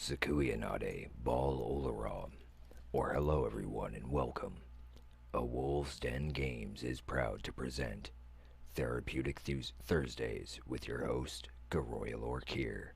Sikuyanade Bal Olara, or hello everyone and welcome. A Wolf's Den Games is proud to present Therapeutic Thursdays with your host, Geroya'lor Kyr.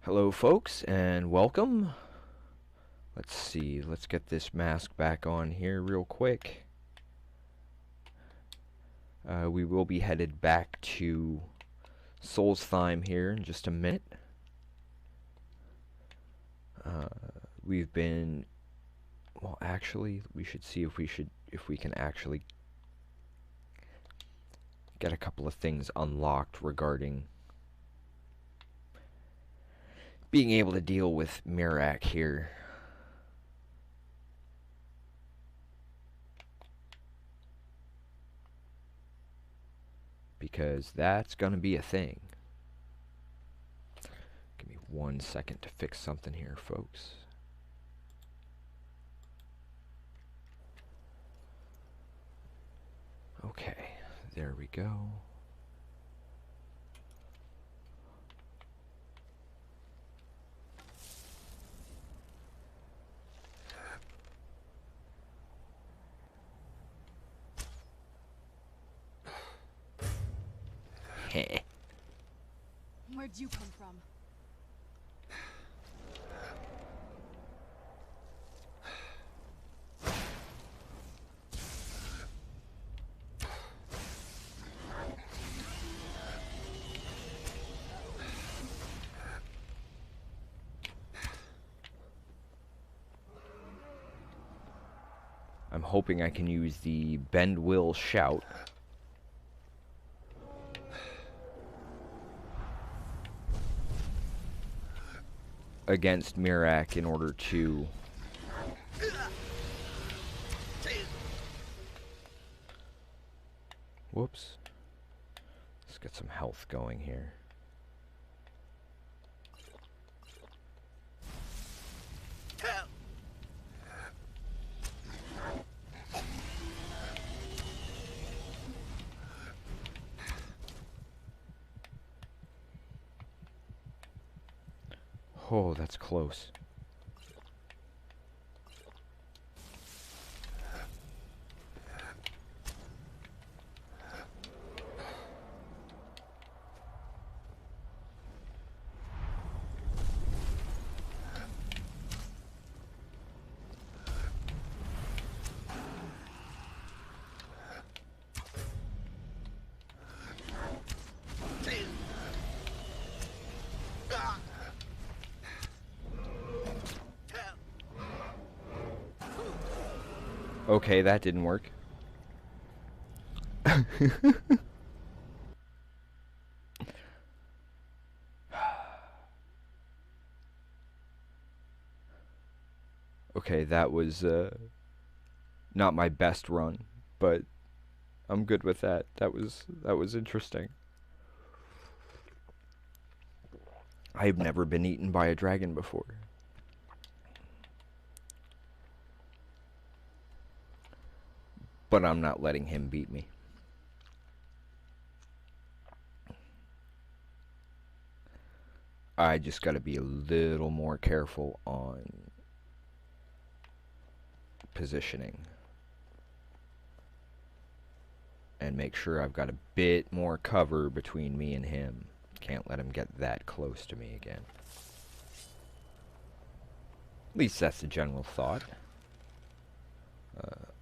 Hello folks and welcome. Let's see, let's get this mask back on here real quick. We will be headed back to Solstheim here in just a minute. We've been, well actually we should see if we can actually get a couple of things unlocked regarding being able to deal with Miraak here. Because that's gonna be a thing. Give me 1 second to fix something here, folks. Okay, there we go. Where'd you come from? I'm hoping I can use the Bend Will Shout. Against Miraak in order to whoops. Let's get some health going here. Oh, that's close. Okay, that didn't work. Okay, that was not my best run, but I'm good with that. That was interesting. I've never been eaten by a dragon before. But I'm not letting him beat me. I just gotta be a little more careful on positioning. And make sure I've got a bit more cover between me and him. Can't let him get that close to me again. At least that's the general thought.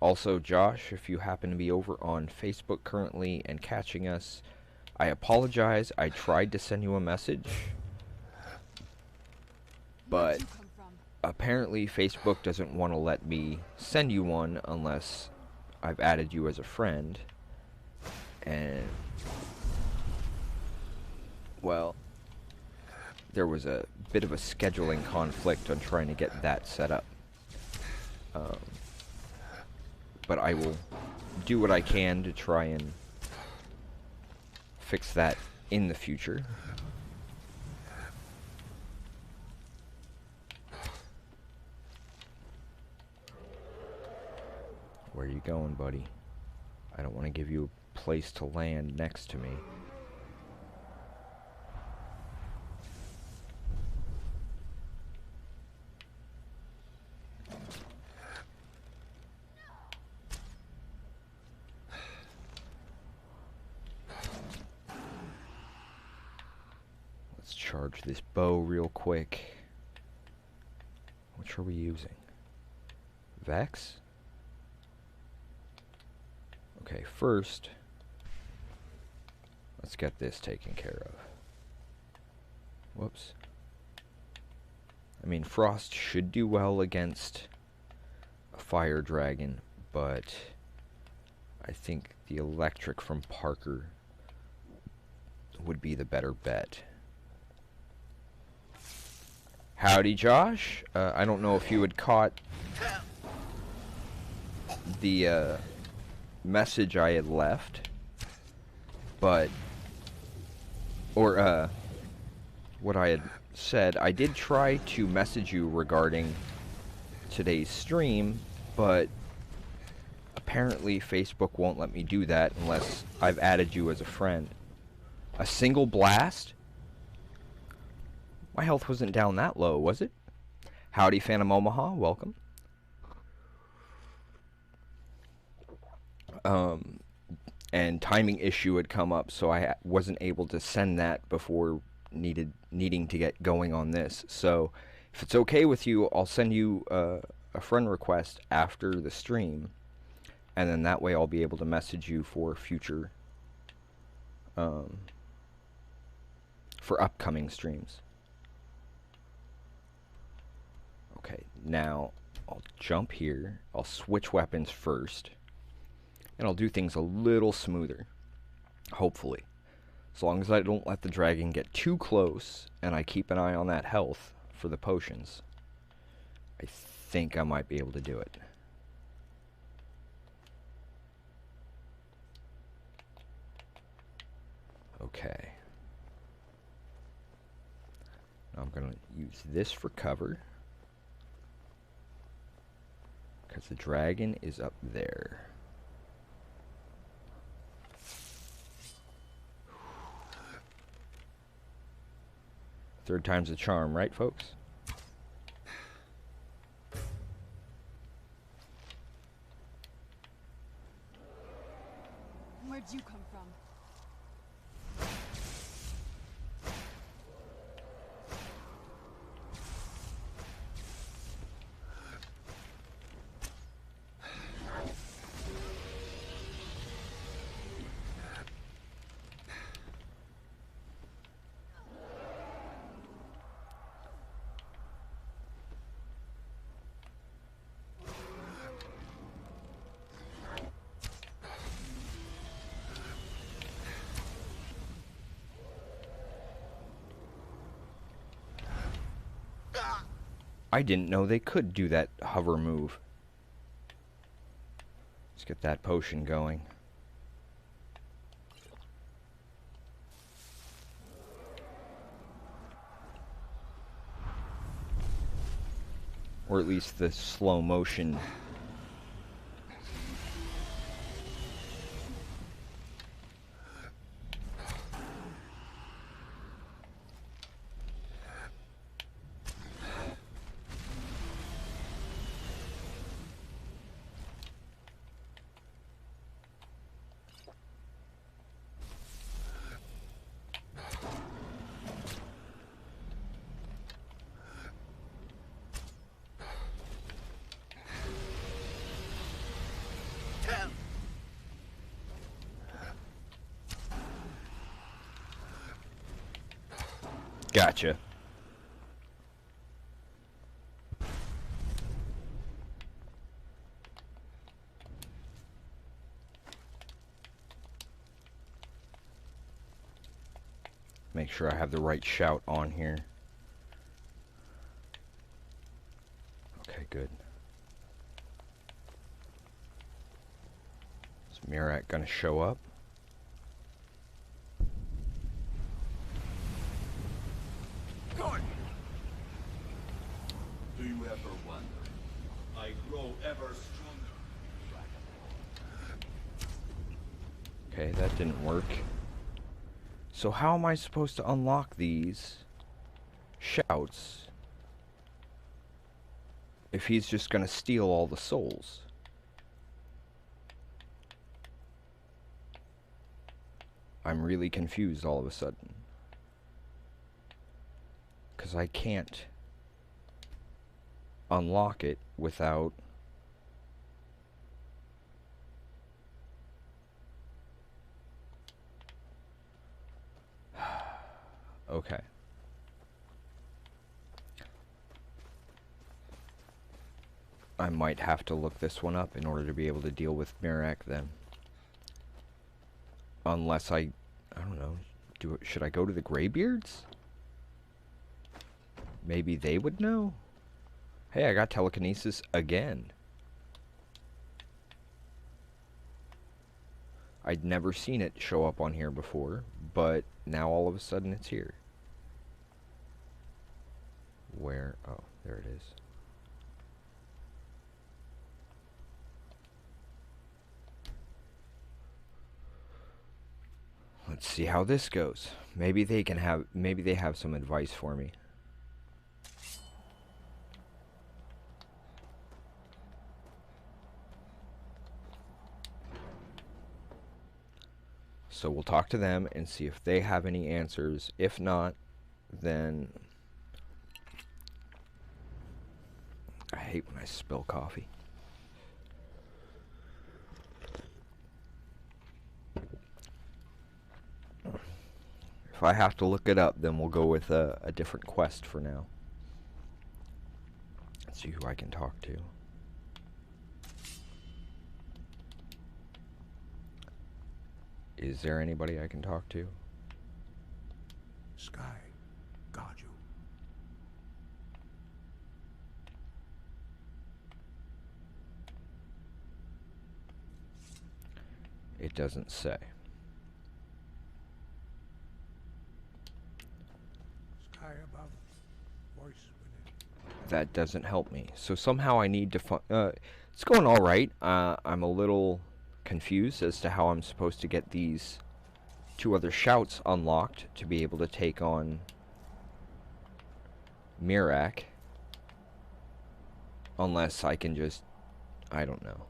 Also, Josh, if you happen to be over on Facebook currently and catching us, I apologize. I tried to send you a message, but apparently Facebook doesn't want to let me send you one unless I've added you as a friend. And, well, there was a bit of a scheduling conflict on trying to get that set up. But I will do what I can to try and fix that in the future. Where are you going, buddy? I don't want to give you a place to land next to me. Let's charge this bow real quick. Which are we using? Vex? Okay, first, let's get this taken care of. Whoops. I mean, Frost should do well against a fire dragon, but I think the electric from Parker would be the better bet. Howdy, Josh. I don't know if you had caught the message I had left, but what I had said. I did try to message you regarding today's stream, but apparently Facebook won't let me do that unless I've added you as a friend. A single blast? My health wasn't down that low, was it? Howdy, Phantom Omaha. Welcome. And timing issue had come up, so I wasn't able to send that before needing to get going on this. So if it's okay with you, I'll send you a friend request after the stream, and then that way I'll be able to message you for future for upcoming streams. Okay, now I'll jump here. I'll switch weapons first, and I'll do things a little smoother, hopefully. As long as I don't let the dragon get too close, and I keep an eye on that health for the potions, I think I might be able to do it. Okay. Now I'm going to use this for cover, because the dragon is up there. Third time's a charm, right, folks? Where'd you come from? I didn't know they could do that hover move. Let's get that potion going. Or at least the slow motion. Gotcha. Make sure I have the right shout on here. Okay, good. Is Mirak gonna show up? ever wonder, I grow ever stronger. Okay, that didn't work. So how am I supposed to unlock these shouts if he's just gonna steal all the souls? I'm really confused all of a sudden. 'Cause I can't unlock it without... Okay. I might have to look this one up in order to be able to deal with Mirak then. Unless I don't know, should I go to the Greybeards? Maybe they would know? Hey, I got telekinesis again. I'd never seen it show up on here before, but now all of a sudden it's here. Where? Oh, there it is. Let's see how this goes. Maybe they have some advice for me. So we'll talk to them and see if they have any answers. If not, then... I hate when I spill coffee. If I have to look it up, then we'll go with a different quest for now. Let's see who I can talk to. Is there anybody I can talk to? Sky, got you. It doesn't say. Sky above, voice within. That doesn't help me. So somehow I need to it's going all right. I'm a little confused as to how I'm supposed to get these 2 other shouts unlocked to be able to take on Mirak. Unless I can just... I don't know.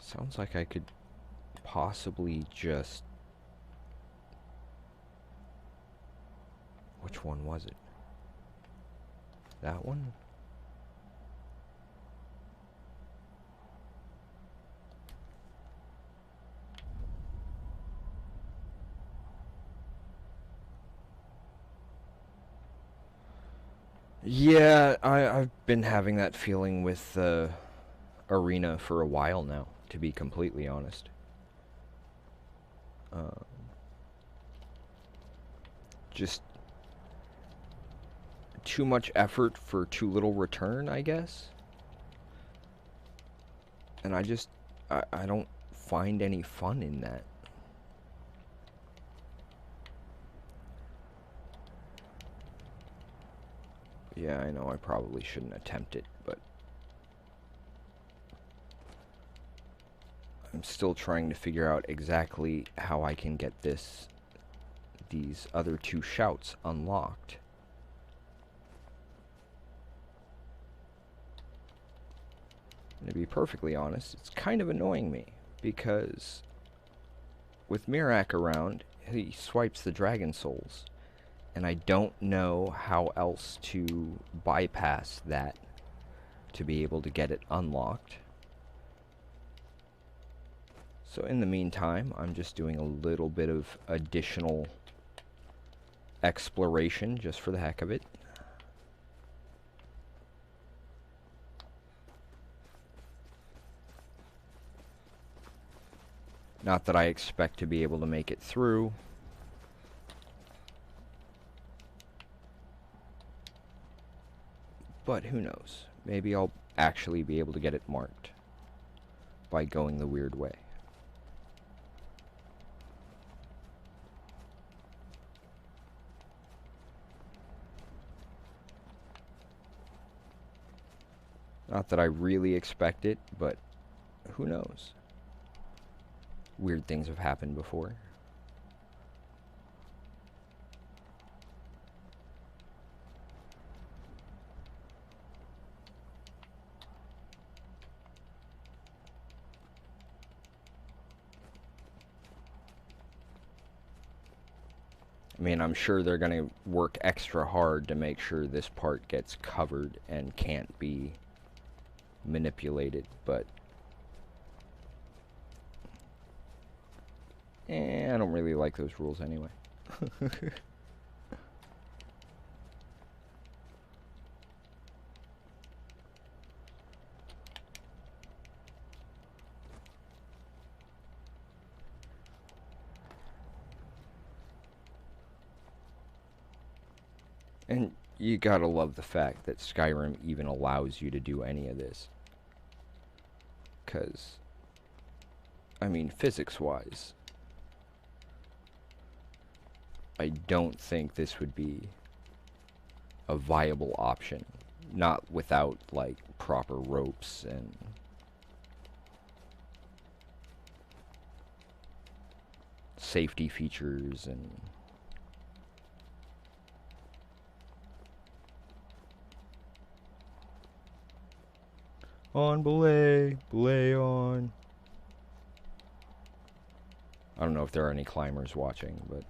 Sounds like I could possibly just... Which one was it? That one? Yeah, I've been having that feeling with Arena for a while now, to be completely honest. Just too much effort for too little return, I guess. And I don't find any fun in that. Yeah, I know I probably shouldn't attempt it, but I'm still trying to figure out exactly how I can get these other 2 shouts unlocked. And to be perfectly honest, it's kind of annoying me, because with Mirak around, he swipes the dragon souls, and I don't know how else to bypass that to be able to get it unlocked. So in the meantime, I'm just doing a little bit of additional exploration just for the heck of it. Not that I expect to be able to make it through. But who knows? Maybe I'll actually be able to get it marked. by going the weird way. Not that I really expect it, but who knows? Weird things have happened before. I mean, I'm sure they're going to work extra hard to make sure this part gets covered and can't be manipulated, but I don't really like those rules anyway. And you gotta love the fact that Skyrim even allows you to do any of this. 'Cause, I mean, physics-wise, I don't think this would be a viable option. Not without, like, proper ropes and safety features and on belay on. I don't know if there are any climbers watching, but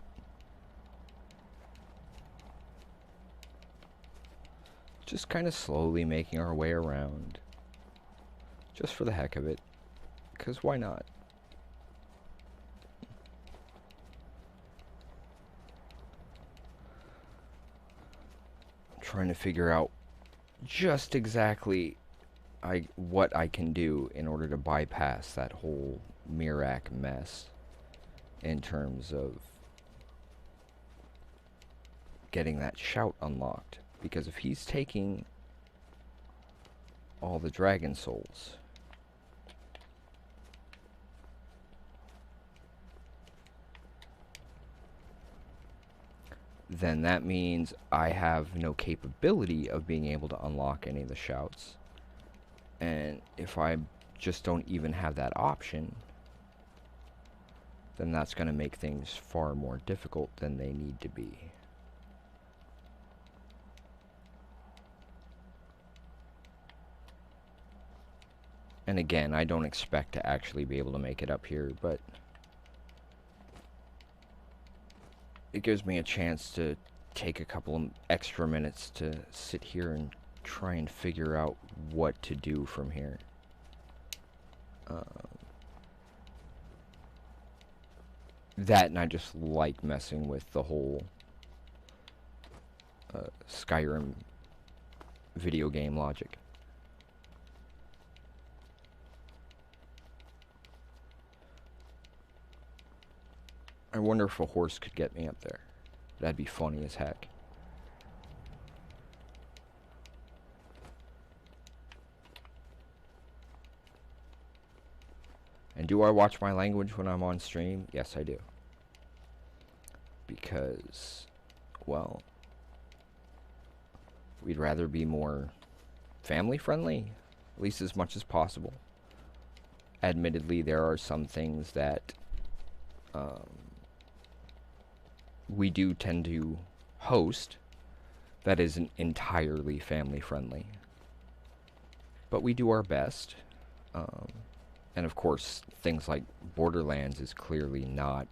just kind of slowly making our way around. Just for the heck of it. 'Cause why not? I'm trying to figure out just exactly what I can do in order to bypass that whole Mirac mess in terms of getting that shout unlocked. Because if he's taking all the dragon souls, then that means I have no capability of being able to unlock any of the shouts. And if I just don't even have that option, then that's going to make things far more difficult than they need to be. And again, I don't expect to actually be able to make it up here, but it gives me a chance to take a couple of extra minutes to sit here and try and figure out what to do from here. That, and I just like messing with the whole Skyrim video game logic. I wonder if a horse could get me up there. That'd be funny as heck. And do I watch my language when I'm on stream? Yes, I do. Because, well, we'd rather be more family friendly, at least as much as possible. Admittedly, there are some things that we do tend to host that isn't entirely family friendly. But we do our best. And of course, things like Borderlands is clearly not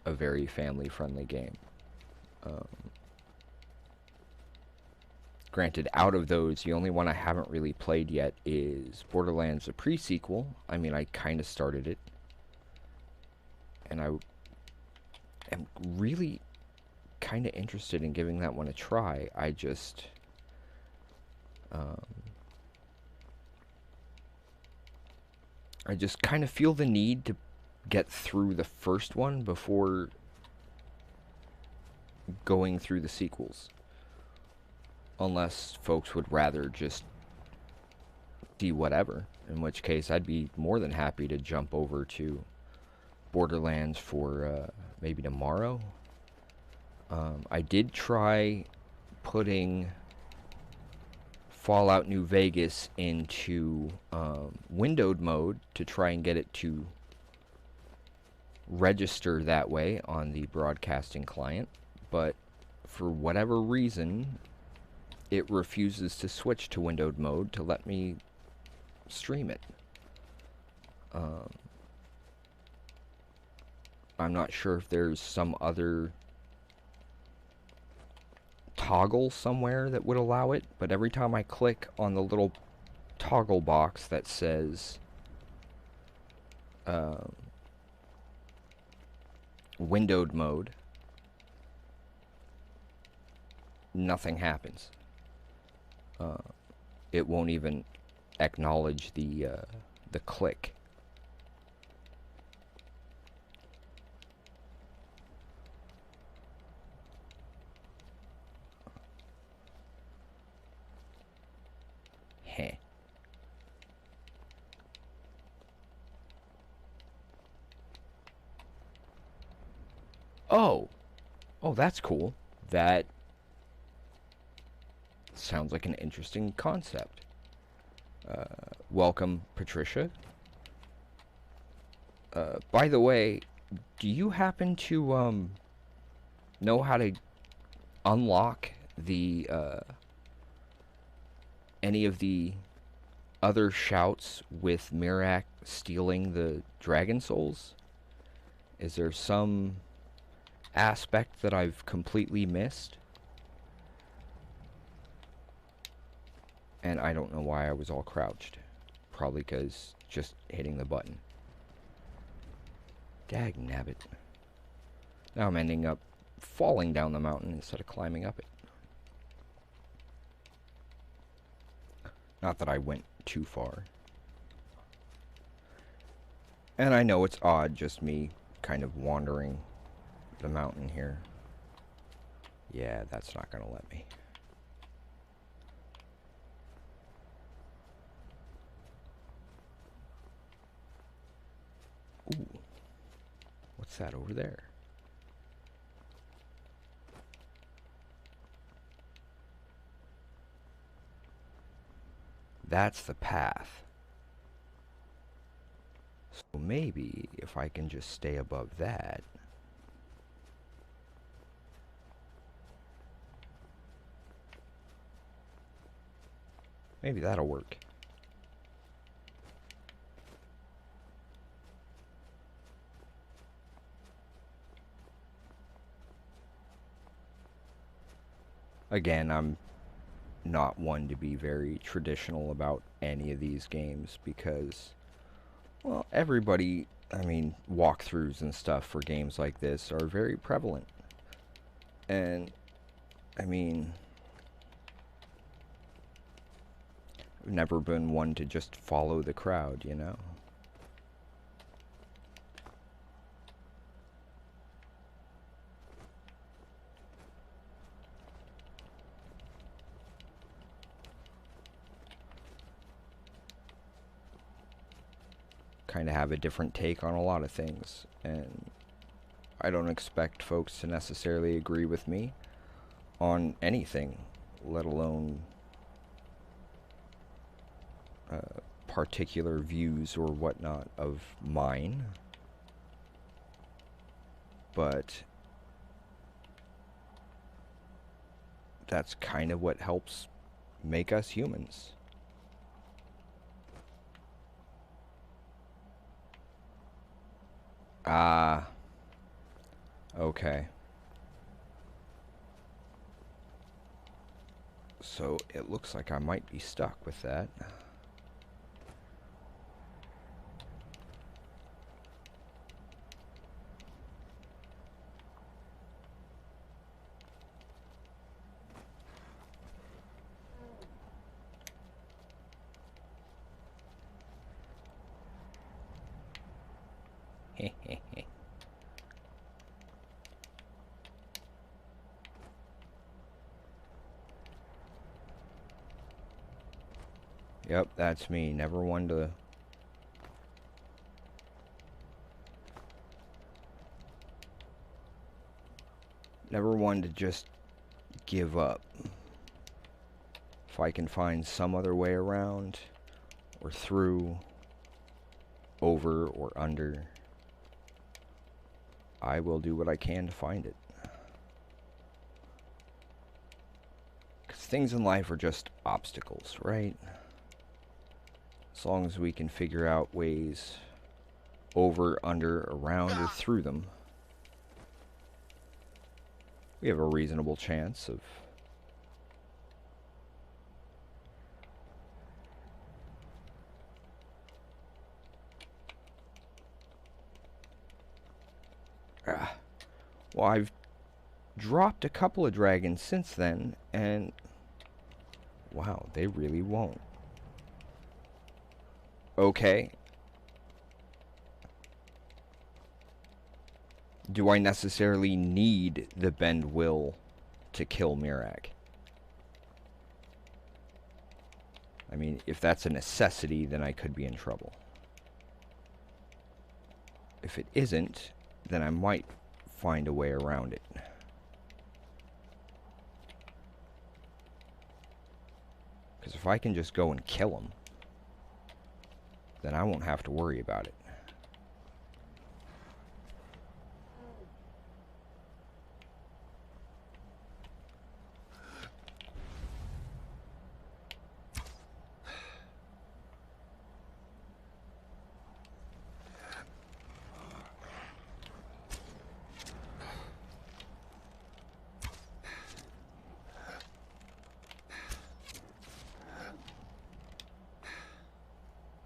a very family-friendly game. Granted, out of those, the only one I haven't really played yet is Borderlands, a pre-sequel. I mean, I kind of started it. And I am really kind of interested in giving that one a try. I just... I just kind of feel the need to get through the first one before going through the sequels. Unless folks would rather just do whatever. In which case, I'd be more than happy to jump over to Borderlands for maybe tomorrow. I did try putting Fallout New Vegas into windowed mode to try and get it to register that way on the broadcasting client, but for whatever reason it refuses to switch to windowed mode to let me stream it. I'm not sure if there's some other toggle somewhere that would allow it, but every time I click on the little toggle box that says windowed mode, nothing happens. It won't even acknowledge the click. Heh. Oh, that's cool. That sounds like an interesting concept. Welcome, Patricia. By the way, do you happen to know how to unlock the any of the other shouts with Mirak stealing the Dragon Souls? Is there some aspect that I've completely missed? And I don't know why I was all crouched. Probably because just hitting the button. Dagnabbit. Now I'm ending up falling down the mountain instead of climbing up it. Not that I went too far. And I know it's odd, just me kind of wandering the mountain here. Yeah, that's not gonna let me. Ooh. What's that over there? That's the path. So maybe if I can just stay above that. Maybe that'll work. Again, I'm not one to be very traditional about any of these games because, well, everybody, I mean, walkthroughs and stuff for games like this are very prevalent. And, I mean, I've never been one to just follow the crowd, you know? Kind of have a different take on a lot of things, and I don't expect folks to necessarily agree with me on anything, let alone particular views or whatnot of mine. But that's kind of what helps make us humans. Ah, okay. So it looks like I might be stuck with that. Yep, that's me. Never one to... Never one to just give up. If I can find some other way around, or through, over, or under, I will do what I can to find it. Because things in life are just obstacles, right? As long as we can figure out ways over, under, around, or through them, we have a reasonable chance of well, I've dropped a couple of dragons since then, and wow, they really won't. Okay. Do I necessarily need the bend will to kill Mirak? I mean, if that's a necessity, then I could be in trouble. If it isn't, then I might find a way around it. Because if I can just go and kill him, then I won't have to worry about it.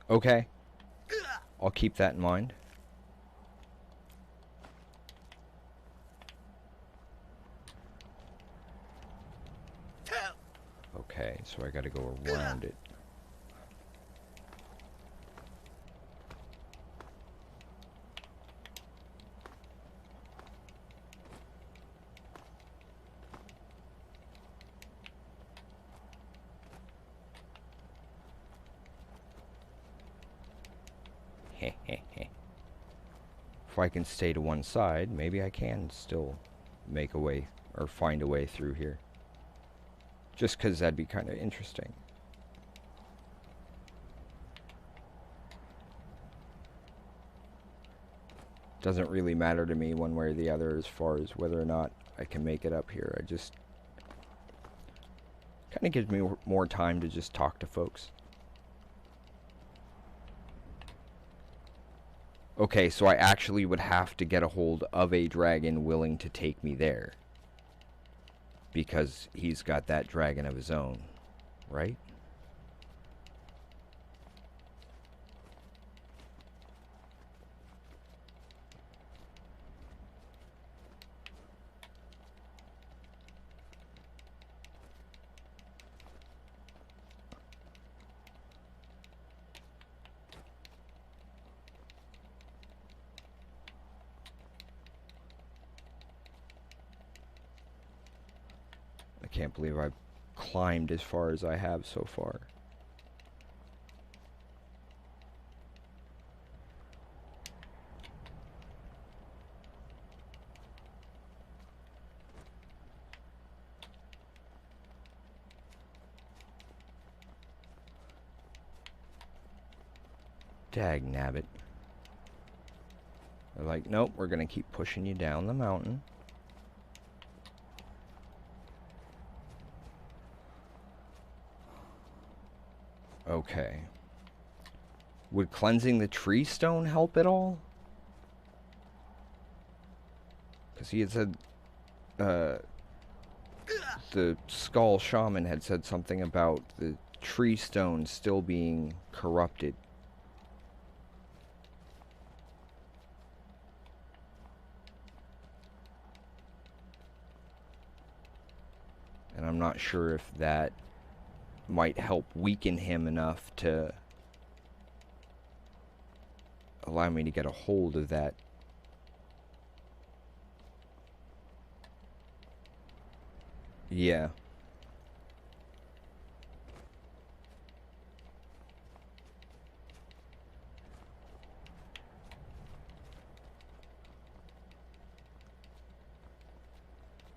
Okay. I'll keep that in mind. Okay, so I gotta go around it. If I can stay to one side, maybe I can still make a way, or find a way through here. Just because that'd be kind of interesting. Doesn't really matter to me one way or the other as far as whether or not I can make it up here. I just... kind of gives me more time to just talk to folks. Okay, so I actually would have to get a hold of a dragon willing to take me there. Because he's got that dragon of his own, right? I can't believe I've climbed as far as I have so far. Dag nabbit. They're like, nope, we're gonna keep pushing you down the mountain. Okay. Would cleansing the tree stone help at all? Because he had said, the skull shaman had said something about the tree stone still being corrupted. And I'm not sure if that might help weaken him enough to allow me to get a hold of that. Yeah.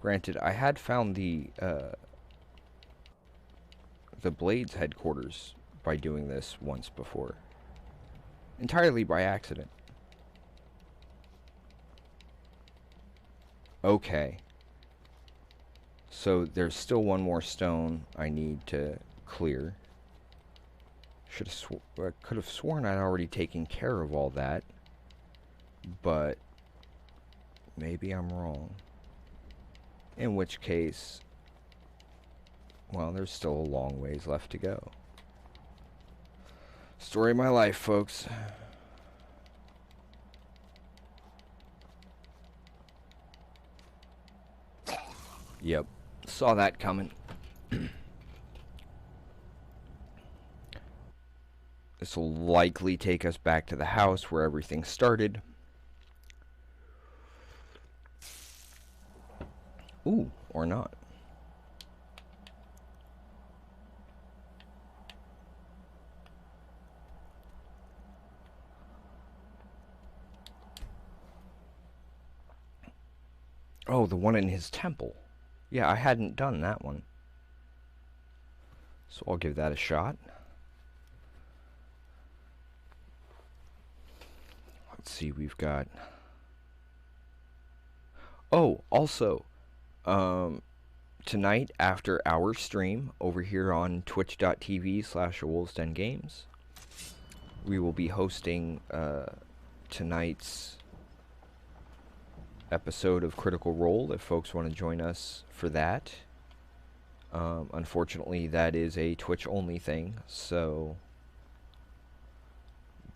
Granted, I had found the Blades headquarters by doing this once before. Entirely by accident. Okay. So there's still one more stone I need to clear. I could have sworn I'd already taken care of all that. But maybe I'm wrong. In which case, well, there's still a long ways left to go. Story of my life, folks. Yep, saw that coming. This will likely take us back to the house where everything started. Ooh, or not. Oh, the one in his temple. Yeah, I hadn't done that one. So I'll give that a shot. Let's see, we've got... Oh, also, tonight after our stream over here on twitch.tv/awolvesdengames, we will be hosting tonight's episode of Critical Role if folks want to join us for that. Unfortunately, that is a Twitch only thing, so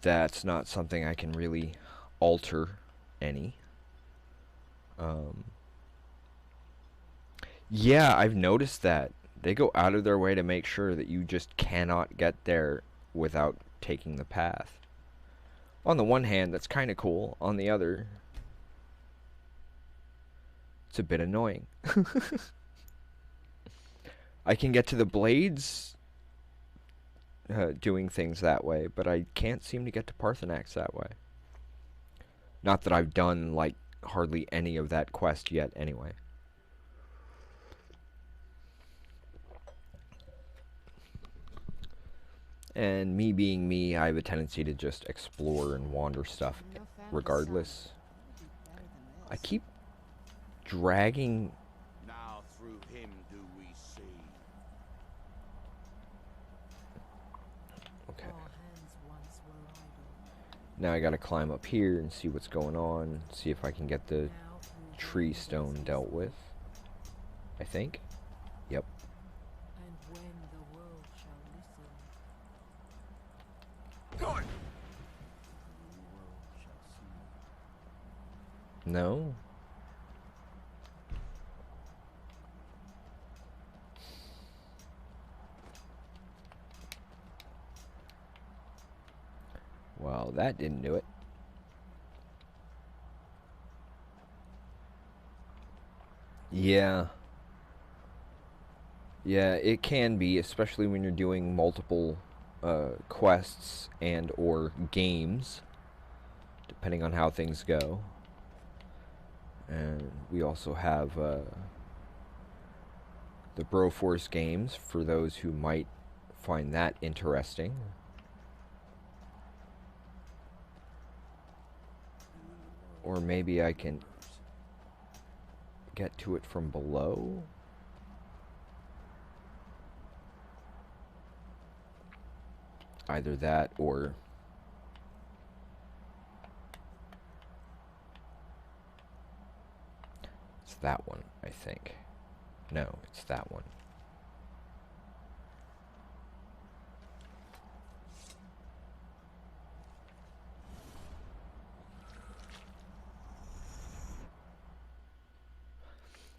that's not something I can really alter any. Yeah, I've noticed that. They go out of their way to make sure that you just cannot get there without taking the path. On the one hand, that's kind of cool. On the other, it's a bit annoying. I can get to the blades doing things that way, but I can't seem to get to Parthenax that way. Not that I've done, like, hardly any of that quest yet, anyway. And me being me, I have a tendency to just explore and wander stuff regardless. I keep dragging... Now through him do we see. Okay. Now I gotta climb up here and see what's going on. See if I can get the tree stone dealt with. I think. Yep. And when the world shall listen, Good. the world shall see. No. Well, that didn't do it. Yeah. Yeah, it can be, especially when you're doing multiple quests and or games, depending on how things go. And we also have the Broforce games for those who might find that interesting. Or maybe I can get to it from below. Either that or... It's that one, I think. No, it's that one.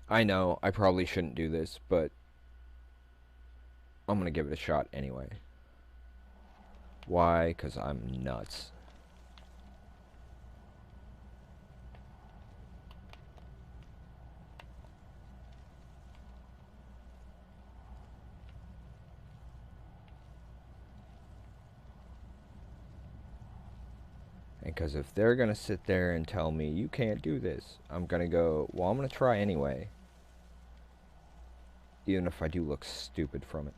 I know, I probably shouldn't do this, but I'm gonna give it a shot anyway. Why? 'Cause I'm nuts. And because if they're gonna sit there and tell me, you can't do this, I'm gonna go, well, I'm gonna try anyway. Even if I do look stupid from it.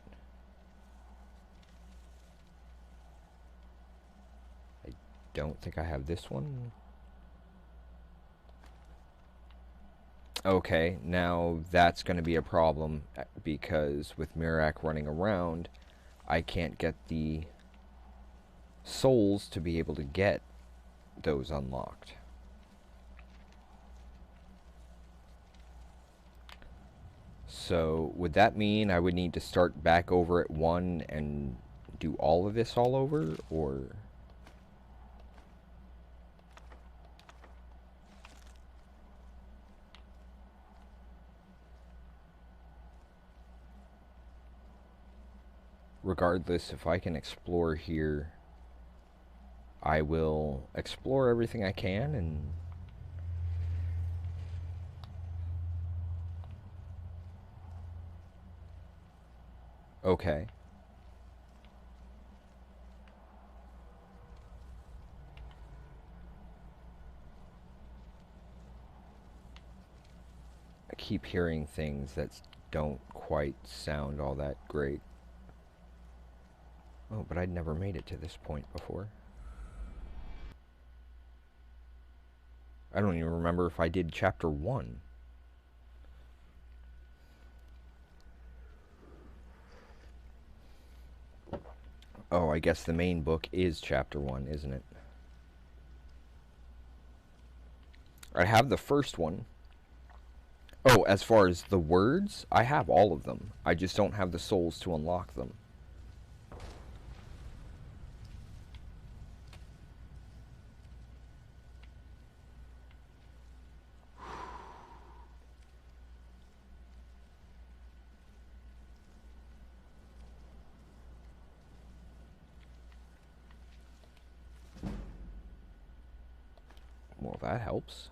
I don't think I have this one. Okay, now that's going to be a problem, because with Mirak running around, I can't get the souls to be able to get those unlocked. So would that mean I would need to start back over at 1 and do all of this all over, or... Regardless, if I can explore here, I will explore everything I can, and... Okay. I keep hearing things that don't quite sound all that great. Oh, but I'd never made it to this point before. I don't even remember if I did chapter 1. Oh, I guess the main book is chapter 1, isn't it? I have the first one. Oh, as far as the words, I have all of them. I just don't have the souls to unlock them. Well, that helps.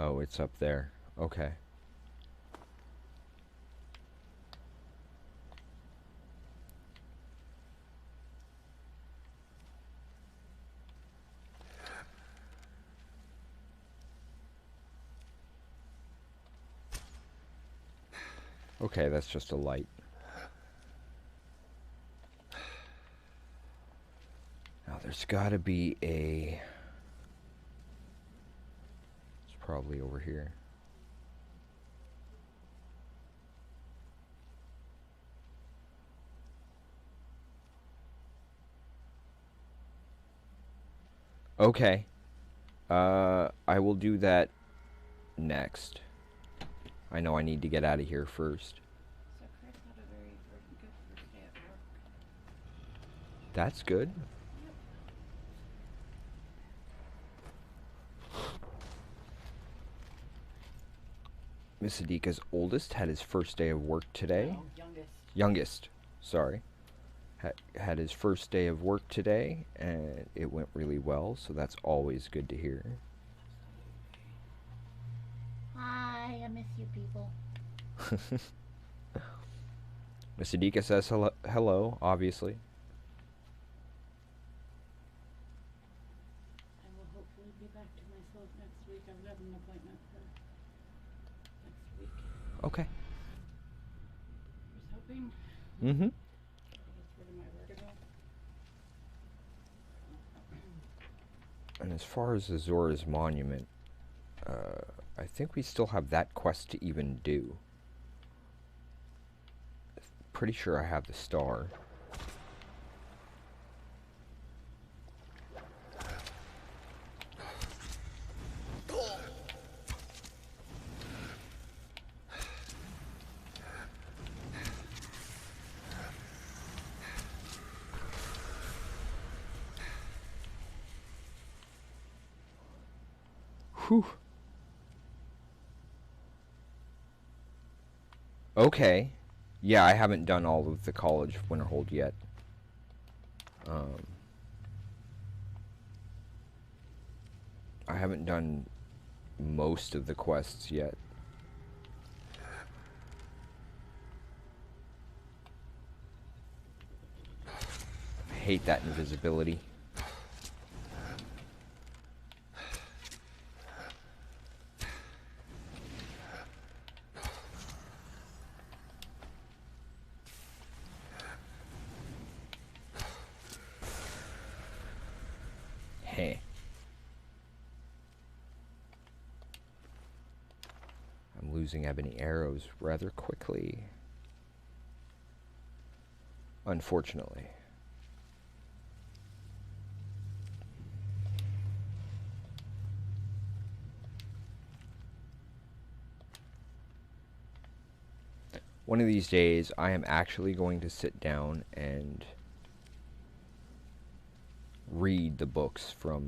Oh, it's up there. Okay. Okay, that's just a light. Now there's gotta be a... It's probably over here. Okay. I will do that next. I know I need to get out of here first. So Chris had a very good first day at work. That's good. Miss Adika's oldest had his first day of work today. No, youngest. Youngest, sorry. Had his first day of work today, and it went really well, so that's always good to hear. Hi, I miss you people. Miss Adika says hello, obviously. I will hopefully be back to myself next week. I've got an appointment for next week. Okay. I was hoping Mm-hmm. to get rid of my vertigo. And as far as Azora's Monument, I think we still have that quest to even do. Pretty sure I have the star. Whew. Okay. Yeah, I haven't done all of the College of Winterhold yet. I haven't done most of the quests yet. I hate that invisibility. Hey. I'm losing ebony arrows rather quickly. Unfortunately. One of these days, I am actually going to sit down and read the books from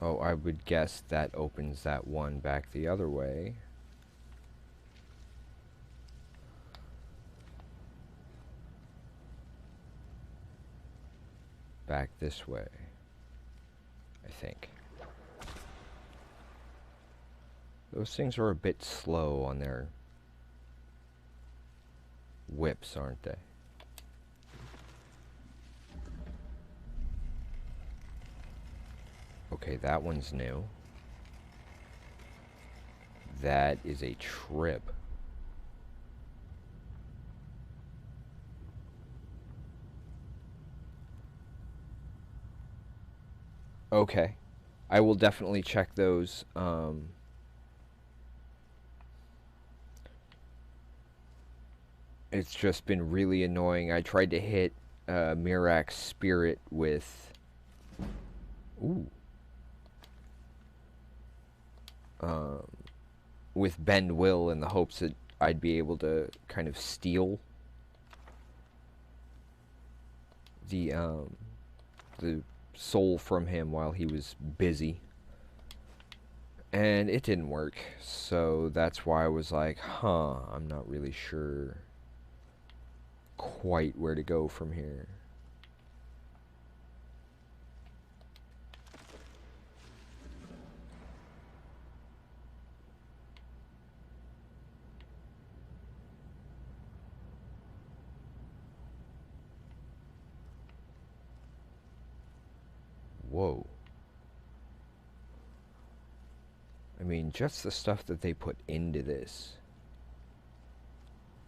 oh, I would guess that opens that one back the other way. Back this way, I think. Those things are a bit slow on their whips, aren't they? Okay, that one's new. That is a trip. Okay. I will definitely check those. It's just been really annoying. I tried to hit Mirak's spirit with... Ooh. With Bend Will in the hopes that I'd be able to kind of steal the soul from him while he was busy. And it didn't work, so that's why I was like, I'm not really sure quite where to go from here. Whoa. I mean, just the stuff that they put into this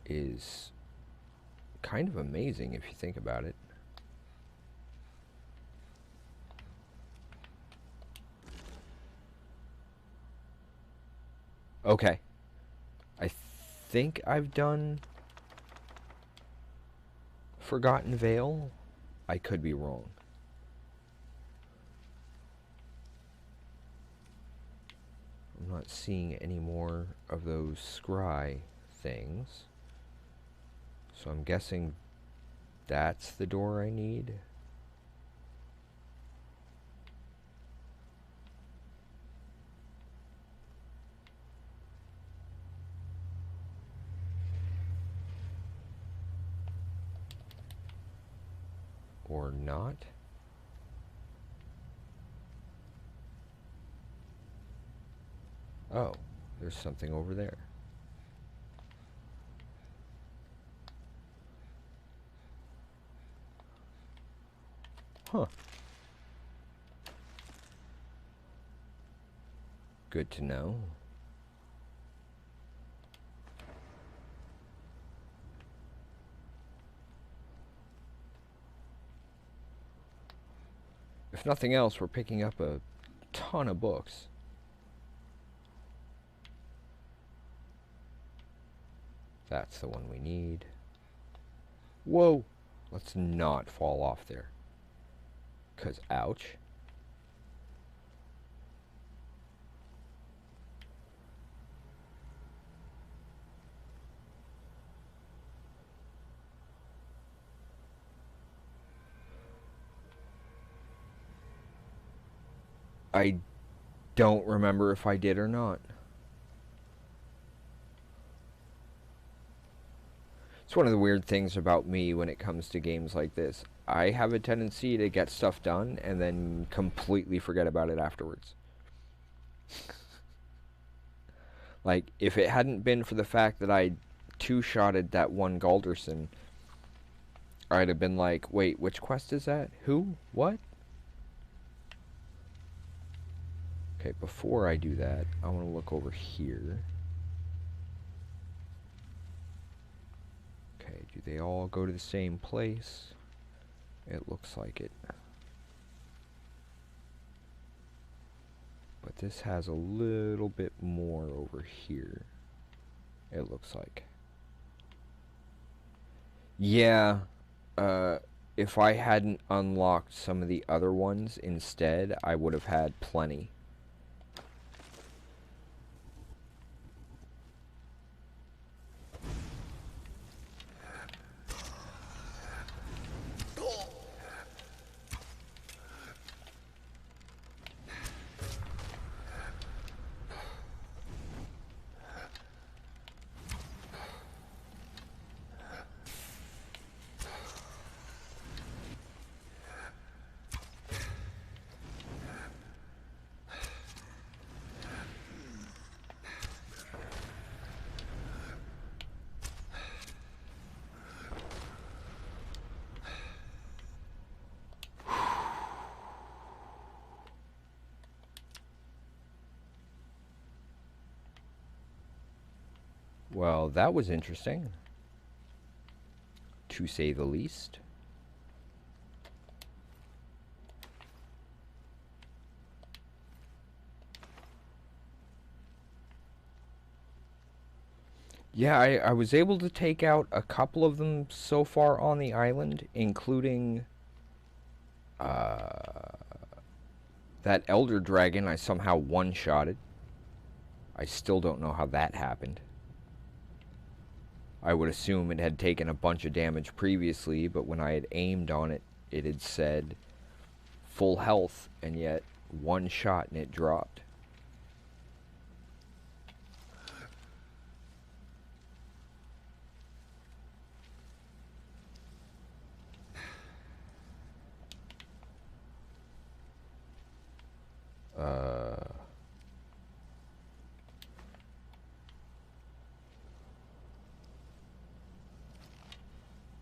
is kind of amazing if you think about it. Okay. I think I've done Forgotten Vale. I could be wrong. I'm not seeing any more of those scry things. So I'm guessing that's the door I need. Or not. Oh, there's something over there. Huh. Good to know. If nothing else, we're picking up a ton of books. That's the one we need. Whoa! Let's not fall off there. 'Cause ouch. I don't remember if I did or not. It's one of the weird things about me when it comes to games like this. I have a tendency to get stuff done and then completely forget about it afterwards. Like, if it hadn't been for the fact that I two-shotted that one Galderson, I'd have been like, wait, which quest is that? Who? What? Okay, before I do that, I want to look over here. Okay, do they all go to the same place? It looks like it. But this has a little bit more over here. It looks like. Yeah, if I hadn't unlocked some of the other ones instead, I would have had plenty. Well, that was interesting, to say the least. Yeah, I was able to take out a couple of them so far on the island, including that Elder Dragon I somehow one-shotted. I still don't know how that happened. I would assume it had taken a bunch of damage previously, but when I had aimed on it, it had said full health, and yet one shot and it dropped.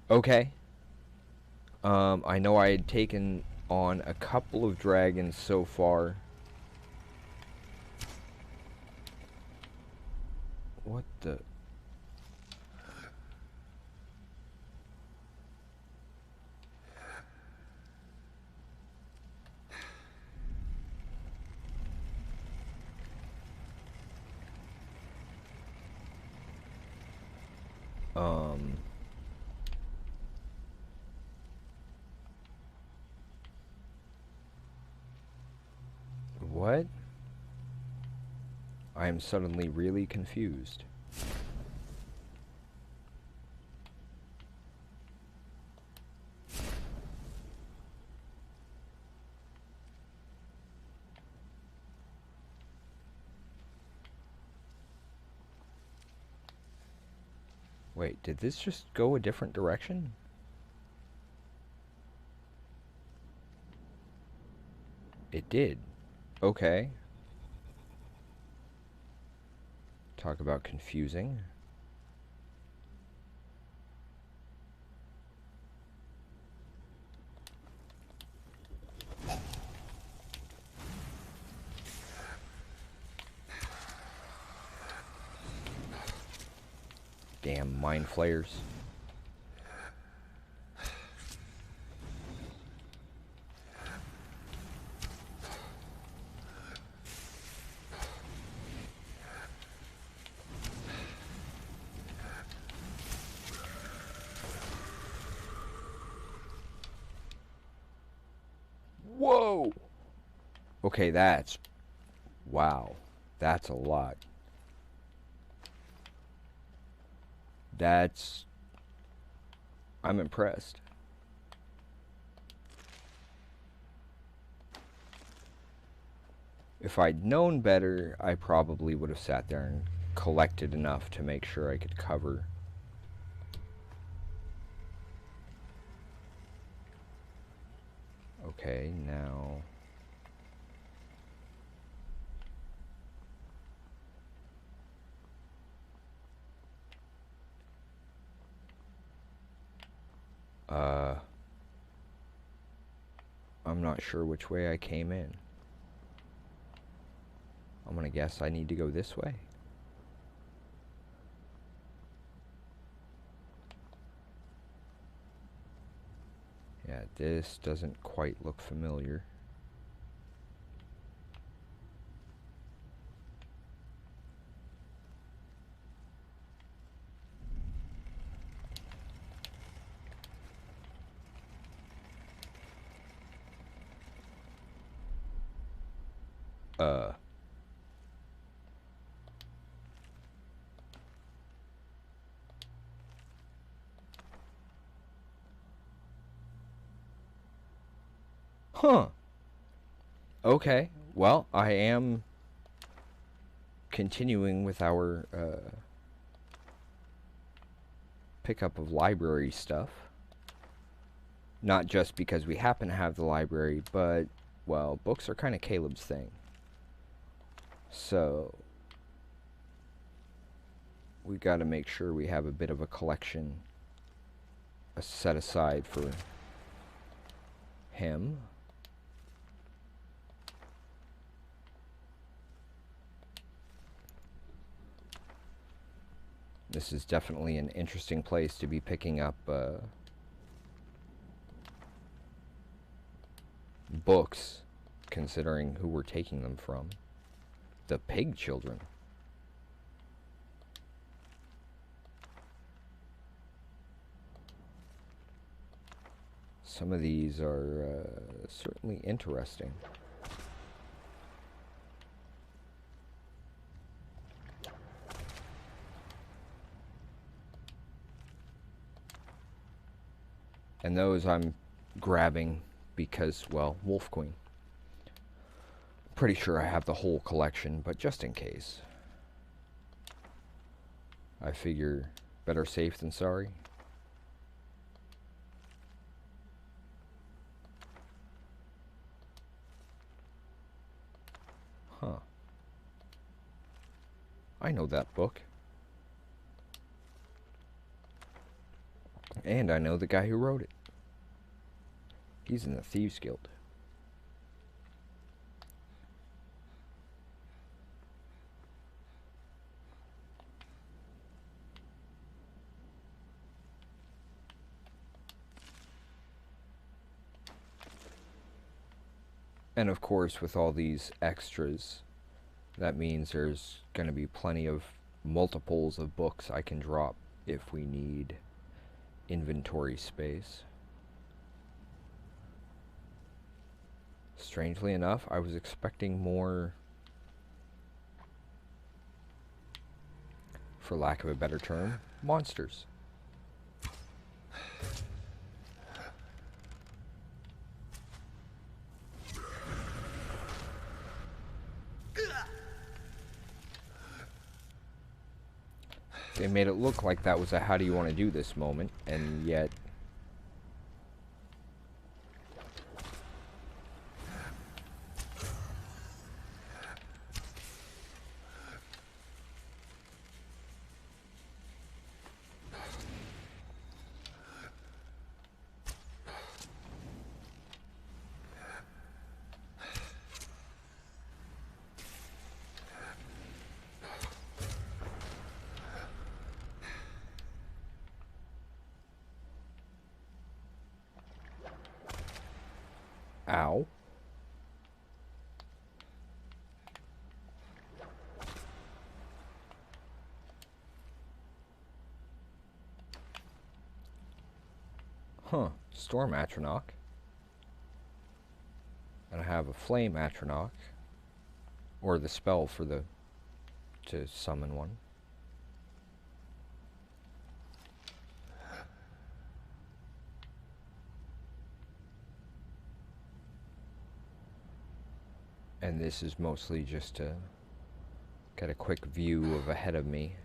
Okay. I know I had taken on a couple of dragons so far. What the... What? I am suddenly really confused. Wait, did this just go a different direction? It did. Okay. Talk about confusing. Damn mind flayers. Whoa! Okay, that's... Wow. That's a lot. That's... I'm impressed. If I'd known better, I probably would have sat there and collected enough to make sure I could cover. Okay, now... I'm not sure which way I came in. I'm gonna guess I need to go this way. Yeah, this doesn't quite look familiar. Huh. Okay. Well, I am continuing with our pickup of library stuff. Not just because we happen to have the library, but, well, books are kind of Caleb's thing. So, we got to make sure we have a bit of a collection set aside for him. This is definitely an interesting place to be picking up books, considering who we're taking them from. The pig children. Some of these are certainly interesting. And those I'm grabbing because, well, Wolf Queen. Pretty sure I have the whole collection, but just in case. I figure better safe than sorry. Huh. I know that book. And I know the guy who wrote it. He's in the Thieves Guild. And of course, with all these extras, that means there's going to be plenty of multiples of books I can drop if we need inventory space. Strangely enough, I was expecting more, for lack of a better term, monsters. They made it look like that was a how do you want to do this moment, and yet ow. Huh, Storm Atronach. And I have a Flame Atronach. Or the spell for the to summon one. And this is mostly just to get a quick view of ahead of me.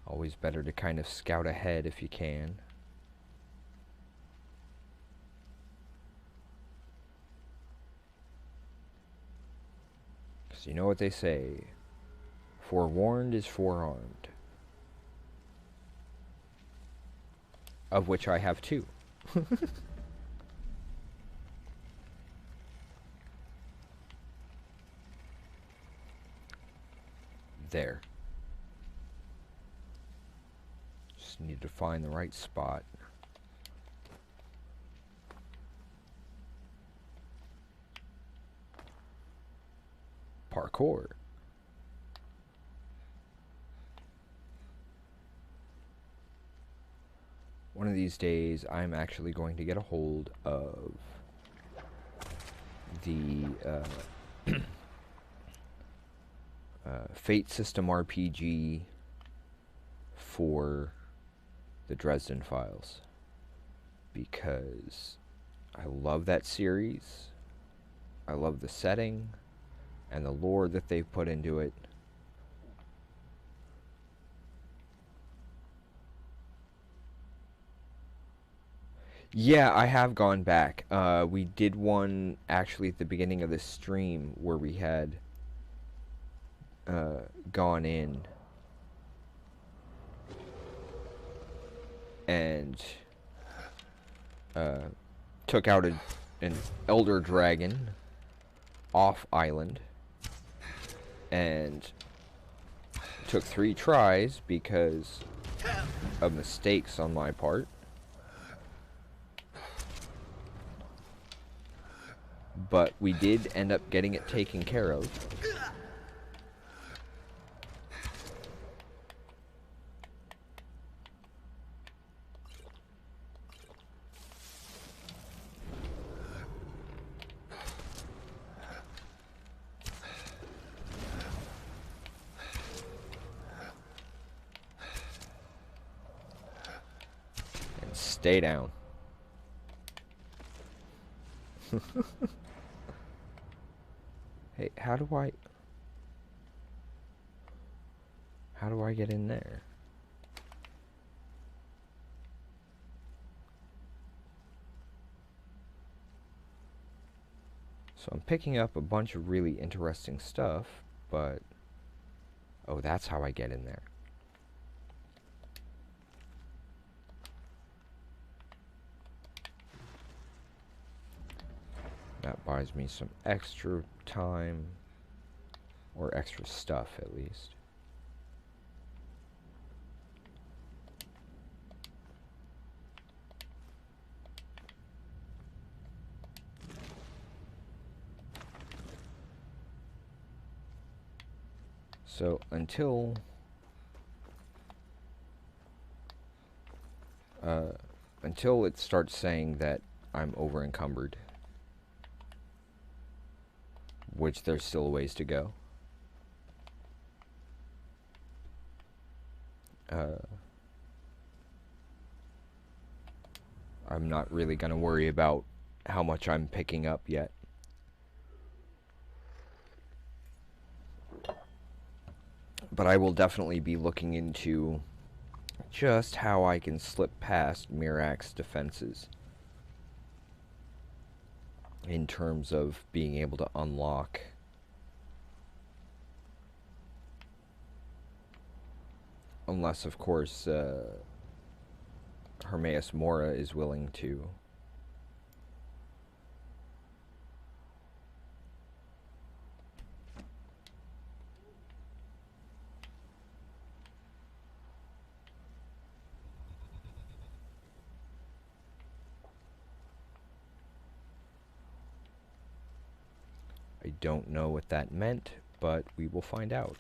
Always better to kind of scout ahead if you can. Because you know what they say, forewarned is forearmed. Of which I have two. There. Just need to find the right spot. Parkour. One of these days, I'm actually going to get a hold of the Fate System RPG for the Dresden Files, because I love that series. I love the setting and the lore that they've put into it. Yeah, I have gone back. We did one actually at the beginning of the stream where we had gone in and took out an elder dragon off island, and took 3 tries because of mistakes on my part. But we did end up getting it taken care of. And stay down. Hey, how do I get in there? So I'm picking up a bunch of really interesting stuff, but oh, that's how I get in there. That buys me some extra time, or extra stuff at least. So until it starts saying that I'm over encumbered, which there's still a ways to go. I'm not really going to worry about how much I'm picking up yet. But I will definitely be looking into just how I can slip past Mirak's defenses in terms of being able to unlock unless of course Hermaeus Mora is willing to I don't know what that meant, but we will find out.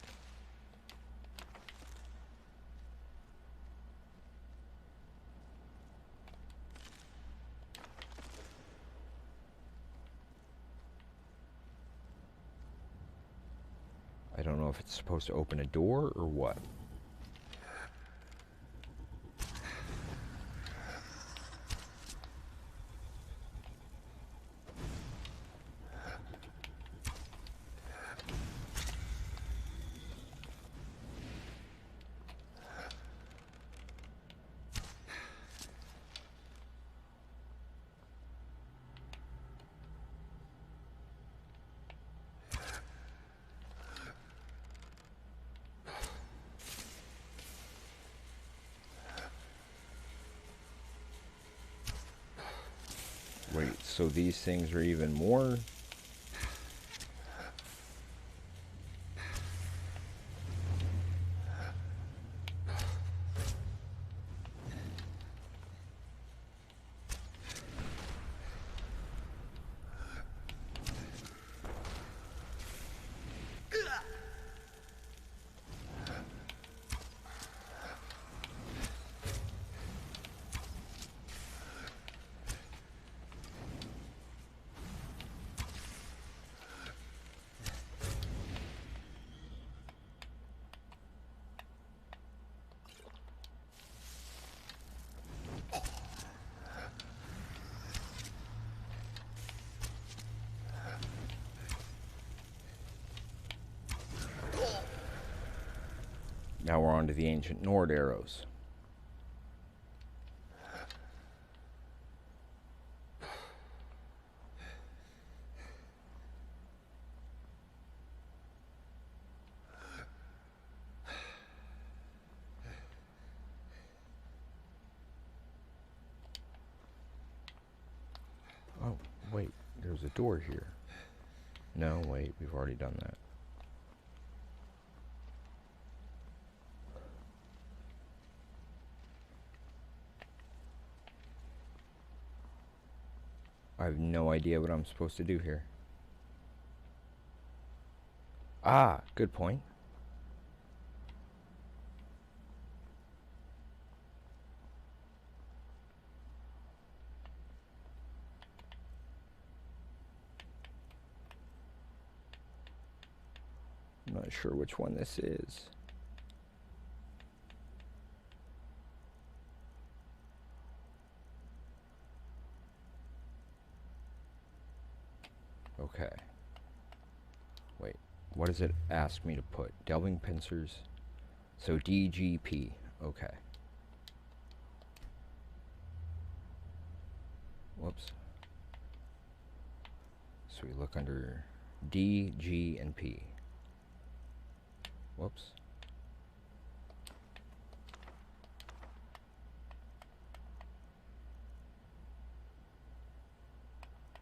I don't know if it's supposed to open a door or what. So these things are even more. Now we're on to the ancient Nord arrows. Oh, wait, there's a door here. No, wait, we've already done that. I have no idea what I'm supposed to do here. Ah, good point. I'm not sure which one this is. Okay. Wait, what does it ask me to put? Delving pincers. So DGP. Okay. Whoops. So we look under D, G, and P. Whoops.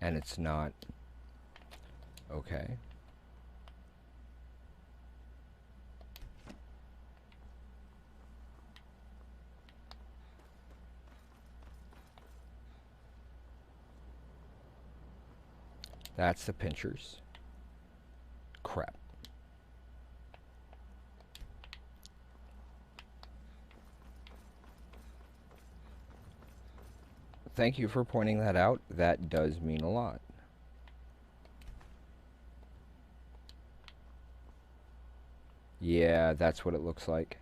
And it's not. Okay. That's the pinchers. Crap. Thank you for pointing that out. That does mean a lot. Yeah, that's what it looks like.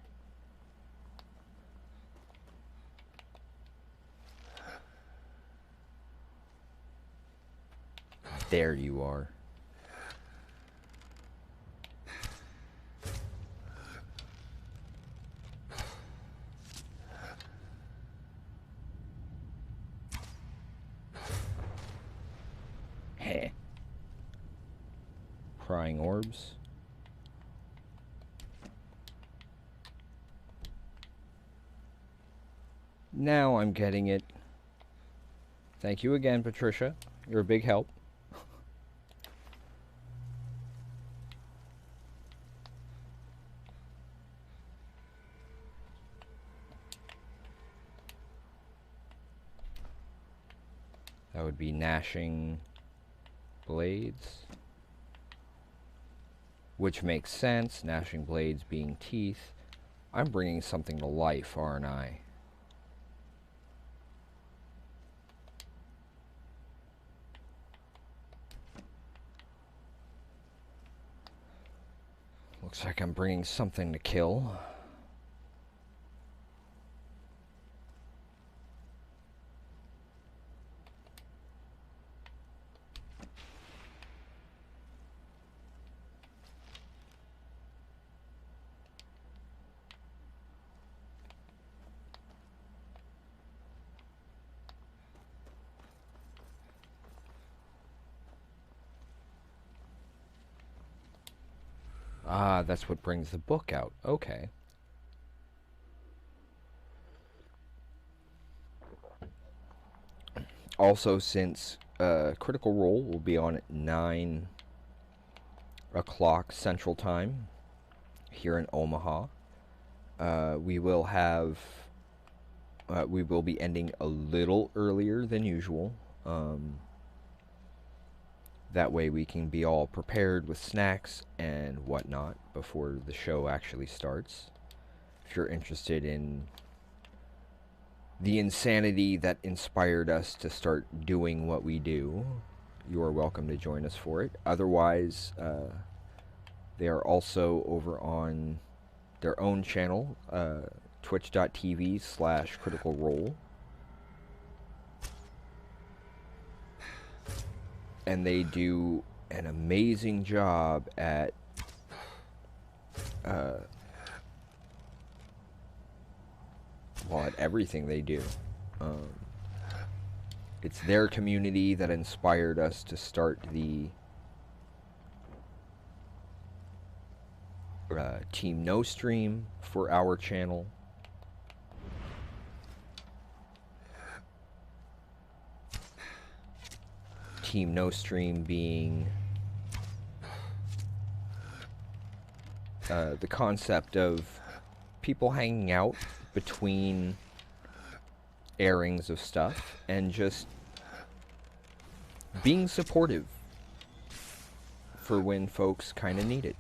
There you are. Heh. Prying orbs. Now I'm getting it. Thank you again, Patricia. You're a big help. That would be gnashing blades. Which makes sense, gnashing blades being teeth. I'm bringing something to life, aren't I? Looks like I'm bringing something to kill. Ah, that's what brings the book out. Okay. Also, since Critical Role will be on at 9 o'clock Central Time here in Omaha. We will be ending a little earlier than usual. That way we can be all prepared with snacks and whatnot before the show actually starts. If you're interested in the insanity that inspired us to start doing what we do, you are welcome to join us for it. Otherwise, they are also over on their own channel, twitch.tv/Critical Role. And they do an amazing job at at everything they do. It's their community that inspired us to start the Team No Stream for our channel. Team No Stream being the concept of people hanging out between airings of stuff and just being supportive for when folks kind of need it.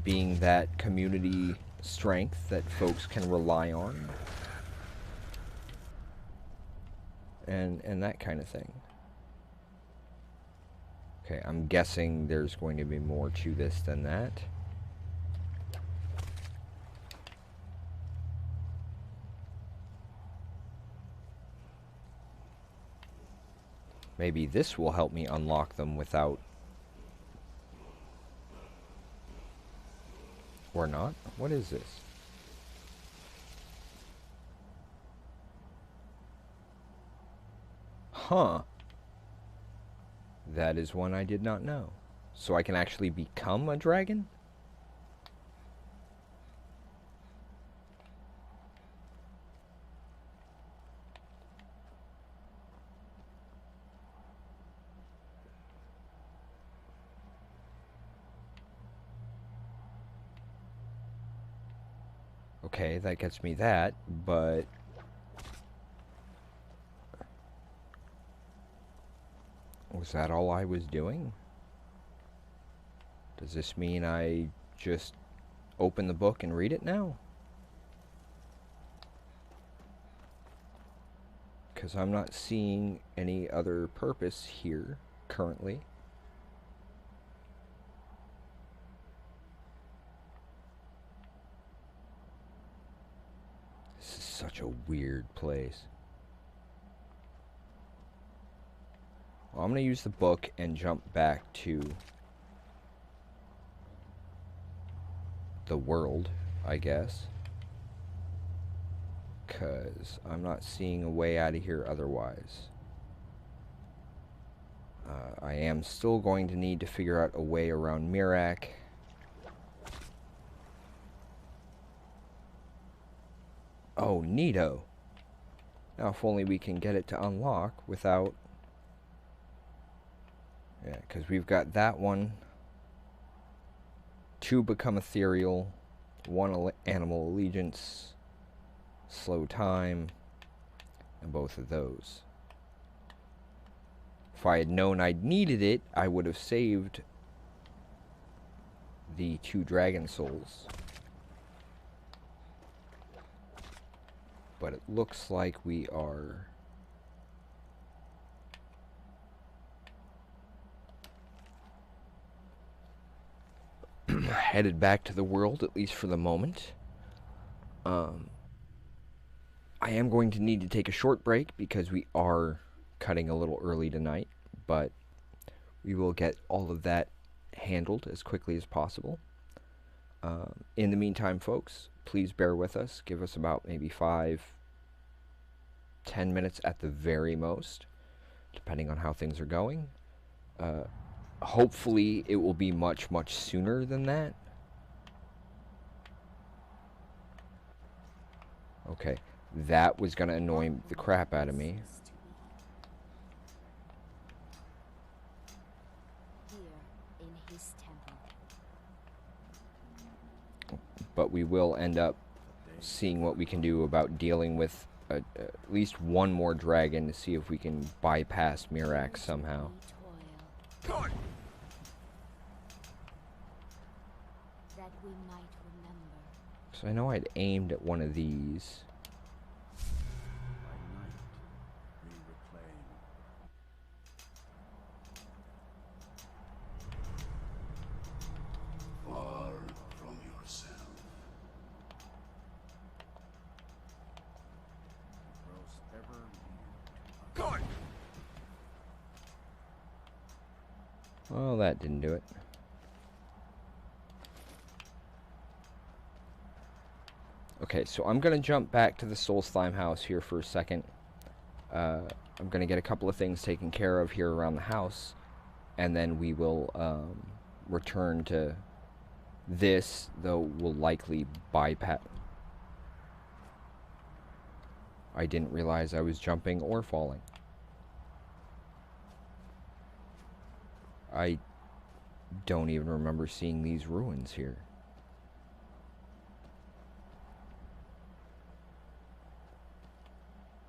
Being that community strength that folks can rely on. And that kind of thing. Okay, I'm guessing there's going to be more to this than that. Maybe this will help me unlock them without... Or not? What is this? Huh. That is one I did not know. So I can actually become a dragon? Okay, that gets me that, but... Was that all I was doing? Does this mean I just open the book and read it now? Because I'm not seeing any other purpose here currently. This is such a weird place. Well, I'm going to use the book and jump back to the world, I guess. Because I'm not seeing a way out of here otherwise. I am still going to need to figure out a way around Mirac. Oh, neato. Now if only we can get it to unlock without... Yeah, because we've got that one. 2 become ethereal. 1 animal allegiance. Slow time. And both of those. If I had known I'd needed it, I would have saved the 2 dragon souls. But it looks like we are... headed back to the world, at least for the moment. I am going to need to take a short break because we are cutting a little early tonight, but we will get all of that handled as quickly as possible. In the meantime, folks, please bear with us. Give us about maybe 5-10 minutes at the very most, depending on how things are going. Hopefully it will be much, much sooner than that. Okay, that was going to annoy the crap out of me. but we will end up seeing what we can do about dealing with at least one more dragon to see if we can bypass Mirax somehow. That we might remember. So I know I'd aimed at one of these. By night, we reclaim. Far from yourself. Grows ever near. Well, that didn't do it. Okay, so I'm going to jump back to the Soul Slime house here for a second. I'm going to get a couple of things taken care of here around the house, and then we will return to this, though we'll likely bypass. I didn't realize I was jumping or falling. I don't even remember seeing these ruins here.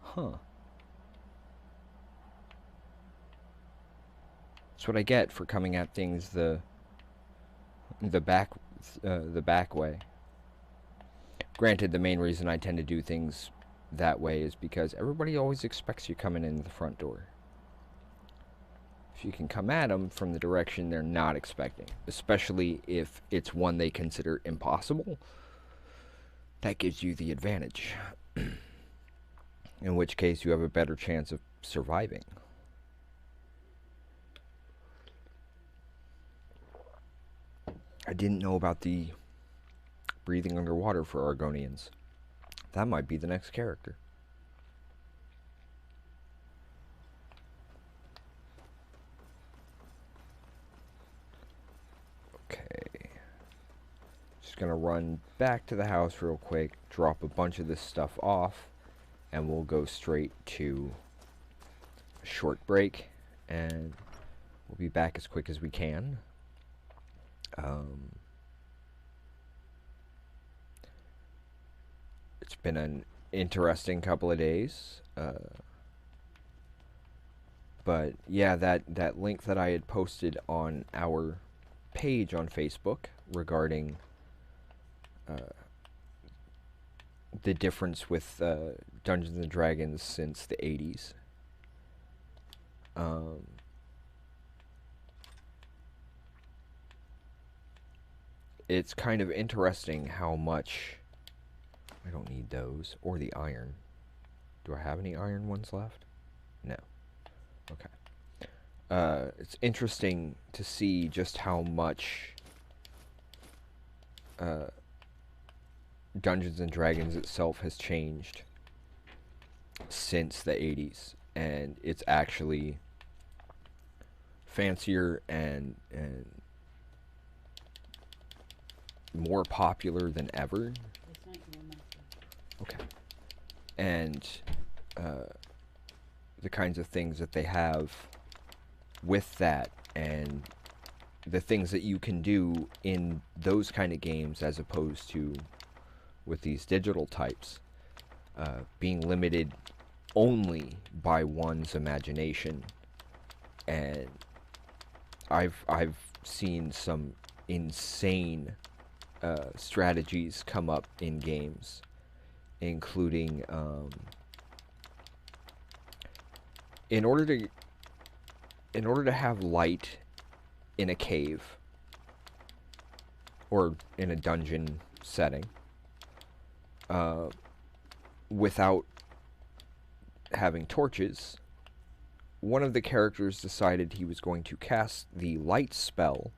Huh. That's what I get for coming at things the back way. Granted, the main reason I tend to do things that way is because everybody always expects you coming in the front door. If you can come at them from the direction they're not expecting, especially if it's one they consider impossible, that gives you the advantage. In which case you have a better chance of surviving. I didn't know about the breathing underwater for Argonians. That might be the next character. Okay. Just gonna run back to the house real quick, drop a bunch of this stuff off, and we'll go straight to a short break, and we'll be back as quick as we can. It's been an interesting couple of days, but yeah, that link that I had posted on our page on Facebook regarding the difference with Dungeons and Dragons since the 80s. It's kind of interesting how much... I don't need those, or the iron. Do I have any iron ones left? No. Okay. It's interesting to see just how much Dungeons and Dragons itself has changed since the 80s, and it's actually fancier and more popular than ever. Okay. And the kinds of things that they have with that, and the things that you can do in those kind of games as opposed to with these digital types, being limited only by one's imagination. And I've seen some insane strategies come up in games, including in order to have light in a cave or in a dungeon setting, without having torches, one of the characters decided he was going to cast the light spell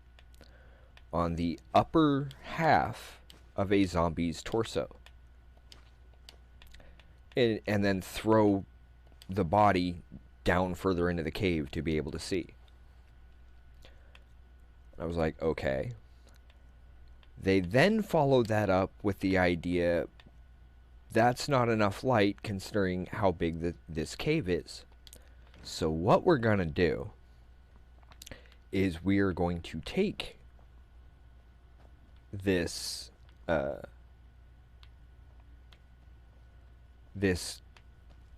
on the upper half of a zombie's torso, and then throw the body down further into the cave to be able to see. I was like, okay. They then followed that up with the idea that's not enough light considering how big this cave is. So what we're going to do is we are going to take this this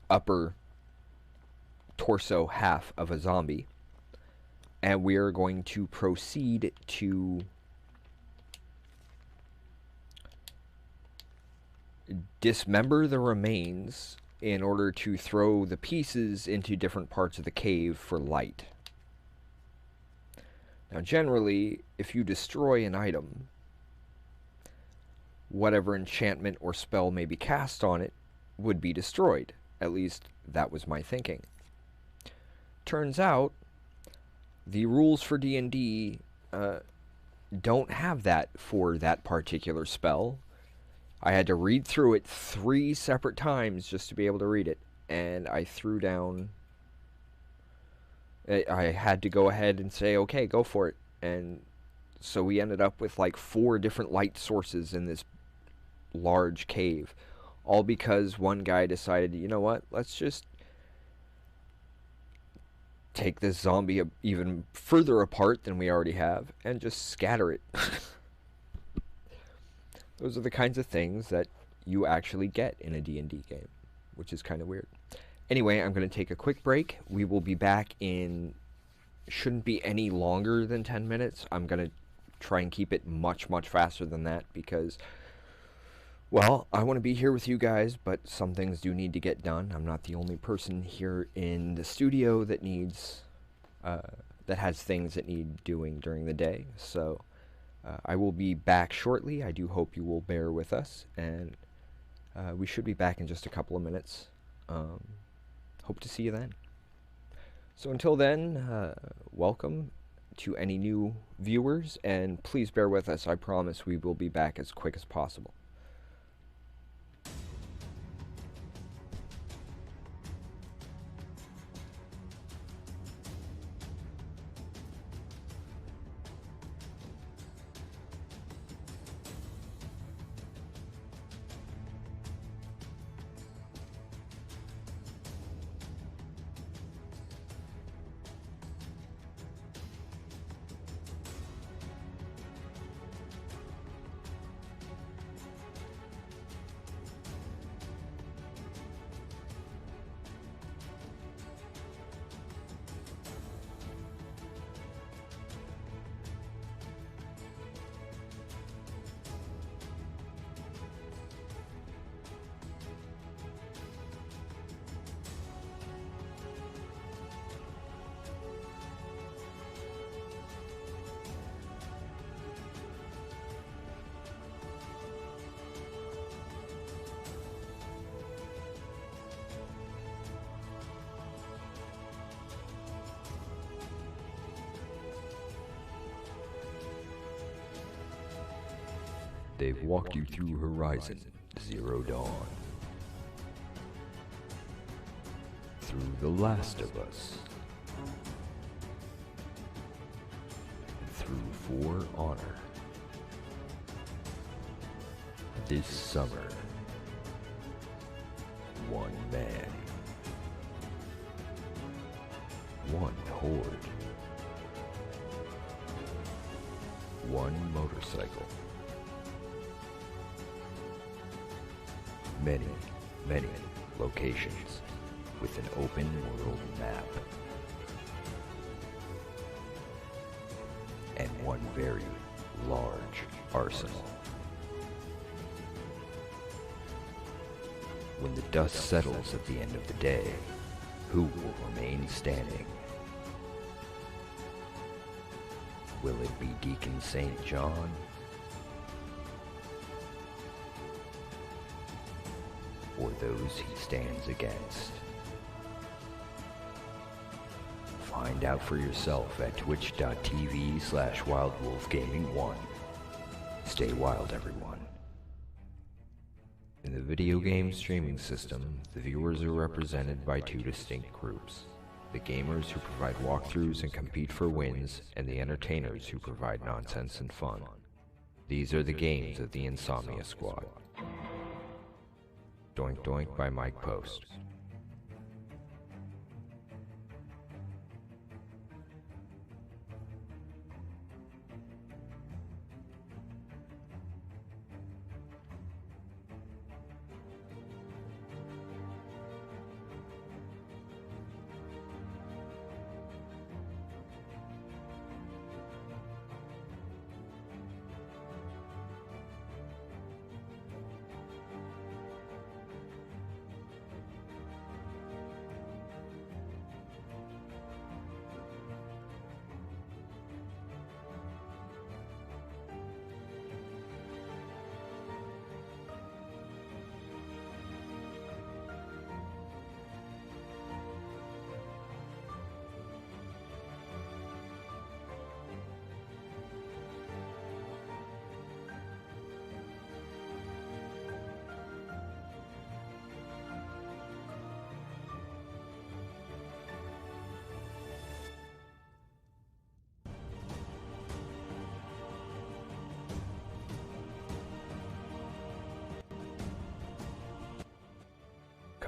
upper torso half of a zombie, and we are going to proceed to dismember the remains in order to throw the pieces into different parts of the cave for light. Now, generally, if you destroy an item, whatever enchantment or spell may be cast on it would be destroyed. At least, that was my thinking. Turns out, the rules for D&D don't have that for that particular spell. I had to read through it 3 separate times just to be able to read it, and I threw down... I had to go ahead and say, okay, go for it. And so we ended up with like 4 different light sources in this large cave, all because one guy decided, you know what, let's just take this zombie even further apart than we already have and just scatter it. Those are the kinds of things that you actually get in a D&D game, which is kind of weird. Anyway, I'm going to take a quick break. We will be back in... shouldn't be any longer than 10 minutes. I'm going to try and keep it much, much faster than that because, well, I want to be here with you guys, but some things do need to get done. I'm not the only person here in the studio that needs... that has things that need doing during the day, so... I will be back shortly. I do hope you will bear with us, and we should be back in just a couple of minutes. Hope to see you then. So until then, welcome to any new viewers, and please bear with us. I promise we will be back as quick as possible. They've walked you through Horizon Zero Dawn, through The Last of Us, and through For Honor. This summer, one man, one horde, one motorcycle. Many, many locations with an open world map. And one very large arsenal. When the dust settles at the end of the day, who will remain standing? Will it be Deacon St. John? Or those he stands against? Find out for yourself at twitch.tv/WildWolfGaming1. Stay wild, everyone. In the video game streaming system, the viewers are represented by 2 distinct groups. The gamers who provide walkthroughs and compete for wins, and the entertainers who provide nonsense and fun. These are the games of the Insomnia Squad. Doink Doink by Mike Post.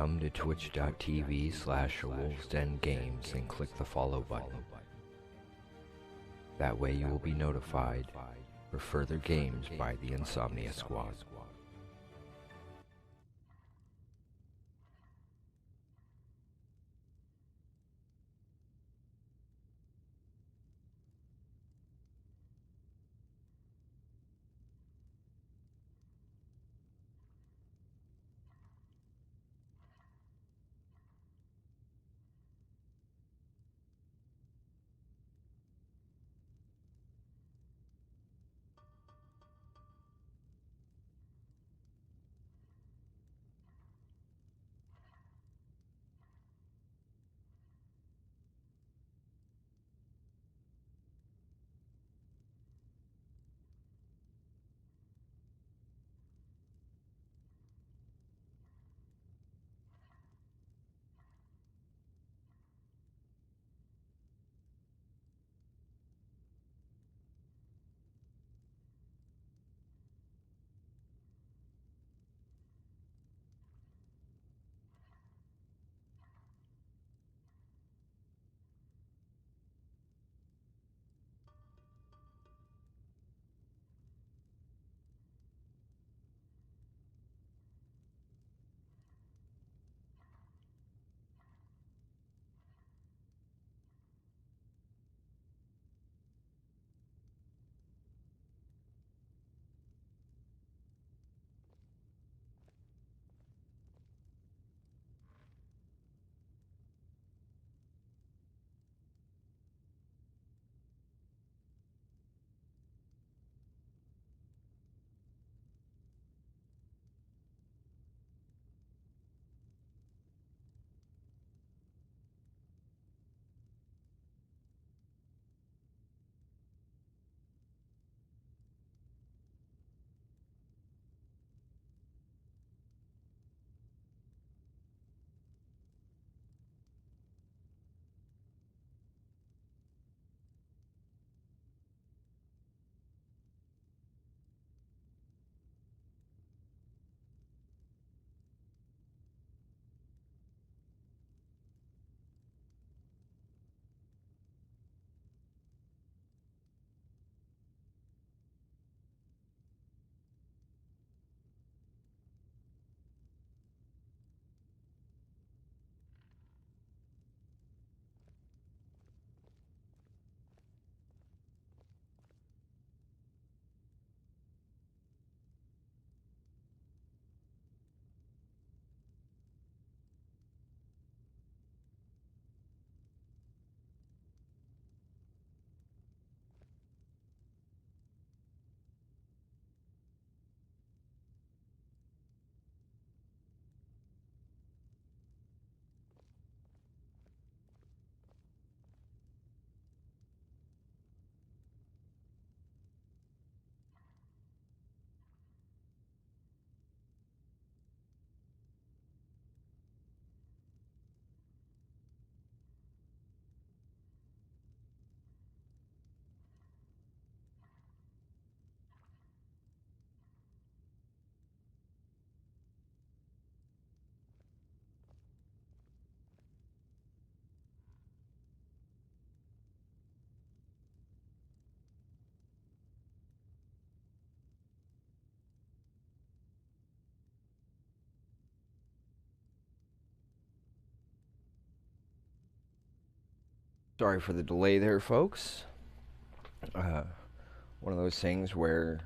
come to twitch.tv/wolvesdengames and click the follow button. That way you will be notified for further games by the Insomnia Squad. Sorry for the delay there, folks. One of those things where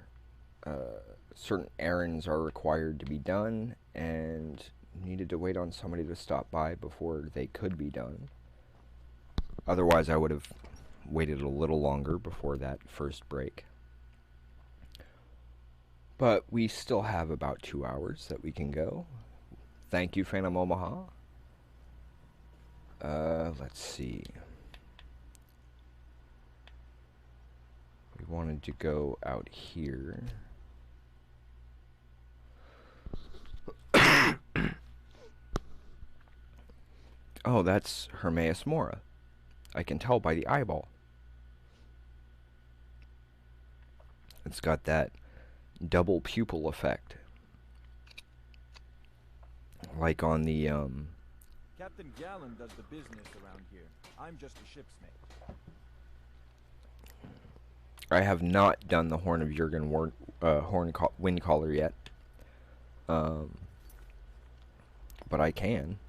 certain errands are required to be done and needed to wait on somebody to stop by before they could be done. Otherwise, I would have waited a little longer before that first break. But we still have about 2 hours that we can go. Thank you, Phantom Omaha. Let's see. We wanted to go out here. Oh, that's Hermaeus Mora. I can tell by the eyeball. It's got that double pupil effect. like on the Captain Gallon does the business around here. I'm just a ship's mate. I have not done the Horn of Jurgen Windcaller yet. But I can.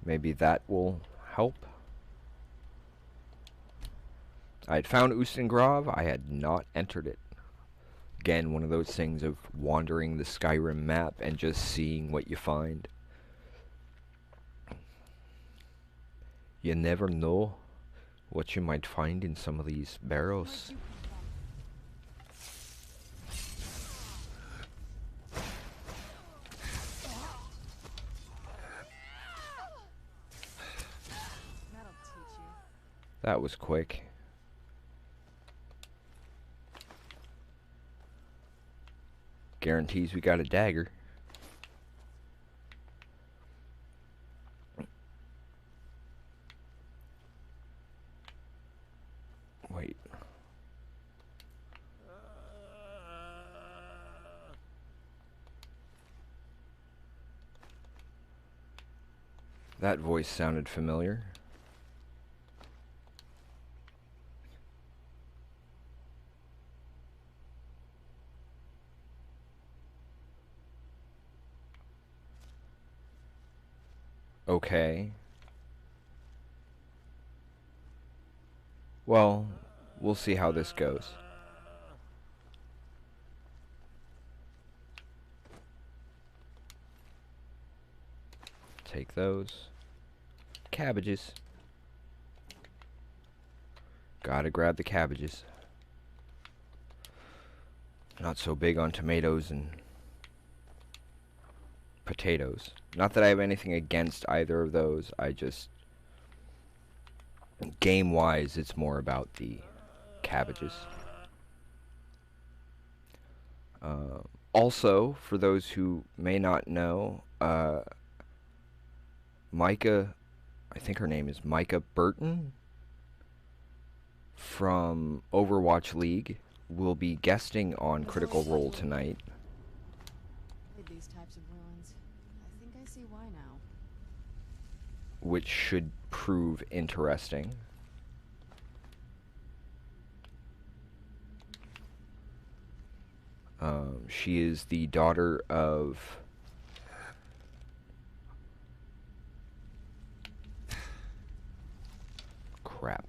Maybe that will help. I had found Ustengrav. I had not entered it. Again, one of those things of wandering the Skyrim map and just seeing what you find. You never know what you might find in some of these barrows. That was quick. Guarantees we got a dagger. Wait. That voice sounded familiar. Okay. Well, we'll see how this goes. Take those. Cabbages. Gotta grab the cabbages. Not so big on tomatoes and potatoes. Not that I have anything against either of those. I just, game-wise, it's more about the cabbages. Also, for those who may not know, Micah, I think her name is Micah Burton from Overwatch League, will be guesting on Critical Role tonight. These types of ruins. I think I see why now. Which should prove interesting. She is the daughter of crap.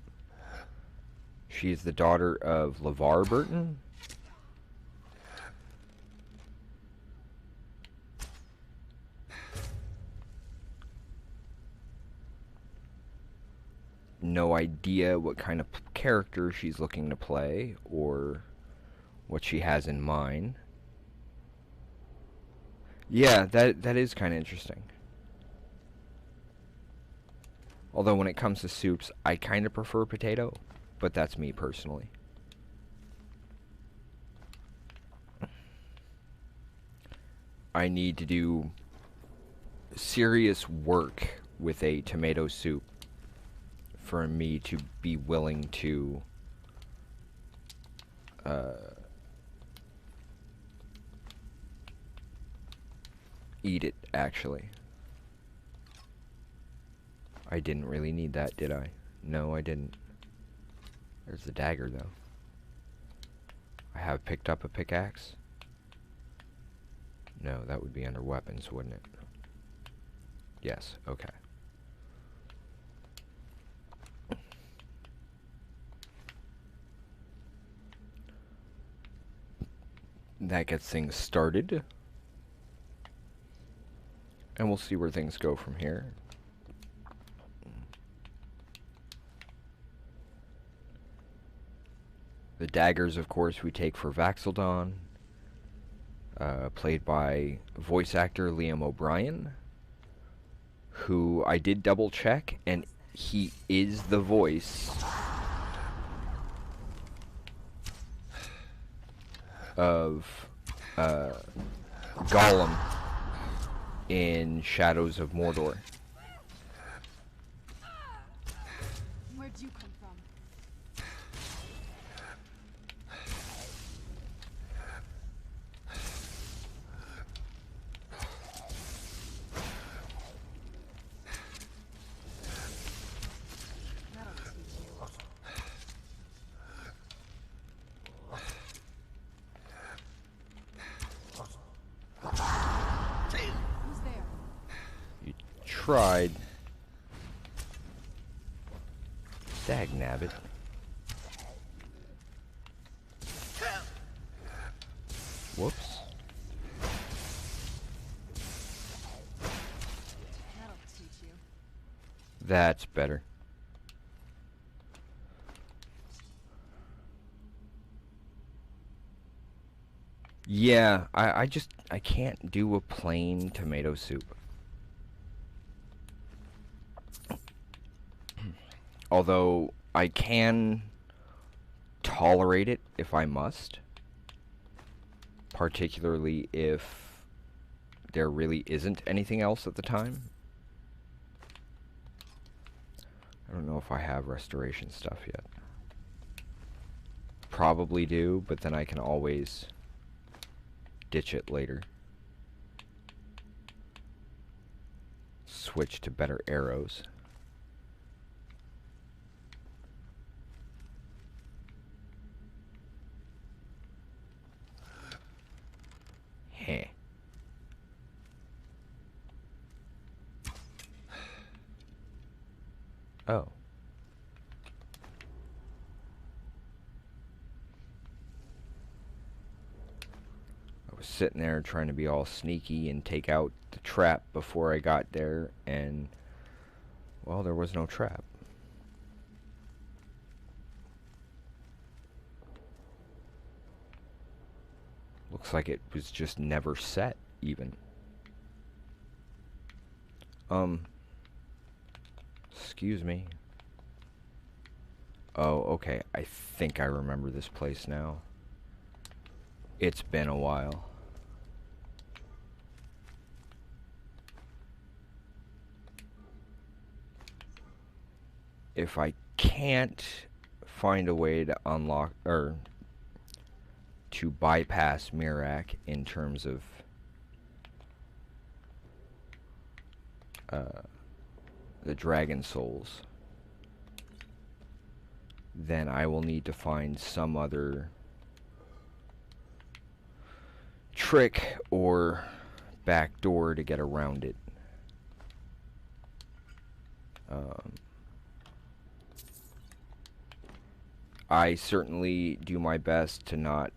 She is the daughter of LeVar Burton. No idea what kind of character she's looking to play or what she has in mind. Yeah, that is kind of interesting. Although when it comes to soups, I kind of prefer potato, but that's me personally. I need to do serious work with a tomato soup for me to be willing to eat it, actually. I didn't really need that, did I? No, I didn't. There's the dagger, though. I have picked up a pickaxe. No, that would be under weapons, wouldn't it? Yes, okay. That gets things started. And we'll see where things go from here. The daggers, of course, we take for Vax'ildan, played by voice actor Liam O'Brien, who I did double check, and he is the voice of Gollum in Shadows of Mordor. Where'd you come from? tried. Dagnabbit. Whoops. That'll teach you. That's better. Yeah, I can't do a plain tomato soup. Although I can tolerate it if I must. Particularly if there really isn't anything else at the time. I don't know if I have restoration stuff yet. Probably do, but then I can always ditch it later. Switch to better arrows. Heh. Oh. I was sitting there trying to be all sneaky and take out the trap before I got there, and, well, there was no trap. Looks like it was just never set, even. Excuse me. Oh, okay. I think I remember this place now. It's been a while. If I can't find a way to unlock, or to bypass Mirac in terms of the dragon souls, then I will need to find some other trick or back door to get around it. I certainly do my best to not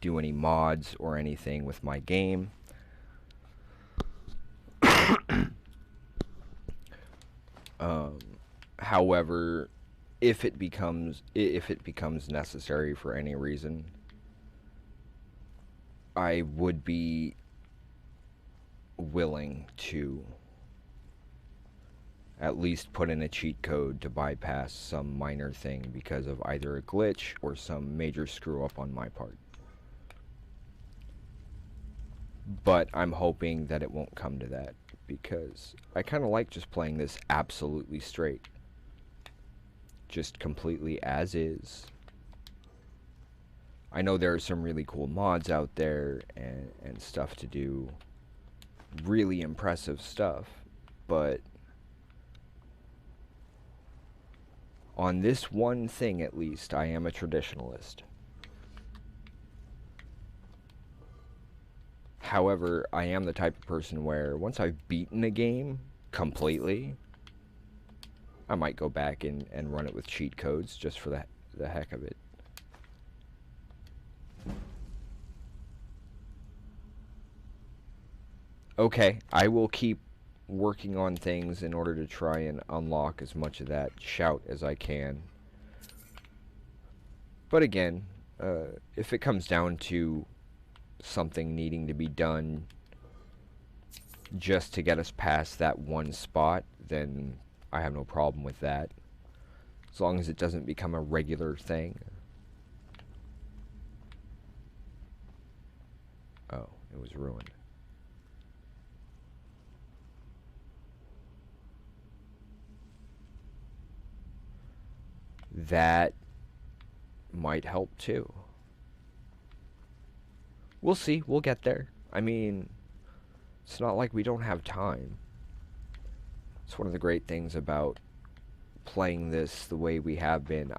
do any mods or anything with my game. However, if it becomes necessary for any reason, I would be willing to at least put in a cheat code to bypass some minor thing because of either a glitch or some major screw up on my part. But I'm hoping that it won't come to that, because I kind of like just playing this absolutely straight. Just completely as is. I know there are some really cool mods out there and stuff to do. Really impressive stuff. But on this one thing, at least, I am a traditionalist. However, I am the type of person where once I've beaten a game completely, I might go back and run it with cheat codes just for the heck of it. Okay, I will keep working on things in order to try and unlock as much of that shout as I can. But again, if it comes down to something needing to be done just to get us past that one spot, then I have no problem with that, as long as it doesn't become a regular thing. Oh, it was ruined. That might help too. We'll see. We'll get there. I mean, it's not like we don't have time. It's one of the great things about playing this the way we have been.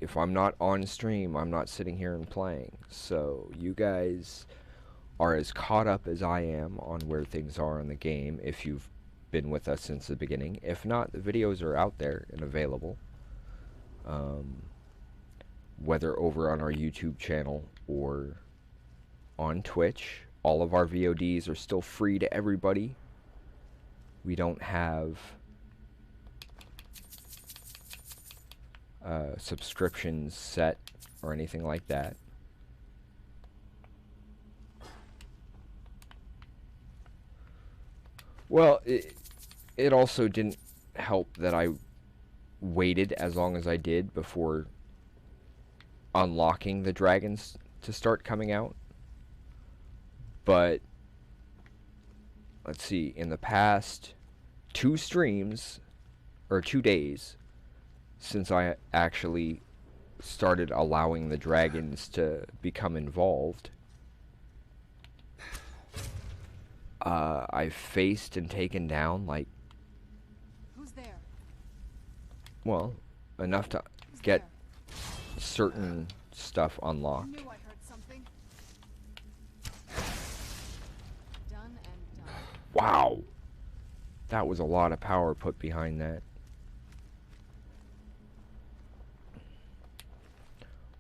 If I'm not on stream, I'm not sitting here and playing. So you guys are as caught up as I am on where things are in the game, if you've been with us since the beginning. If not, the videos are out there and available. Whether over on our YouTube channel or on Twitch. All of our VODs are still free to everybody. We don't have subscriptions set or anything like that. Well, it also didn't help that I waited as long as I did before unlocking the dragons to start coming out. But let's see, in the past 2 streams or 2 days since I actually started allowing the dragons to become involved, I've faced and taken down, like, Who's there? well, enough to Who's get there? certain stuff unlocked. Knew I heard something. Done and done. Wow. That was a lot of power put behind that.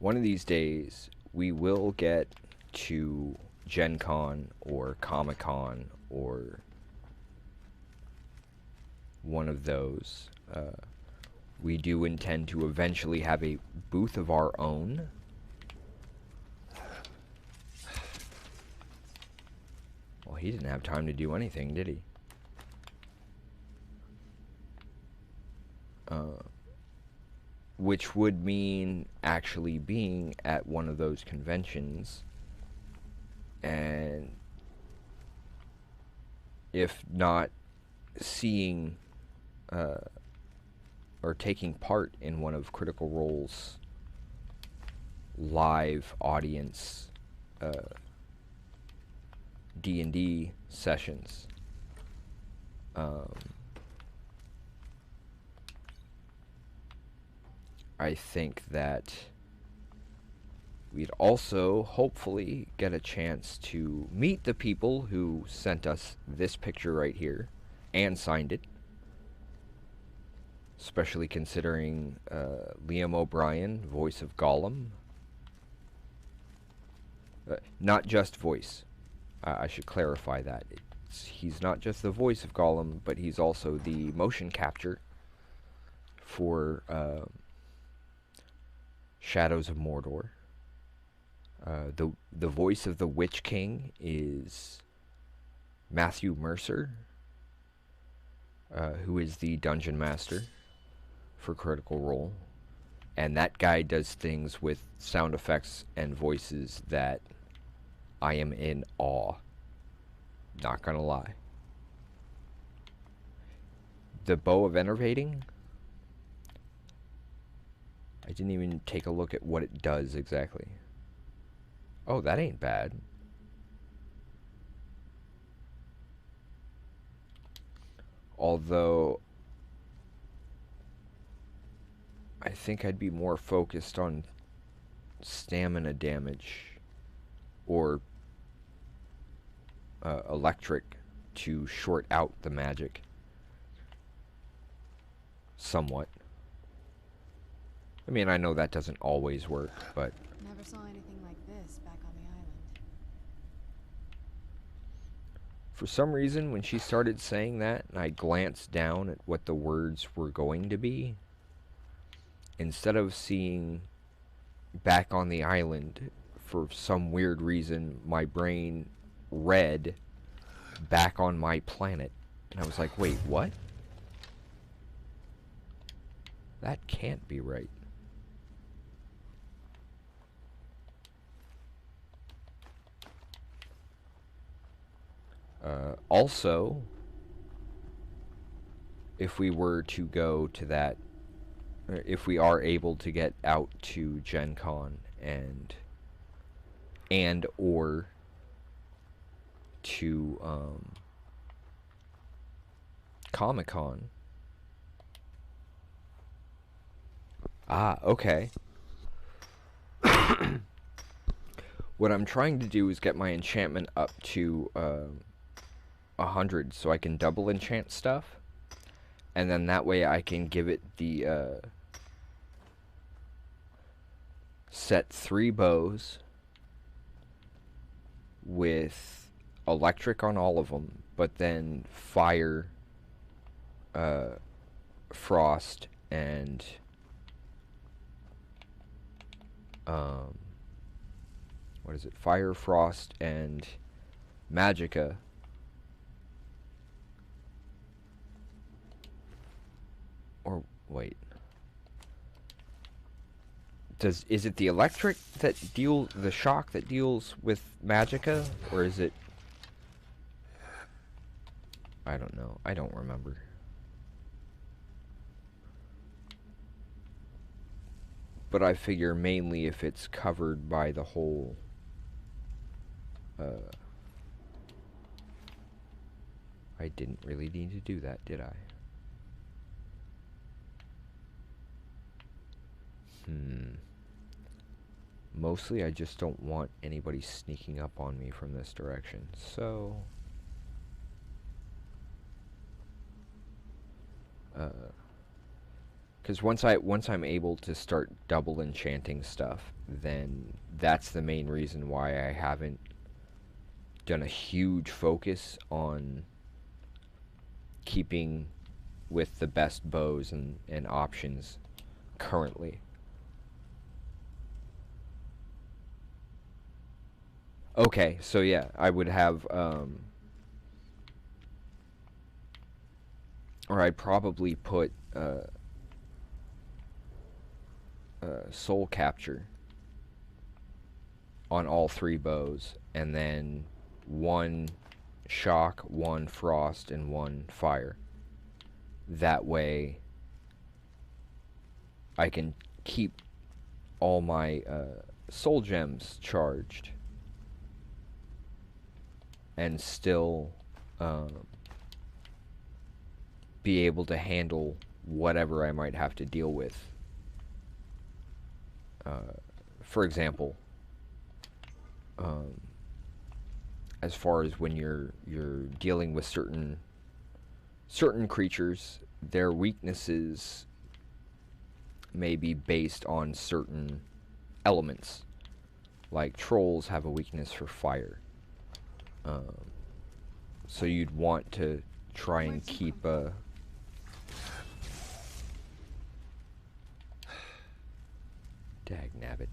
One of these days, we will get to Gen Con or Comic Con or one of those. We do intend to eventually have a booth of our own. Well, he didn't have time to do anything, did he? Which would mean actually being at one of those conventions, and if not seeing or taking part in one of Critical Role's live audience D&D sessions. I think that we'd also hopefully get a chance to meet the people who sent us this picture right here and signed it. Especially considering Liam O'Brien, voice of Gollum. Not just voice. I should clarify that. He's not just the voice of Gollum, but he's also the motion capture for Shadows of Mordor. The voice of the Witch King is Matthew Mercer, who is the Dungeon Master for Critical Role. And that guy does things with sound effects and voices that I am in awe. Not gonna lie. The Bow of Enervating? I didn't even take a look at what it does exactly. Oh, that ain't bad. Although I think I'd be more focused on stamina damage or electric to short out the magic somewhat. I mean, I know that doesn't always work, but Never saw anything like this back on the island. for some reason, when she started saying that, and I glanced down at what the words were going to be, instead of seeing back on the island, for some weird reason, my brain read back on my planet. And I was like, wait, what? That can't be right. Also, if we were to go to that, if we are able to get out to Gen Con and or to Comic Con. Ah, okay. What I'm trying to do is get my enchantment up to 100 so I can double enchant stuff. And then that way I can give it the set 3 bows with electric on all of them, but then fire, frost, and what is it? Fire, frost, and magicka. Or wait. Is it the electric that the shock that deals with magicka, or is it? I don't know. I don't remember. But I figure mainly if it's covered by the whole I didn't really need to do that, did I? Mostly I just don't want anybody sneaking up on me from this direction, so because once I'm able to start double enchanting stuff, then that's the main reason why I haven't done a huge focus on keeping with the best bows and options currently. Okay, so yeah, I would have, or I'd probably put soul capture on all 3 bows, and then 1 shock, 1 frost, and 1 fire. That way I can keep all my soul gems charged and still be able to handle whatever I might have to deal with. For example, as far as when you're dealing with certain creatures, their weaknesses may be based on certain elements. Like trolls have a weakness for fire. So you'd want to try and keep a dagnabbit.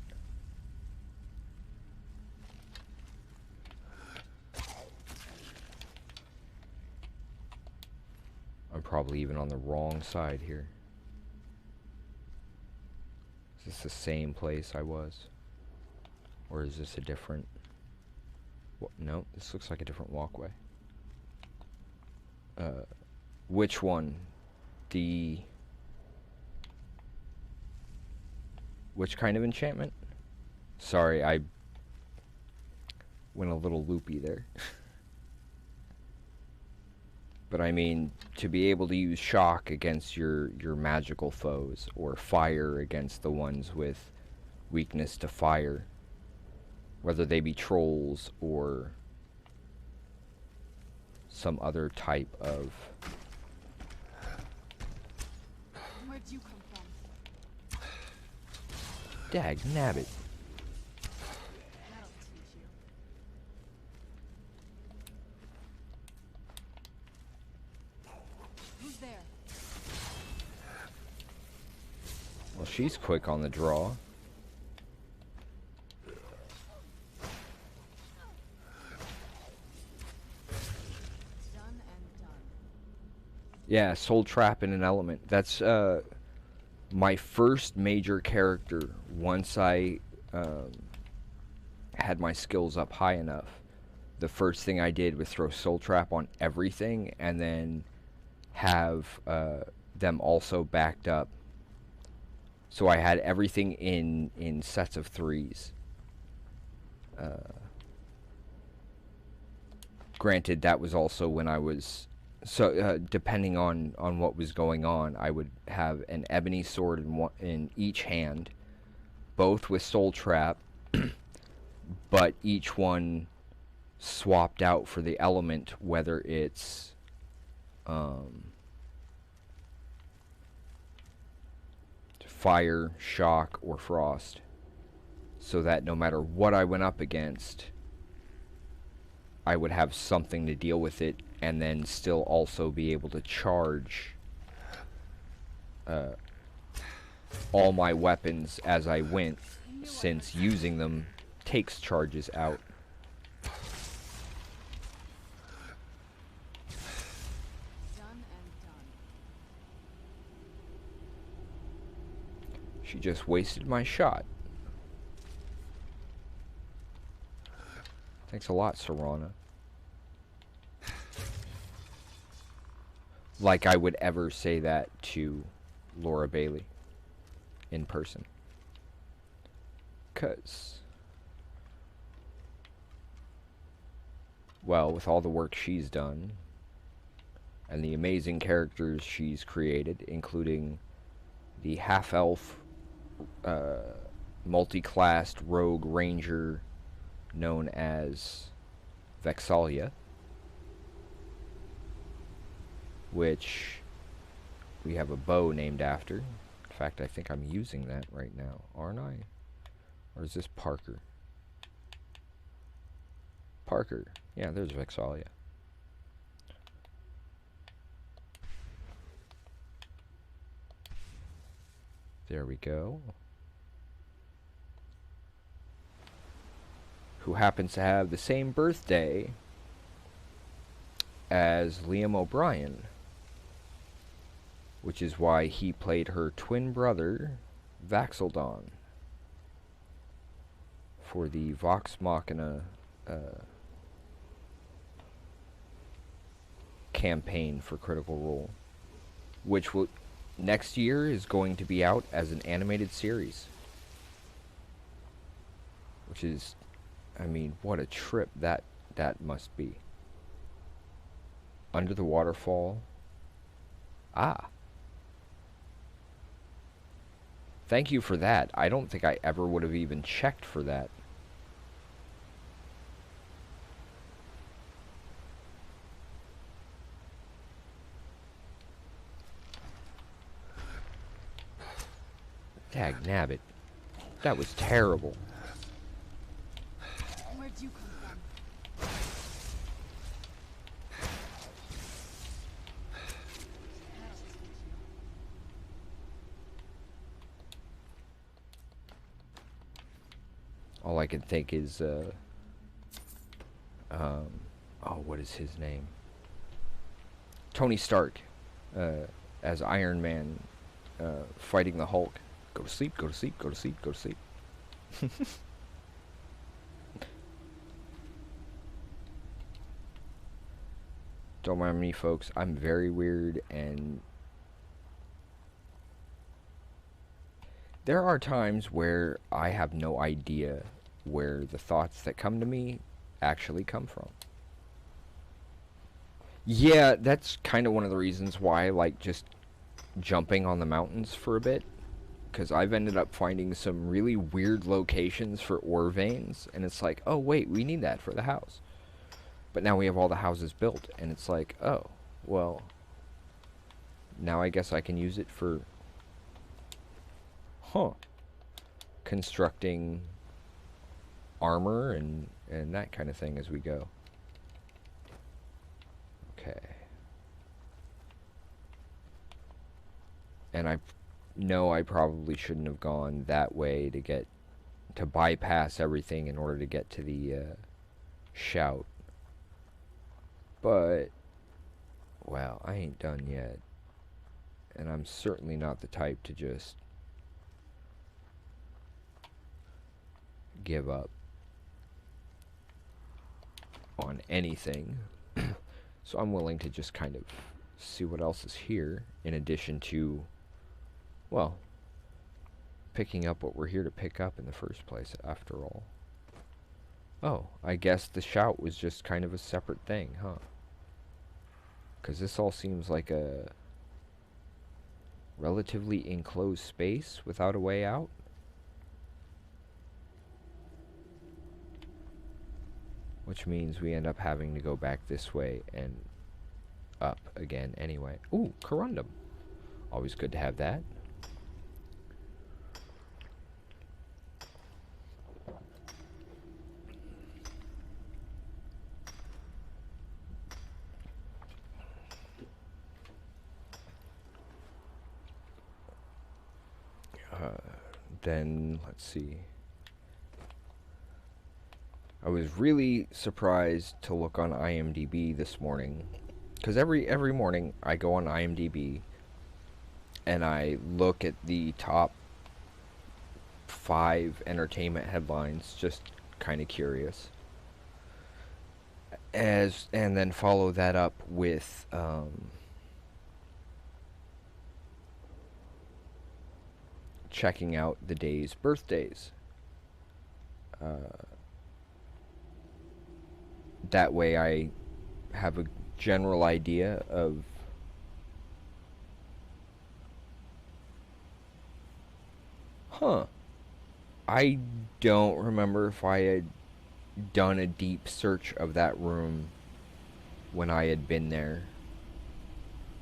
I'm probably even on the wrong side here. Is this the same place I was? Or is this a different... No, this looks like a different walkway. Which one? Which kind of enchantment? Sorry, I went a little loopy there. But I mean, to be able to use shock against your magical foes, or fire against the ones with weakness to fire, whether they be trolls or some other type of... Where'd you come from? Dagnabbit. That'll teach you. Who's there? Well, she's quick on the draw. Yeah, soul trap in an element. That's my first major character once I had my skills up high enough. The first thing I did was throw soul trap on everything, and then have them also backed up. So I had everything in sets of 3s. Granted, that was also when I was... So, depending on what was going on, I would have an ebony sword in each hand, both with soul trap, but each one swapped out for the element, whether it's fire, shock, or frost, so that no matter what I went up against, I would have something to deal with it, and then still also be able to charge all my weapons as I went, since using them takes charges out. Done and done. She just wasted my shot. Thanks a lot, Serana. Like I would ever say that to Laura Bailey in person. 'Cause, well, with all the work she's done and the amazing characters she's created, including the half-elf multi-classed rogue ranger known as Vexalia, which we have a bow named after. In fact, I think I'm using that right now, aren't I? Or is this Parker? Parker. Yeah, there's Vexalia. There we go. Who happens to have the same birthday as Liam O'Brien, which is why he played her twin brother, Vax'Eldon, for the Vox Machina campaign for Critical Role, which will next year is going to be out as an animated series, which is, I mean, what a trip that must be. Under the Waterfall. Ah. Thank you for that. I don't think I ever would have even checked for that. Dagnabbit. That was terrible. Where'd you come from? All I can think is, oh, what is his name? Tony Stark, as Iron Man, fighting the Hulk. Go to sleep, go to sleep, go to sleep, go to sleep. Don't mind me, folks. I'm very weird, and there are times where I have no idea where the thoughts that come to me actually come from. Yeah, that's kind of one of the reasons why I like just jumping on the mountains for a bit, because I've ended up finding some really weird locations for ore veins, and it's like, oh wait, we need that for the house. But now we have all the houses built, and it's like, oh, well, now I guess I can use it for, constructing armor and that kind of thing as we go. Okay. And I know I probably shouldn't have gone that way to bypass everything in order to get to the shout. But, well, I ain't done yet. And I'm certainly not the type to just give up on anything. So I'm willing to just kind of see what else is here, in addition to, well, picking up what we're here to pick up in the first place, after all. Oh, I guess the shout was just kind of a separate thing, huh? Because this all seems like a relatively enclosed space without a way out. which means we end up having to go back this way and up again anyway. Ooh, corundum. Always good to have that. Then, let's see. I was really surprised to look on IMDb this morning, because every morning I go on IMDb and I look at the top 5 entertainment headlines, just kind of curious, and then follow that up with checking out the day's birthdays. That way I have a general idea of I don't remember if I had done a deep search of that room when I had been there.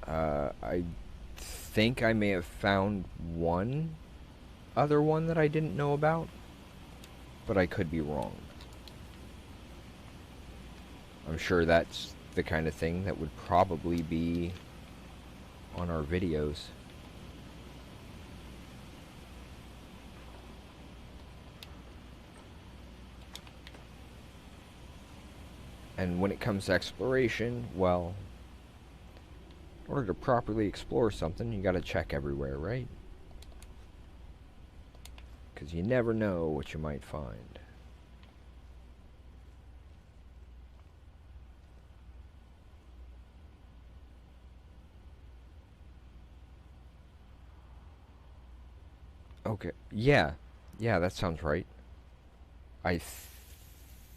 I think I may have found one other one that I didn't know about, but I could be wrong. I'm sure that's the kind of thing that would probably be on our videos. And when it comes to exploration, well, in order to properly explore something, you gotta check everywhere, right? Because you never know what you might find. Okay, yeah, that sounds right. I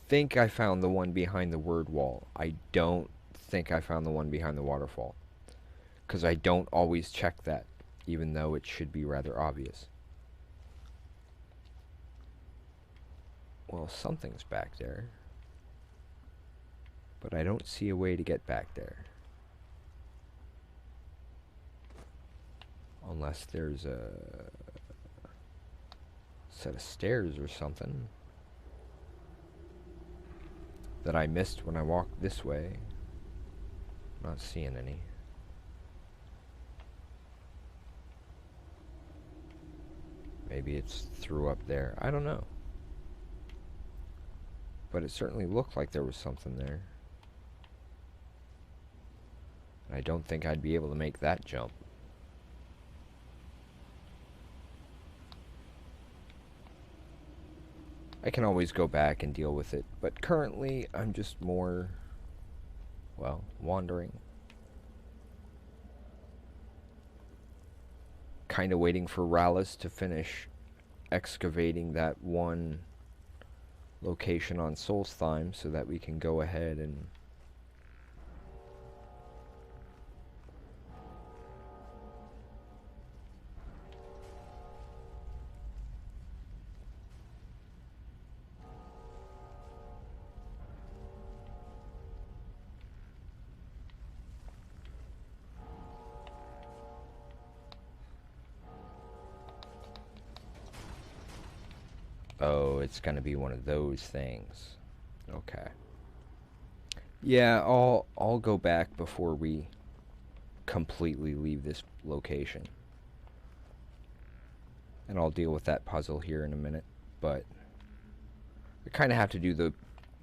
think I found the one behind the word wall. I don't think I found the one behind the waterfall, because I don't always check that, even though it should be rather obvious. Well, something's back there, but I don't see a way to get back there. Unless there's a set of stairs or something that I missed when I walked this way. Not seeing any. Maybe it's through up there. I don't know. But it certainly looked like there was something there. I don't think I'd be able to make that jump. I can always go back and deal with it, but currently I'm just more, well, wandering. Kind of waiting for Rallis to finish excavating that one location on Solstheim so that we can go ahead and oh, it's gonna be one of those things. Okay. Yeah, I'll go back before we completely leave this location. And I'll deal with that puzzle here in a minute, but I kind of have to do the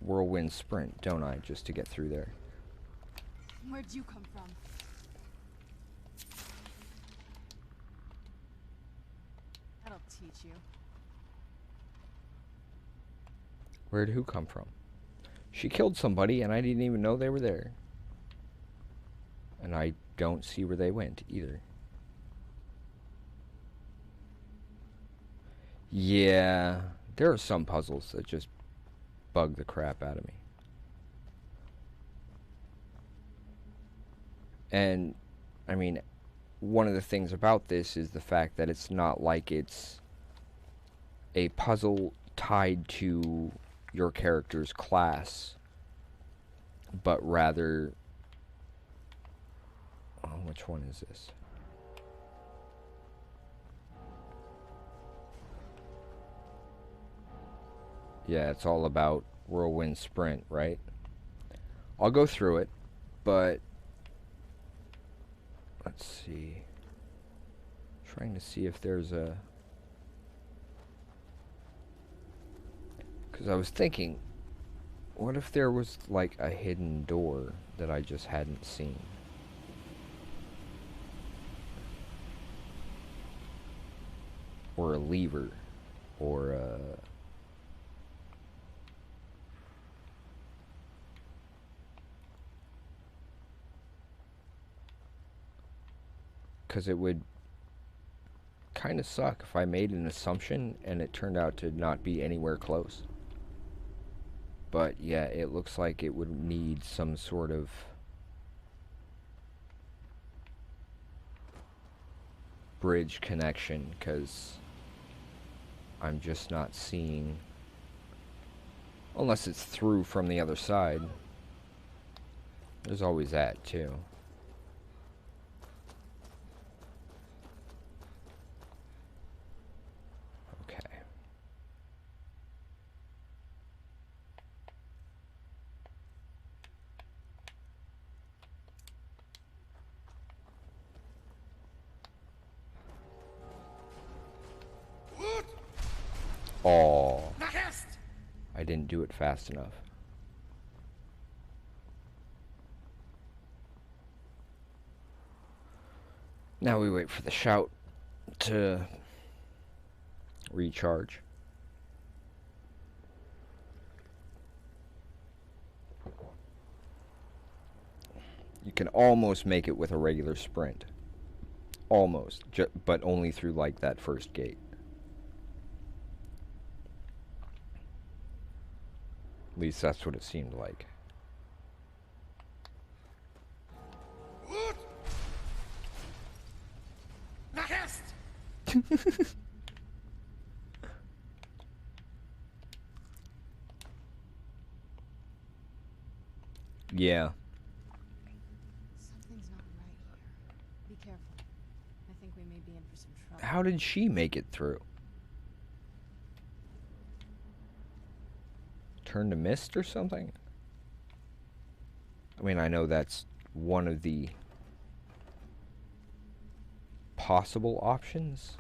whirlwind sprint, don't I, just to get through there. Where'd you come from? That'll teach you. Where'd who come from? She killed somebody and I didn't even know they were there. And I don't see where they went either. Yeah, there are some puzzles that just bug the crap out of me. And, I mean, one of the things about this is the fact that it's not like it's a puzzle tied to your character's class but rather... Oh, which one is this? Yeah, it's all about whirlwind sprint, right? I'll go through it, but let's see. Trying to see if there's a... Because I was thinking, what if there was like a hidden door that I just hadn't seen? Or a lever, or a... Because it would kind of suck if I made an assumption and it turned out to not be anywhere close. But yeah, it looks like it would need some sort of bridge connection, because I'm just not seeing, unless it's through from the other side. There's always that too. Oh, I didn't do it fast enough. Now we wait for the shout to recharge. You can almost make it with a regular sprint. Almost, but only through like that first gate. At least that's what it seemed like. Yeah. Something's not right here. Be careful. I think we may be in for some trouble. How did she make it through? Turn to mist or something? I mean, I know that's one of the possible options.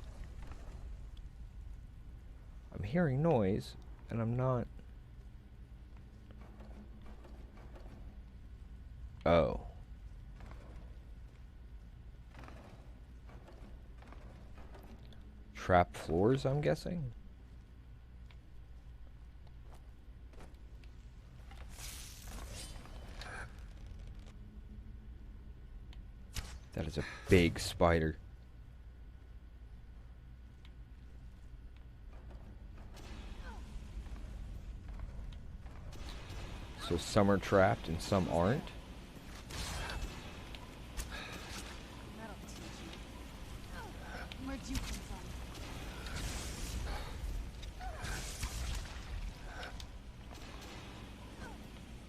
I'm hearing noise, and I'm not... Oh. Trap floors, I'm guessing? That is a big spider. So some are trapped and some aren't? That'll teach you. Where'd you come from?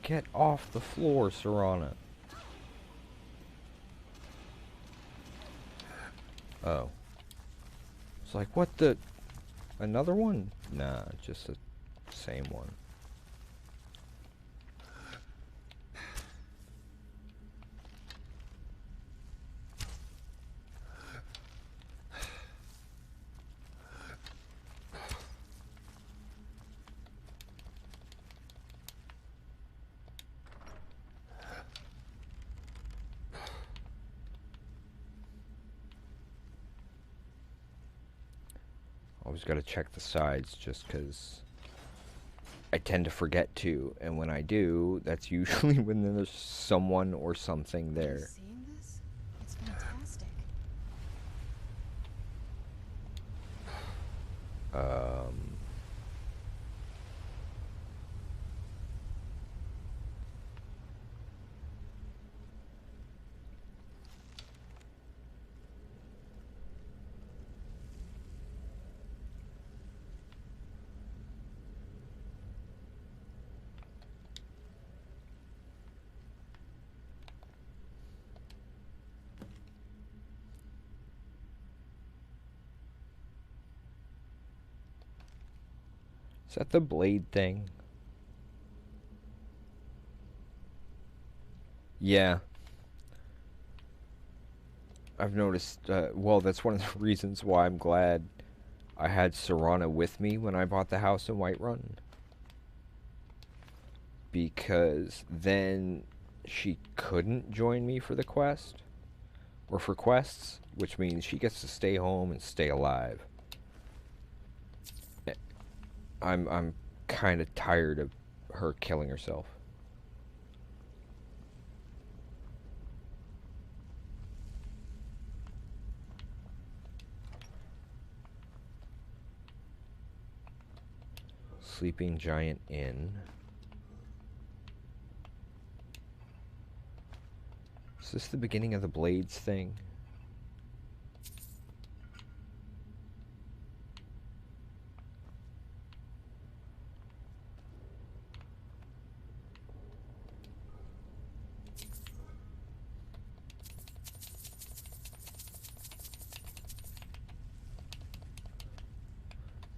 Get off the floor, Serana. Oh. It's like, what the... Another one? Nah, just the same one. Always got to check the sides just because I tend to forget to, and when I do, that's usually when there's someone or something Are you there. seeing this? It's fantastic. Is that the blade thing? Yeah. I've noticed, well, that's one of the reasons why I'm glad I had Serana with me when I bought the house in Whiterun. Because then she couldn't join me for the quest. Or for quests, which means she gets to stay home and stay alive. I'm kind of tired of her killing herself. Sleeping Giant Inn. Is this the beginning of the Blades thing?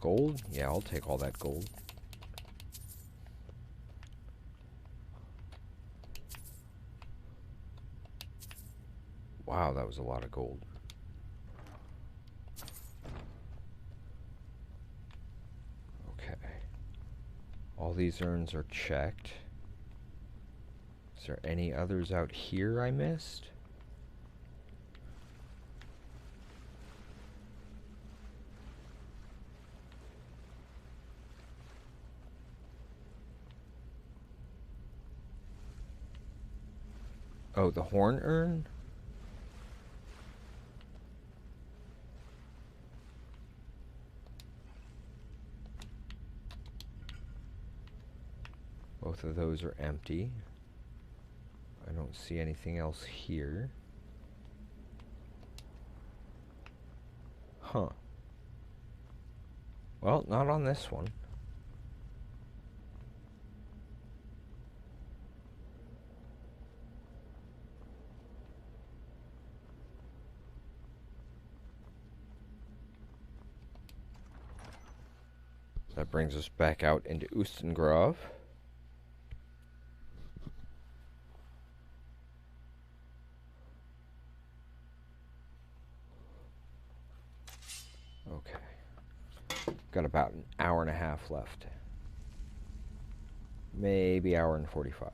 Gold? Yeah, I'll take all that gold. Wow, that was a lot of gold. Okay. All these urns are checked. Is there any others out here I missed? Oh, the horn urn? Both of those are empty. I don't see anything else here. Huh. Well, not on this one. That brings us back out into Ustengrove. Okay. Got about an hour and a half left. Maybe hour and 45.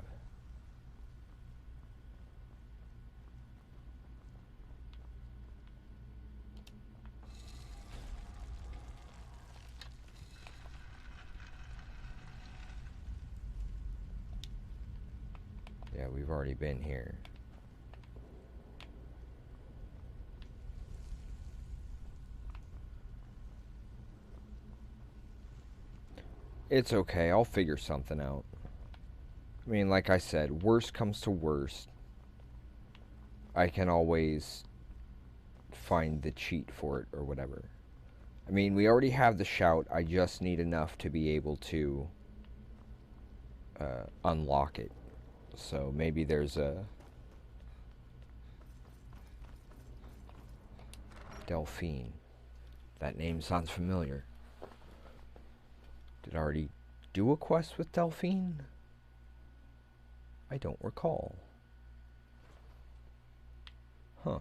Yeah, we've already been here. It's okay, I'll figure something out. I mean, like I said, worst comes to worst, I can always find the cheat for it or whatever. I mean, we already have the shout, I just need enough to be able to unlock it. So maybe there's a Delphine. That name sounds familiar. Did I already do a quest with Delphine? I don't recall. Huh.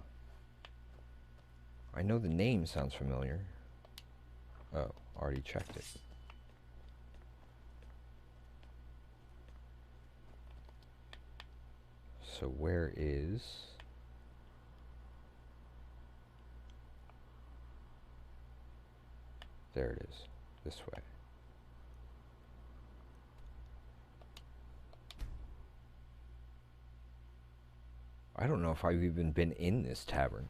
I know the name sounds familiar. Oh, already checked it. So where is... There it is. This way. I don't know if I've even been in this tavern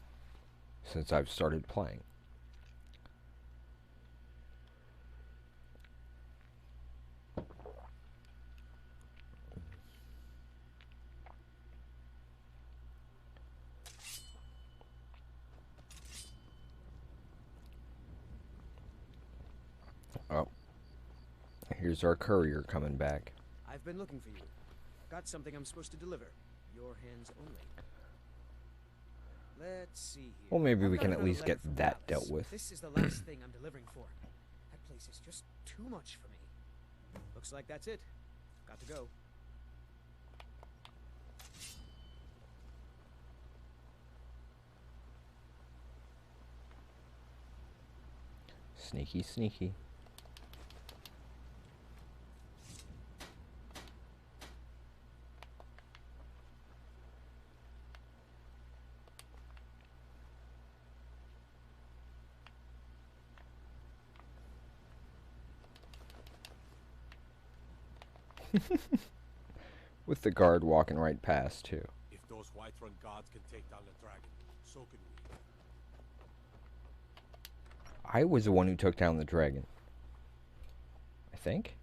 since I've started playing. Oh. Here's our courier coming back. I've been looking for you. Got something I'm supposed to deliver. Your hands only. Let's see here. Well, maybe I've we got can at another least letter get from that Dallas. dealt with. This is the last thing I'm delivering for him. That place is just too much for me. Looks like that's it. Got to go. Sneaky, sneaky. With the guard walking right past, too. If those Whiterun gods can take down the dragon, so can we. I was the one who took down the dragon. I think?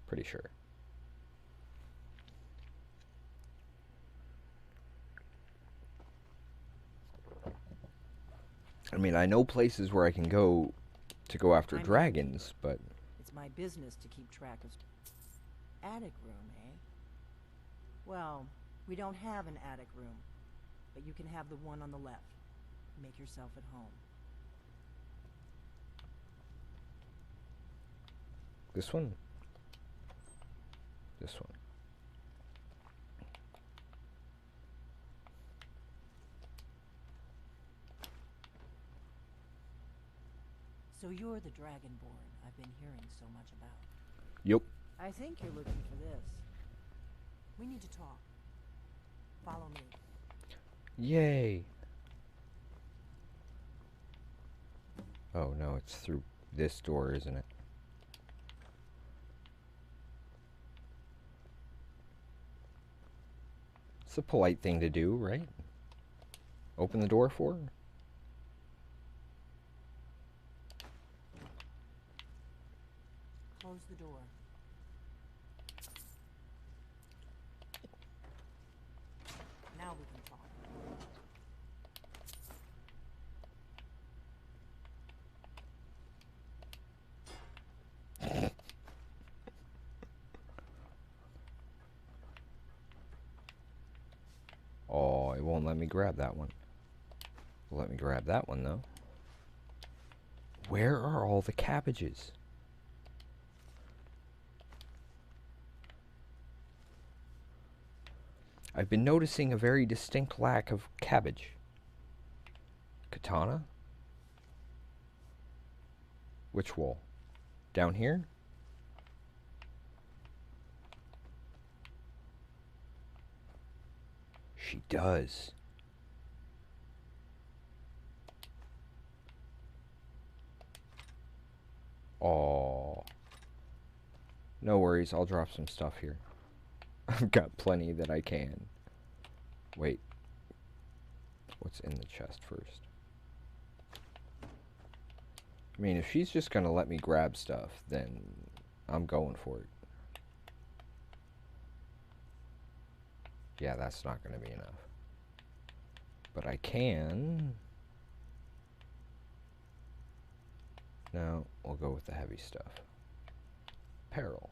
Pretty sure. I mean, I know places where I can go to go after dragons, but... It's my business to keep track of... Attic room, eh? Well, we don't have an attic room, but you can have the one on the left. Make yourself at home. This one? This one. So you're the Dragonborn I've been hearing so much about. Yep. I think you're looking for this. We need to talk. Follow me. Yay. Oh no, it's through this door, isn't it? It's a polite thing to do, right? Open the door for her? Close the door. Now we can talk. Oh, it won't let me grab that one. Let me grab that one, though. Where are all the cabbages? I've been noticing a very distinct lack of cabbage. Katana? Which wall? Down here? She does. Oh. No worries, I'll drop some stuff here. I've got plenty that I can. Wait. What's in the chest first? I mean, if she's just gonna let me grab stuff, then I'm going for it. Yeah, that's not gonna be enough. But I can... No, we'll go with the heavy stuff. Apparel.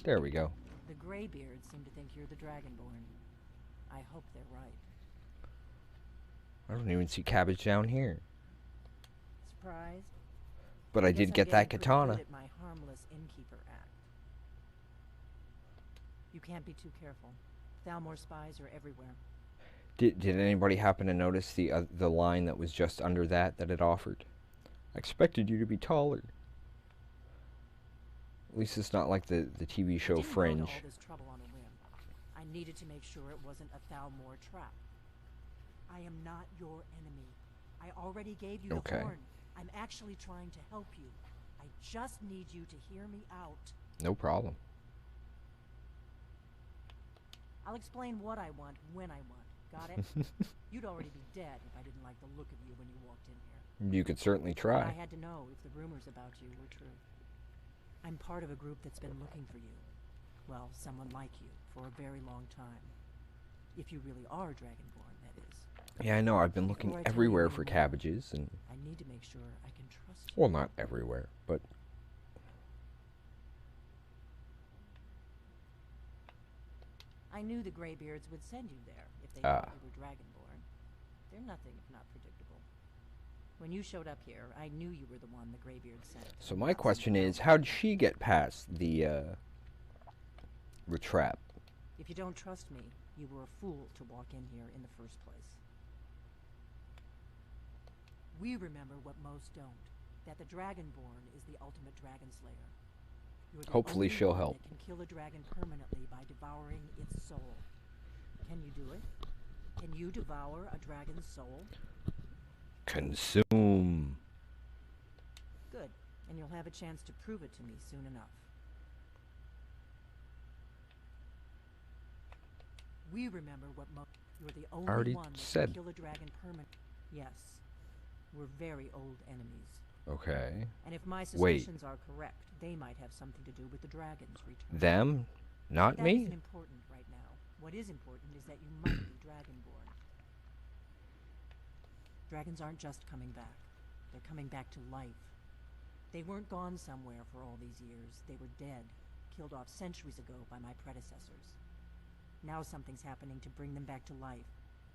There we go. The Greybeards seem to think you're the Dragonborn. I hope they're right. I don't even see cabbage down here. Surprised? But I Guess did I'm get that getting pretty katana. good at my harmless innkeeper act. You can't be too careful. Thalmor spies are everywhere. Did anybody happen to notice the line that was just under that it offered? I expected you to be taller. At least it's not like the TV show I didn't Fringe. go to all this trouble on a whim. I needed to make sure it wasn't a Thalmor trap. I am not your enemy. I already gave you the horn. I'm actually trying to help you. I just need you to hear me out. No problem. I'll explain what I want when I want. Got it? You'd already be dead if I didn't like the look of you when you walked in here. You could certainly try. I had to know if the rumors about you were true. I'm part of a group that's been looking for you. Well, someone like you, for a very long time. If you really are Dragonborn, that is. Yeah, I know. I've been looking everywhere for cabbages, and... I need to make sure I can trust you. Well, not everywhere, but... I knew the Greybeards would send you there if they thought you were Dragonborn. They're nothing if not predictable. When you showed up here, I knew you were the one the Greybeard sent. So my question is, how did she get past the trap? If you don't trust me, you were a fool to walk in here in the first place. We remember what most don't, that the Dragonborn is the ultimate dragon slayer. You're the Hopefully only she'll one help. that can kill a dragon permanently by devouring its soul. Can you do it? Can you devour a dragon's soul? Consume. Good, and you'll have a chance to prove it to me soon enough. We remember what you're the only Already one that said. can kill a dragon permanent. Yes, we're very old enemies. Okay. And if my Wait. suspicions are correct, they might have something to do with the dragon's return. Them? Not That me? isn't important right now. What is important is that you might be dragonborn. Dragons aren't just coming back. They're coming back to life. They weren't gone somewhere for all these years. They were dead, killed off centuries ago by my predecessors. Now something's happening to bring them back to life,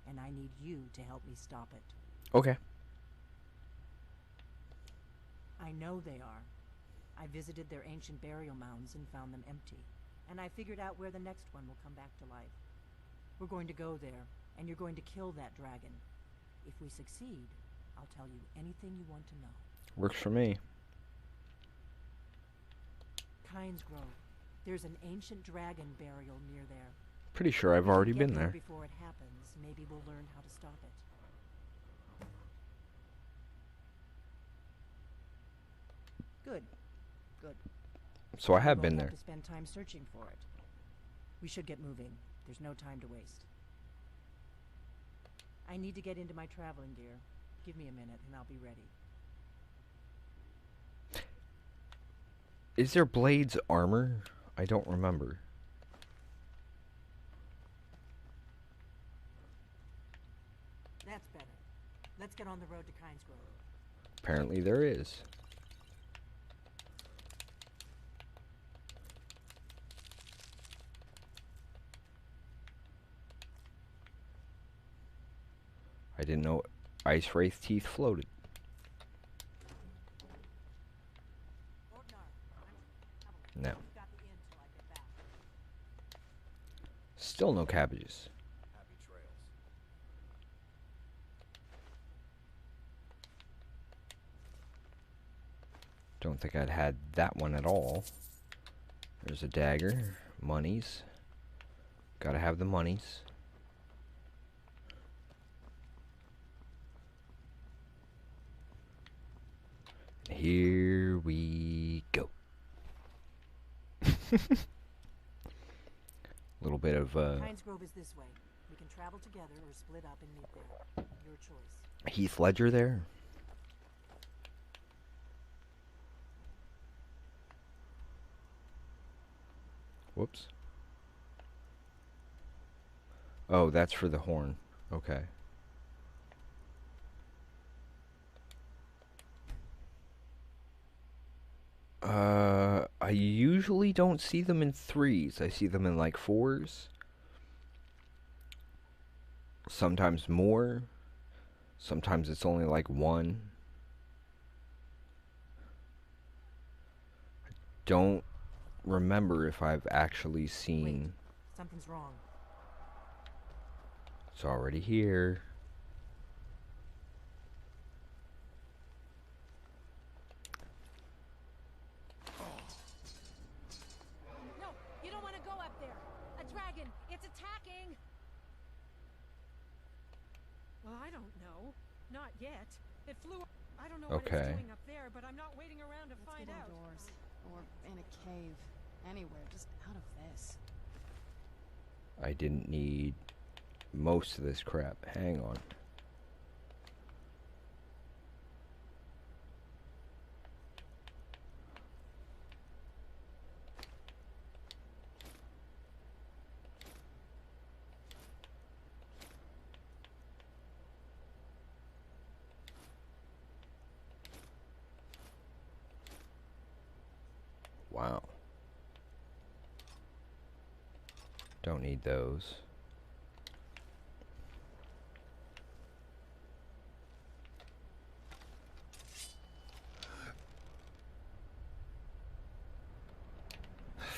and I need you to help me stop it. Okay. I know they are. I visited their ancient burial mounds and found them empty. And I figured out where the next one will come back to life. We're going to go there, and you're going to kill that dragon. If we succeed, I'll tell you anything you want to know. Works for me. Kynes Grove. There's an ancient dragon burial near there. Pretty sure I've If we already get been there there. before it happens, maybe we'll learn how to stop it. Good. Good. So I have We been won't there. have to spend time searching for it. We should get moving. There's no time to waste. I need to get into my traveling gear. Give me a minute and I'll be ready. Is there Blade's armor? I don't remember. That's better. Let's get on the road to Kynes Grove. Apparently there is. I didn't know Ice Wraith teeth floated. No. Still no cabbages. Happy trails. Don't think I'd had that one at all. There's a dagger. Monies. Gotta have the monies. Here we go. A little bit of Kynes Grove is this way. We can travel together or split up and meet there. Your choice. Heath Ledger there. Whoops. Oh, that's for the horn. Okay. I usually don't see them in 3s. I see them in like 4s. Sometimes more. Sometimes it's only like 1. I don't remember if I've actually seen... Wait, something's wrong. It's already here. No, you don't want to go up there. A dragon, it's attacking. Well, I don't know. Not yet. It flew. I don't know Okay. what it's doing up there, but I'm not waiting around to Let's find get out. indoors. Or in a cave. Anywhere, just out of this. I didn't need most of this crap. Hang on. Wow. Don't need those.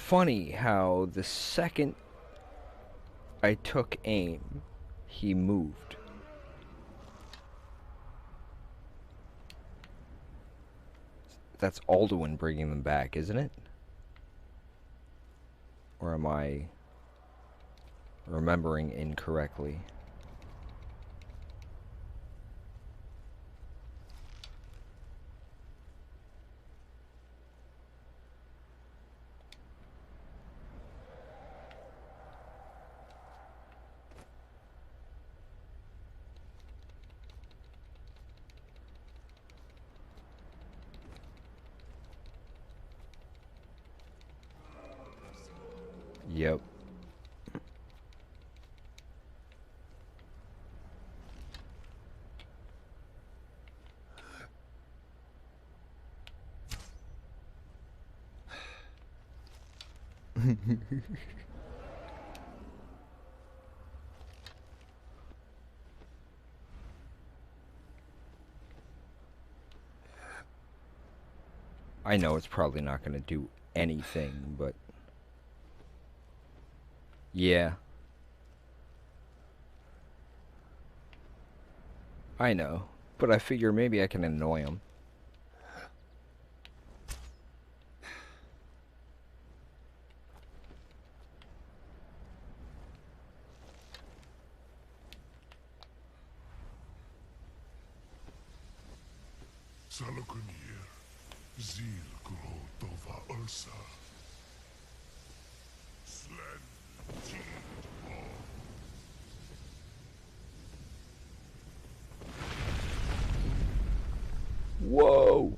funny how the second I took aim, he moved. That's Alduin bringing them back, isn't it? Or am I remembering incorrectly? Yep. I know it's probably not going to do anything, but yeah. I know, but I figure maybe I can annoy him. Whoa!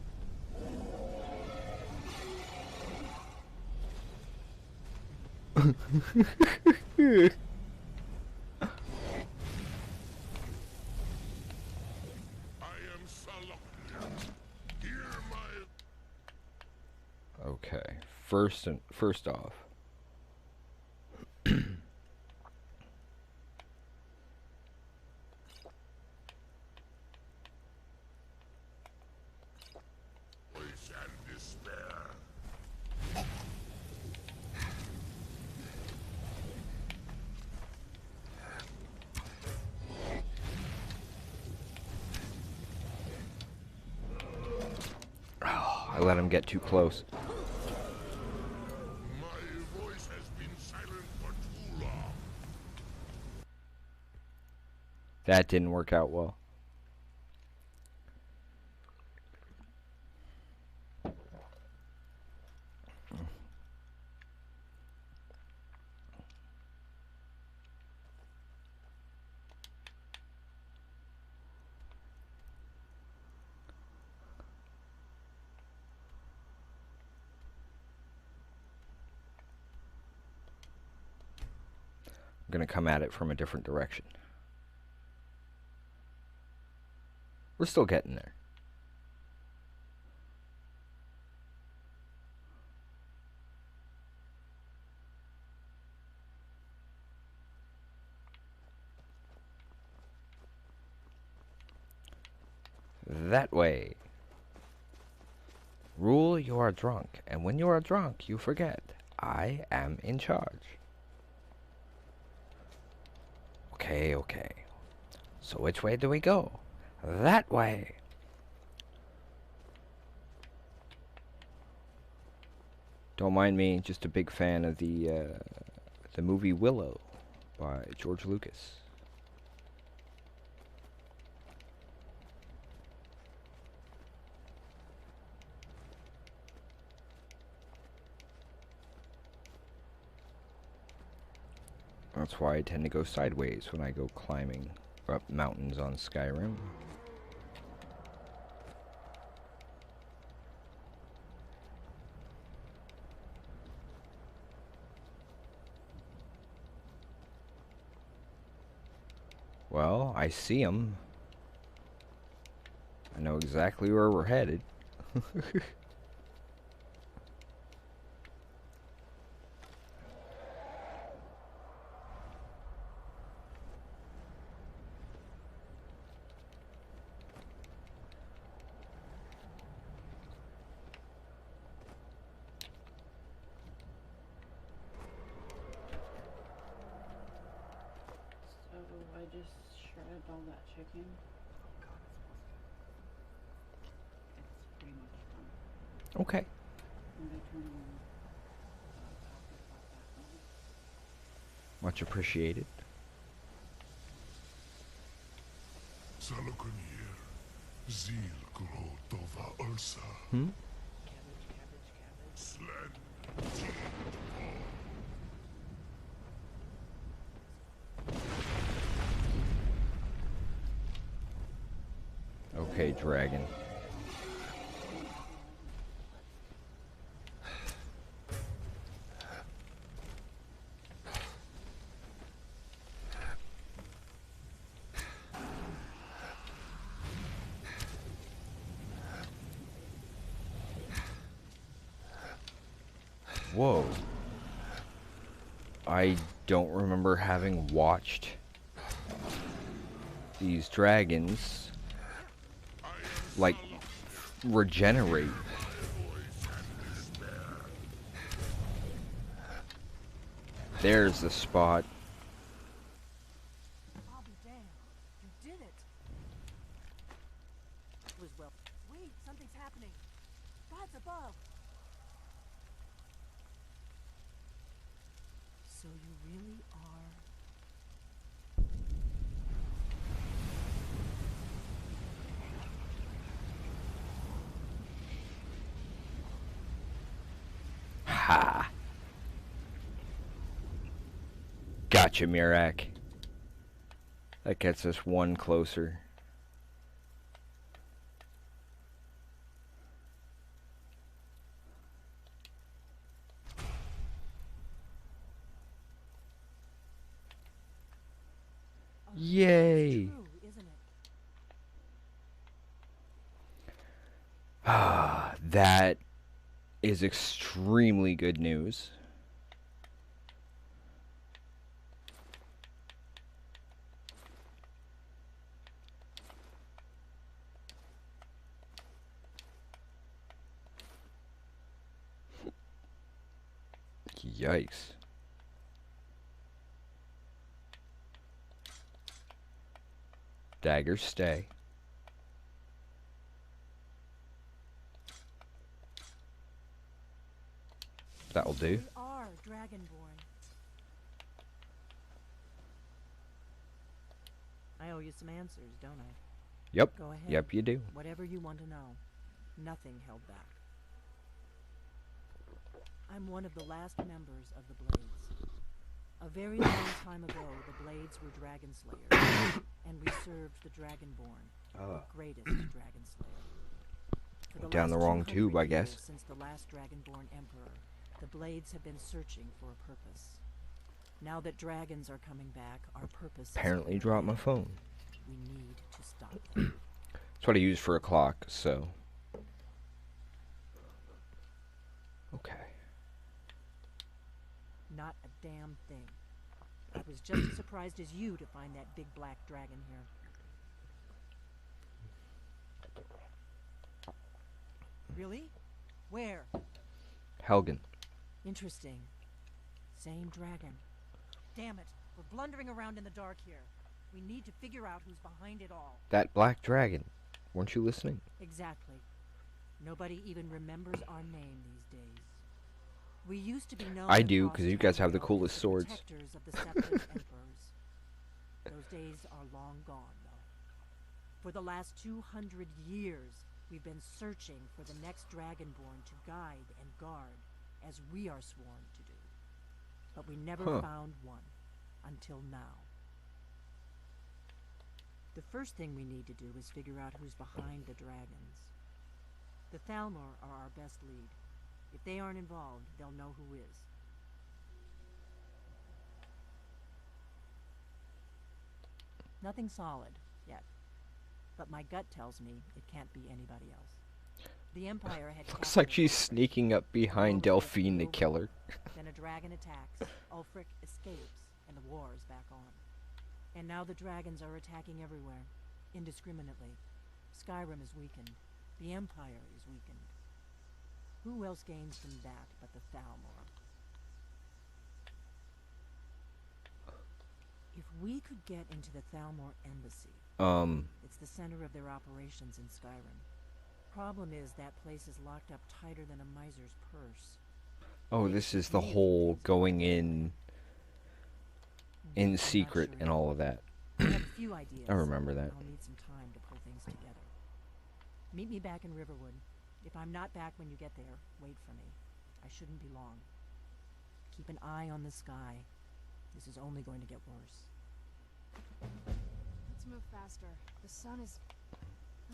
Okay, first off, I let him get too close. My voice has been silent for too long. That didn't work out well. I'm gonna come at it from a different direction. We're still getting there. That way. Rule, you are drunk, and when you are drunk, you forget. I am in charge. Okay, okay. So which way do we go? That way. Don't mind me, just a big fan of the movie Willow by George Lucas. That's why I tend to go sideways when I go climbing up mountains on Skyrim. Well, I see them. I know exactly where we're headed. that chicken. It's pretty much done. Okay. I'm gonna turn on coffee pot back on. Much appreciated. Salokonier, Zil Gro Tova Ursa. Hmm? Slen. Okay, dragon. Whoa. I don't remember having watched these dragons like regenerate. There's the spot. I'll be damned. You did it. It was well. Wait, something's happening. God's above. So you really are. Ha! Gotcha, Mirak. That gets us one closer. Yay! True, isn't it? Ah, that is extremely good news. Yikes. Daggers stay. That'll do. We are Dragonborn. I owe you some answers, don't I? Yep. Go ahead. Yep, you do. Whatever you want to know. Nothing held back. I'm one of the last members of the Blades. A very long time ago, the Blades were Dragon Slayers, and we served the Dragonborn, the greatest Dragon Slayer. For Down the last wrong 200 tube, I guess. years Since the last Dragonborn Emperor, the Blades have been searching for a purpose. Now that dragons are coming back, our purpose Apparently is dropped my phone. we need to stop them. That's what I use for a clock, so. Okay. Not a damn thing. I was just as surprised as you to find that big black dragon here. Really? Where? Helgen. Interesting. Same dragon. Damn it. We're blundering around in the dark here. We need to figure out who's behind it all. That black dragon. Weren't you listening? Exactly. Nobody even remembers our name these days. We used to be known I do, across 'cause you guys have the Tamriel coolest as swords. Protectors of the Sceptred Emperors. Those days are long gone, though. For the last 200 years, we've been searching for the next Dragonborn to guide and guard, as we are sworn to do. But we never found one, until now. The first thing we need to do is figure out who's behind the dragons. The Thalmor are our best lead. If they aren't involved, they'll know who is. Nothing solid, yet. But my gut tells me it can't be anybody else. The Empire had Looks like captured she's Ulfric. sneaking up behind Ulfric Delphine to over. kill her. Then a dragon attacks, Ulfric escapes, and the war is back on. And now the dragons are attacking everywhere, indiscriminately. Skyrim is weakened. The Empire is weakened. Who else gains from that but the Thalmor? If we could get into the Thalmor embassy, It's the center of their operations in Skyrim. Problem is that place is locked up tighter than a miser's purse. Oh, this is the whole going in secret and all of that. I have a few ideas. I remember that. I'll need some time to pull things together. Meet me back in Riverwood. If I'm not back when you get there, wait for me. I shouldn't be long. Keep an eye on the sky. This is only going to get worse. Let's move faster. The sun is...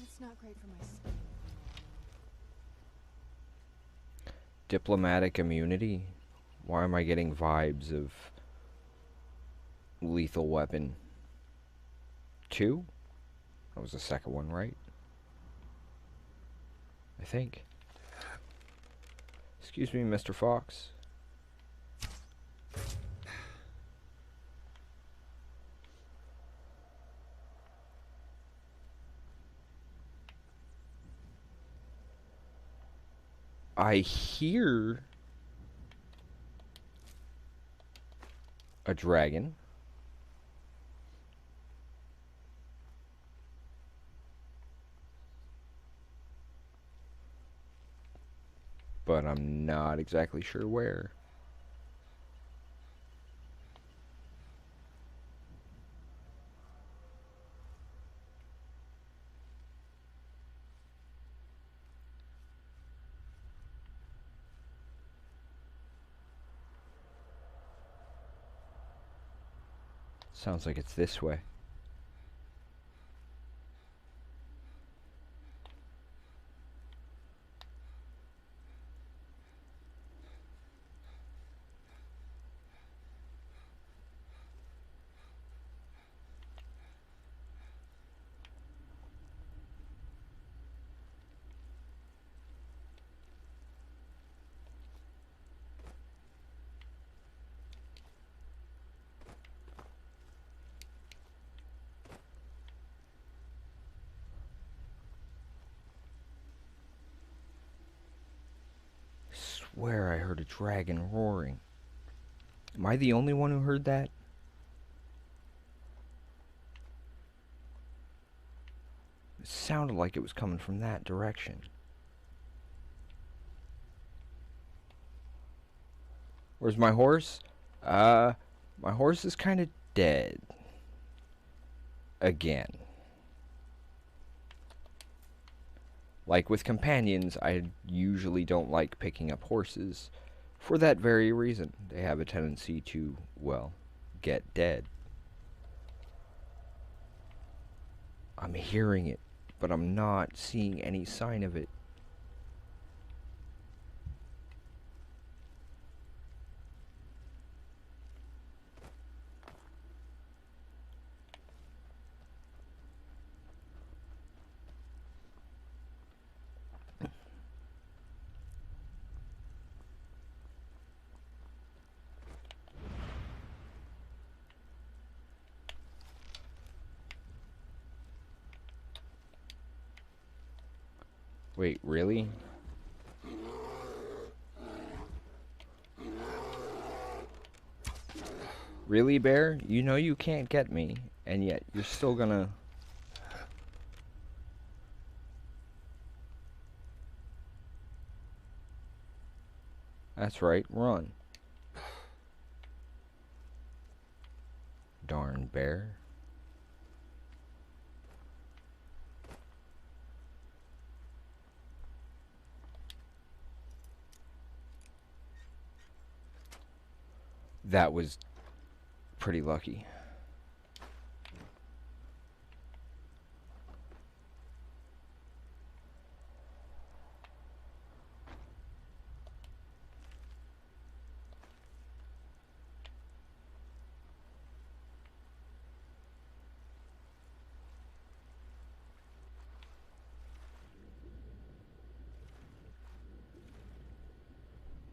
It's not great for my skin. Diplomatic immunity? Why am I getting vibes of Lethal Weapon 2? That was the second one, right? I think. Excuse me, Mr. Fox. I hear a dragon. But I'm not exactly sure where. Sounds like it's this way. Swear I heard a dragon roaring. Am I the only one who heard that? It sounded like it was coming from that direction. Where's my horse? My horse is kind of dead. Again. Like with companions, I usually don't like picking up horses for that very reason. They have a tendency to, well, get dead. I'm hearing it, but I'm not seeing any sign of it. Wait, really? Really, bear? You know you can't get me, and yet you're still gonna... That's right, run. Darn bear. That was pretty lucky.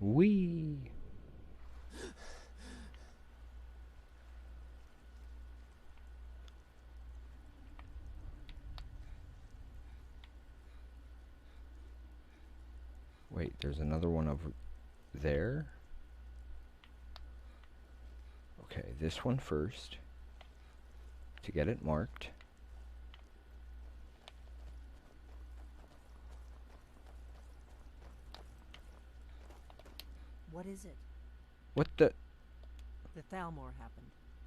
Whee! Wait, there's another one over there. Okay, this one first to get it marked. What is it? What the? The Thalmor happened.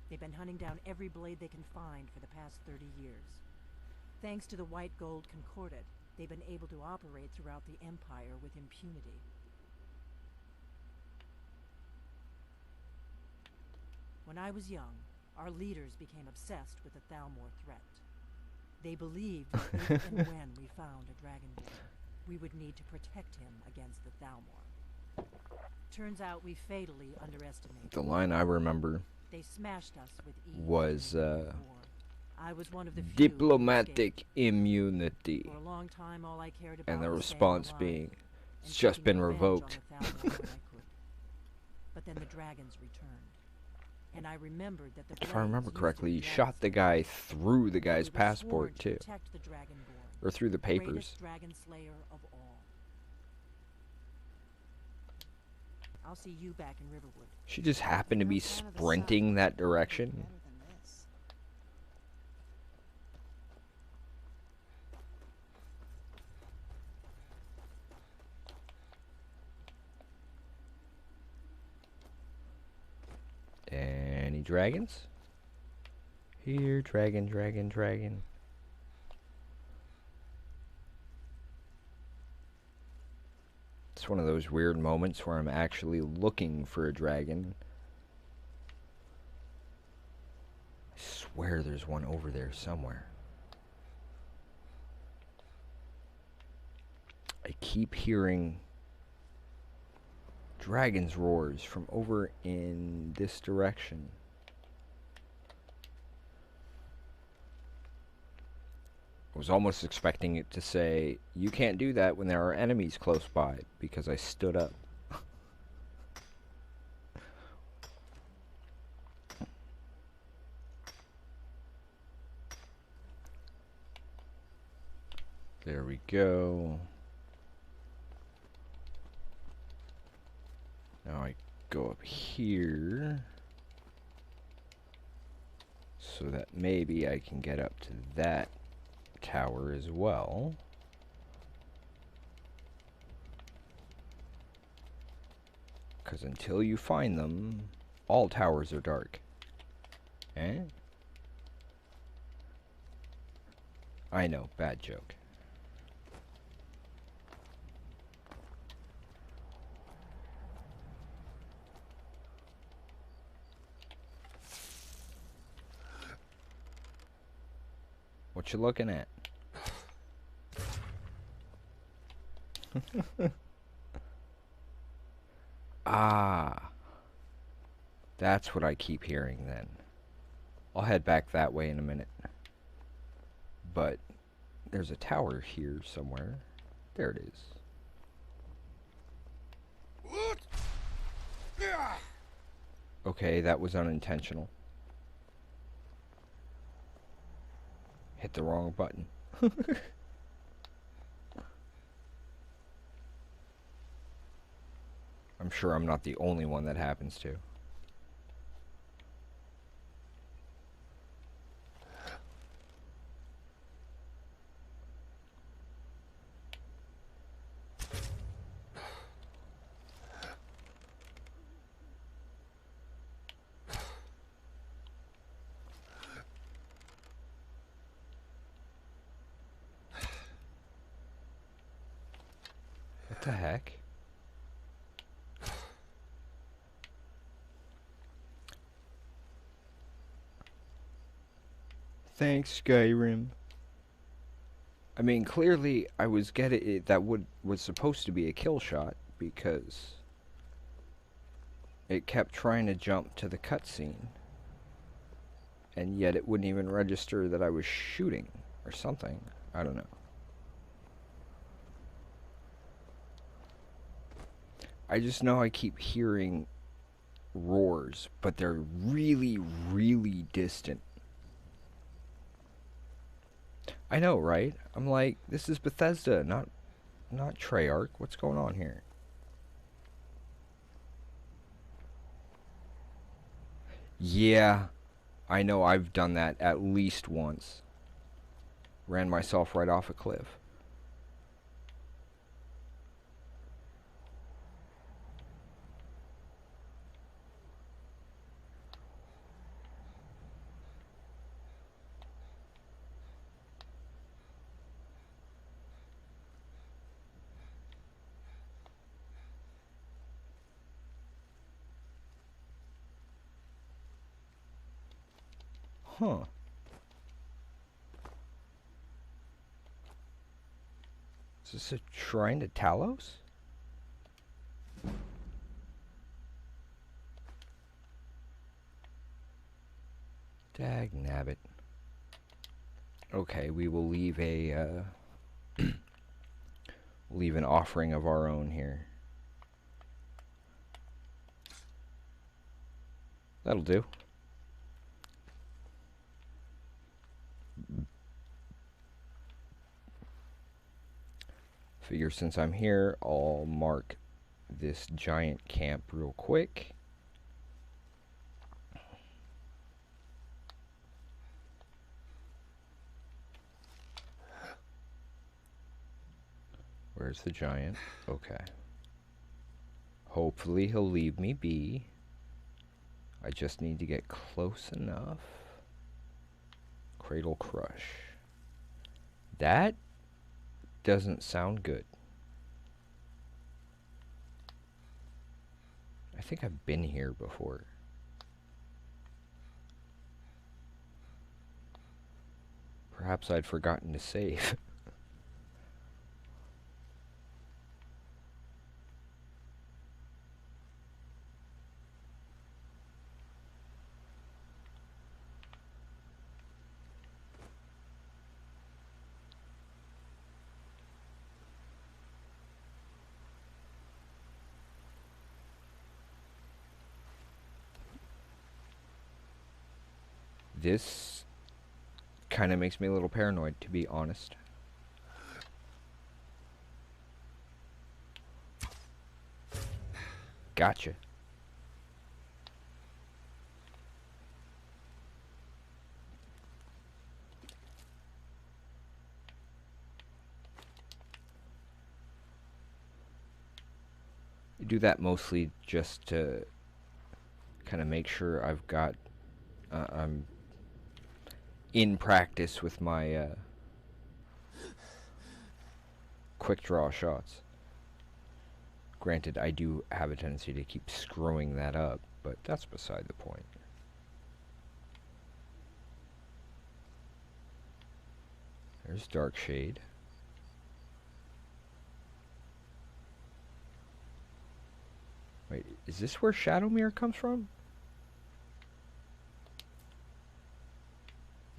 They've been hunting down every blade they can find for the past 30 years. Thanks to the White Gold Concordat, they've been able to operate throughout the Empire with impunity. When I was young, our leaders became obsessed with the Thalmor threat. They believed that if and when we found a Dragonborn, we would need to protect him against the Thalmor. Turns out we fatally underestimated. The line I remember they smashed us with ease was I was one of the few diplomatic immunity. For a long time, all I cared about and the was response staying being, alive it's and just taking been revenge revoked. on the Thalmor when I could. But then the dragons returned, and I remembered that the If I remember blades used correctly, in you the shot the guy through the guy's we were sworn passport to too, protect the Dragonborn, or through the the papers. greatest dragon slayer of all. I'll see you back in Riverwood. She just happened to be sprinting that direction. Any dragons? Here, dragon, dragon, dragon. It's one of those weird moments where I'm actually looking for a dragon. I swear there's one over there somewhere. I keep hearing dragon's roars from over in this direction. I was almost expecting it to say, you can't do that when there are enemies close by, because I stood up. There we go. Now I go up here, so that maybe I can get up to that tower as well. Because until you find them, all towers are dark. Eh? I know, bad joke. What you looking at? Ah. That's what I keep hearing then. I'll head back that way in a minute. But there's a tower here somewhere. There it is. Okay, that was unintentional. Hit the wrong button. I'm sure I'm not the only one that happens to. What the heck? Thanks, Skyrim. I mean, clearly I was getting it. That was supposed to be a kill shot because it kept trying to jump to the cutscene, and yet it wouldn't even register that I was shooting or something. I don't know. I just know I keep hearing roars, but they're really, really distant. I know, right? I'm like, this is Bethesda, not Treyarch. What's going on here? Yeah, I know I've done that at least once. Ran myself right off a cliff. Huh. Is this a shrine to Talos? Dag nabbit. Okay, we will leave a leave an offering of our own here. That'll do. Figure since I'm here, I'll mark this giant camp real quick. Where's the giant? Okay. Hopefully he'll leave me be. I just need to get close enough. Cradle Crush. That doesn't sound good. I think I've been here before. Perhaps I'd forgotten to save. This kind of makes me a little paranoid, to be honest. Gotcha. I do that mostly just to kind of make sure I've got I'm in practice with my quick draw shots. Granted, I do have a tendency to keep screwing that up, but that's beside the point. There's Dark Shade. Wait, is this where Shadowmere comes from?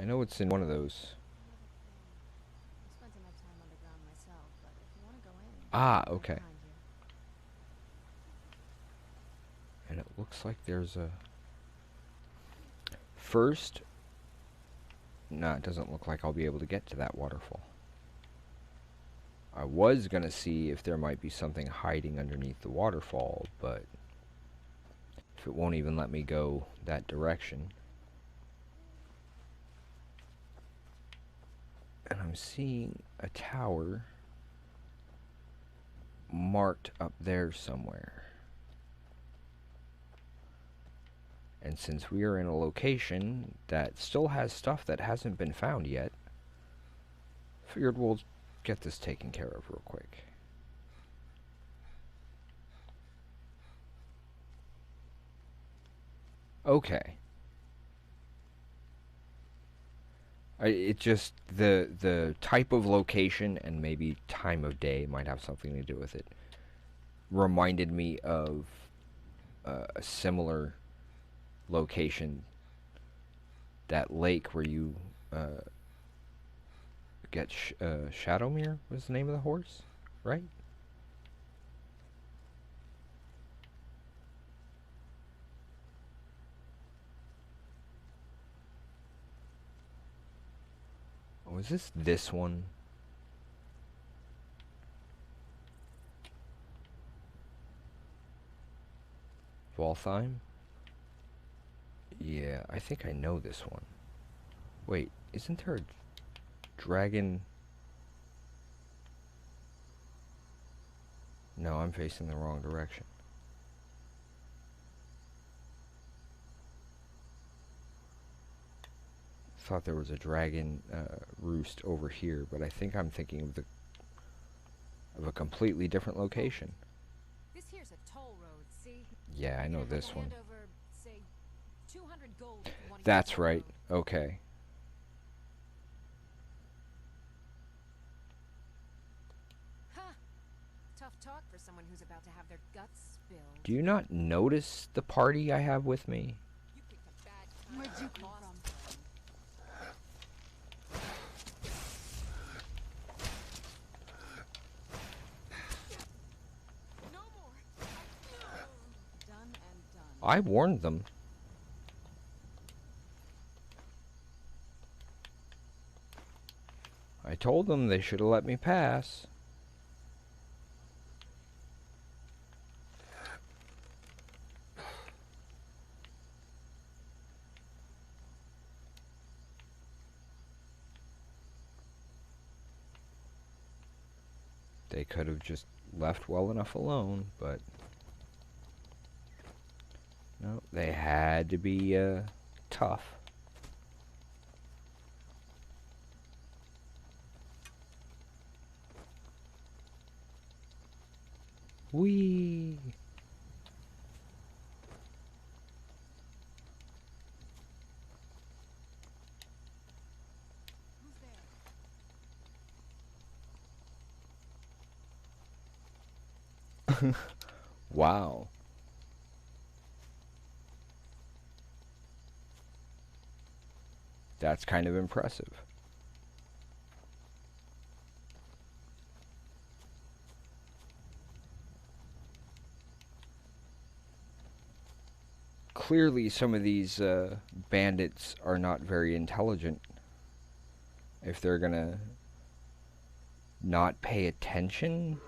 I know it's in one of those. Ah, okay. And it looks like there's a... First... Nah, it doesn't look like I'll be able to get to that waterfall. I was gonna see if there might be something hiding underneath the waterfall, but... if it won't even let me go that direction... And I'm seeing a tower marked up there somewhere. And since we are in a location that still has stuff that hasn't been found yet, figured we'll get this taken care of real quick. Okay. It just, the type of location and maybe time of day might have something to do with it. Reminded me of a similar location, that lake where you get Shadowmere was the name of the horse, right? Oh, is this one? Valtheim? Yeah, I think I know this one. Wait, isn't there a dragon? No, I'm facing the wrong direction. Thought there was a dragon roost over here, but I think I'm thinking of a completely different location. This here's a toll road, see? Yeah, I know this one. Over, say, 200 gold if you want to That's use right. Okay. Huh. Tough talk for someone who's about to have their guts spilled. Do you not notice the party I have with me? You picked a bad time. Where'd you come from? No more. Done and done. I warned them. I told them they should have let me pass. They could have just left well enough alone, but no, they had to be tough. Whee! Wow. That's kind of impressive. Clearly, some of these bandits are not very intelligent. If they're gonna not pay attention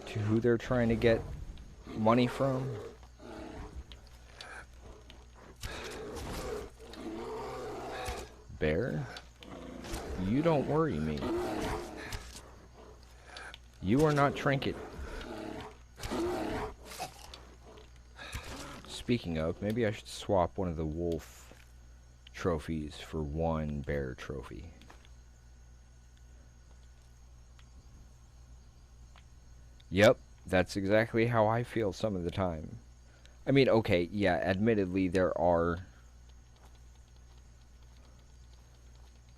to who they're trying to get money from. Bear, you don't worry me. You are not trinket. Speaking of, maybe I should swap one of the wolf trophies for one bear trophy. Yep, that's exactly how I feel some of the time. I mean, okay, yeah, admittedly there are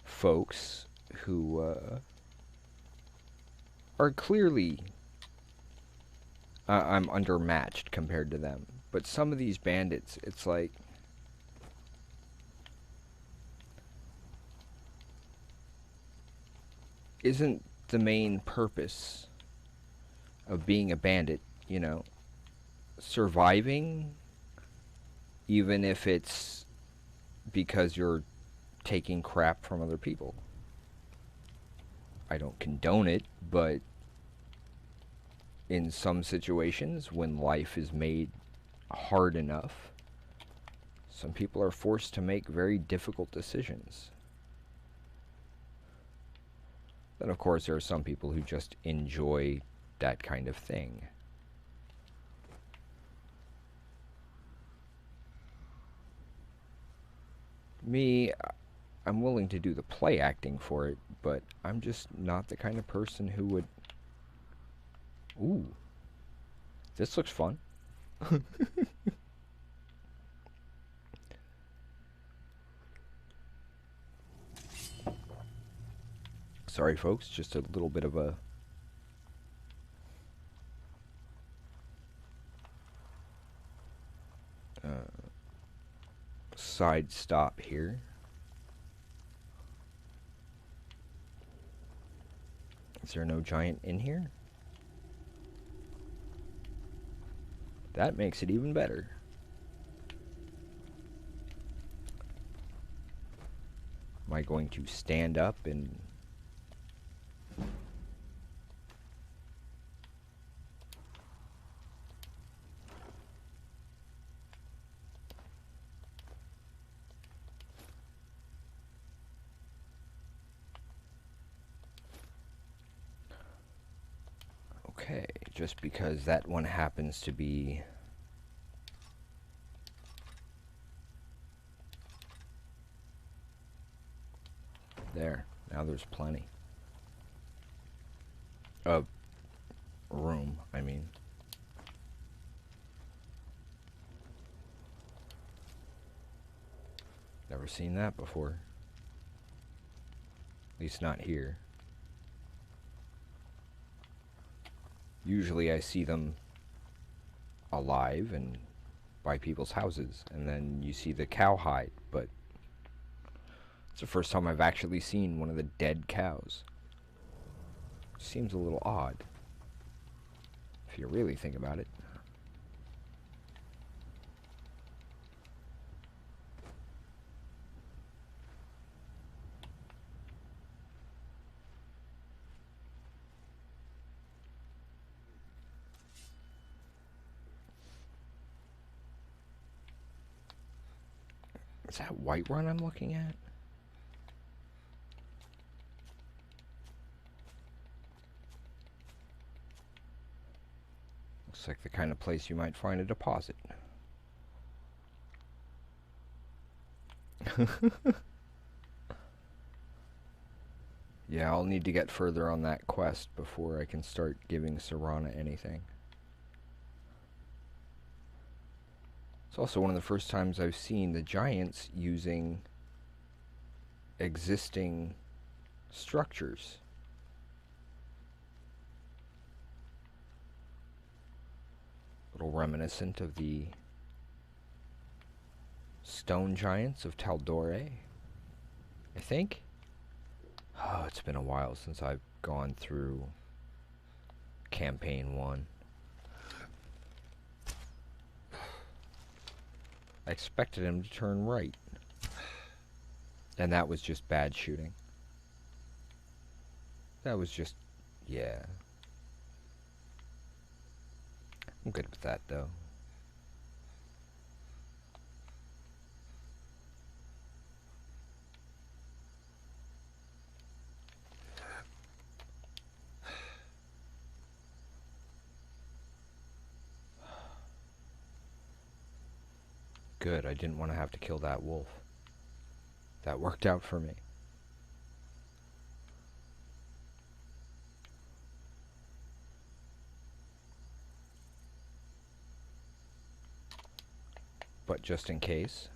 folks who are clearly I'm undermatched compared to them. But some of these bandits, it's like isn't the main purpose of being a bandit, you know, surviving, even if it's because you're taking crap from other people. I don't condone it, but in some situations, when life is made hard enough, some people are forced to make very difficult decisions. Then, of course, there are some people who just enjoy that kind of thing. Me, I'm willing to do the play acting for it, but I'm just not the kind of person who would... Ooh. This looks fun. Sorry, folks, just a little bit of a... side stop here. Is there no giant in here? That makes it even better. Am I going to stand up and... Okay, just because that one happens to be... There, now there's plenty of room, I mean. Never seen that before. At least not here. Usually I see them alive and by people's houses, and then you see the cowhide, but it's the first time I've actually seen one of the dead cows. Seems a little odd, if you really think about it. Is that Whiterun I'm looking at? Looks like the kind of place you might find a deposit. Yeah, I'll need to get further on that quest before I can start giving Serana anything. It's also one of the first times I've seen the giants using existing structures. A little reminiscent of the stone giants of Taldore, I think. Oh, it's been a while since I've gone through campaign 1. I expected him to turn right. And that was just bad shooting. That was just, yeah. I'm good with that, though. Good, I didn't want to have to kill that wolf. That worked out for me. But just in case.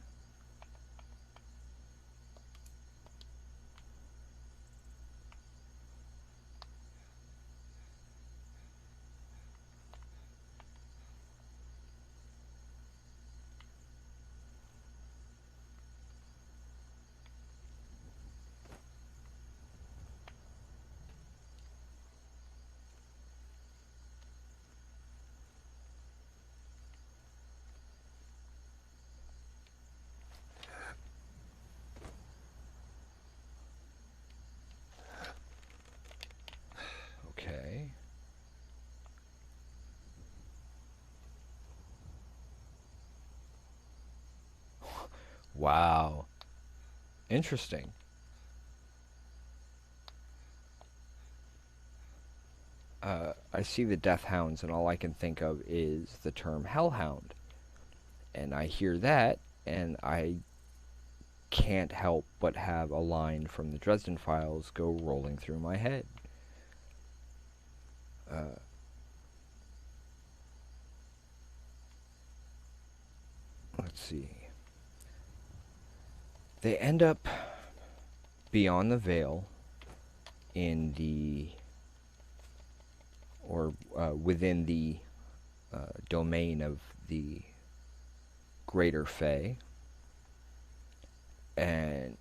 Okay. Wow. Interesting. I see the Death Hounds, and all I can think of is the term Hellhound. And I hear that, and I can't help but have a line from the Dresden Files go rolling through my head. Let's see. They end up beyond the veil in the, or within the domain of the Greater Fae, and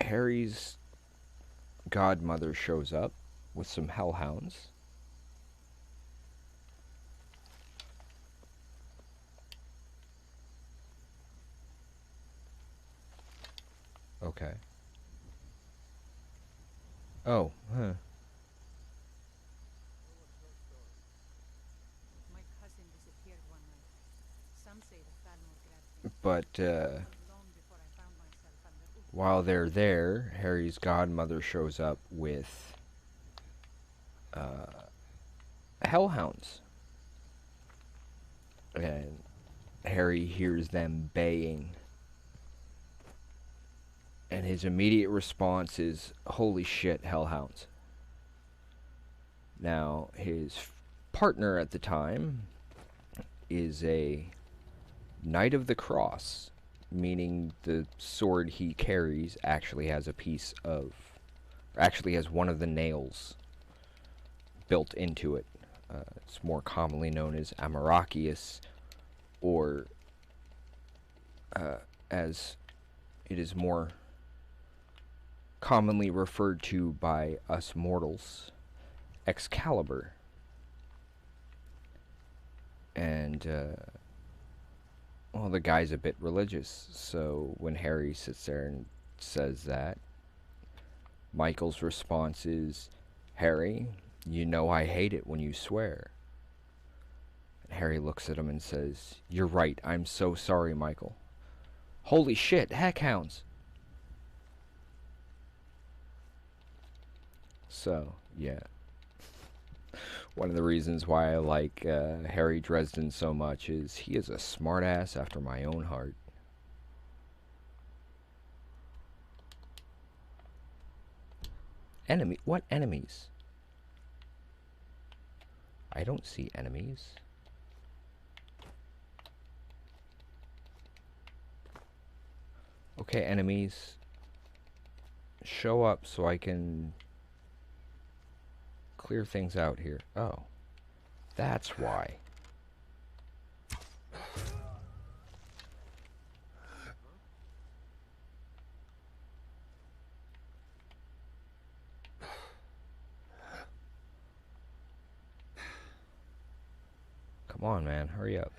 Harry's godmother shows up with some hellhounds. Okay. Oh, huh. My cousin disappeared one night. Some say the Falmor grabbed him. But, Long before I found myself under while they're there, Harry's godmother shows up with hellhounds. And Harry hears them baying. And his immediate response is, holy shit, hellhounds. Now, his partner at the time is a Knight of the Cross meaning the sword he carries actually has a piece of, actually has one of the nails built into it. It's more commonly known as Amarachius, or as it is more commonly referred to by us mortals, Excalibur. And, well, the guy's a bit religious, so when Harry sits there and says that, Michael's response is, "Harry, you know I hate it when you swear." And Harry looks at him and says, "You're right, I'm so sorry, Michael." Holy shit, heckhounds! So, yeah. One of the reasons why I like Harry Dresden so much is he is a smartass after my own heart. Enemy? What enemies? I don't see enemies. Okay, enemies. Show up so I can clear things out here. Oh. That's why. Come on, man. Hurry up.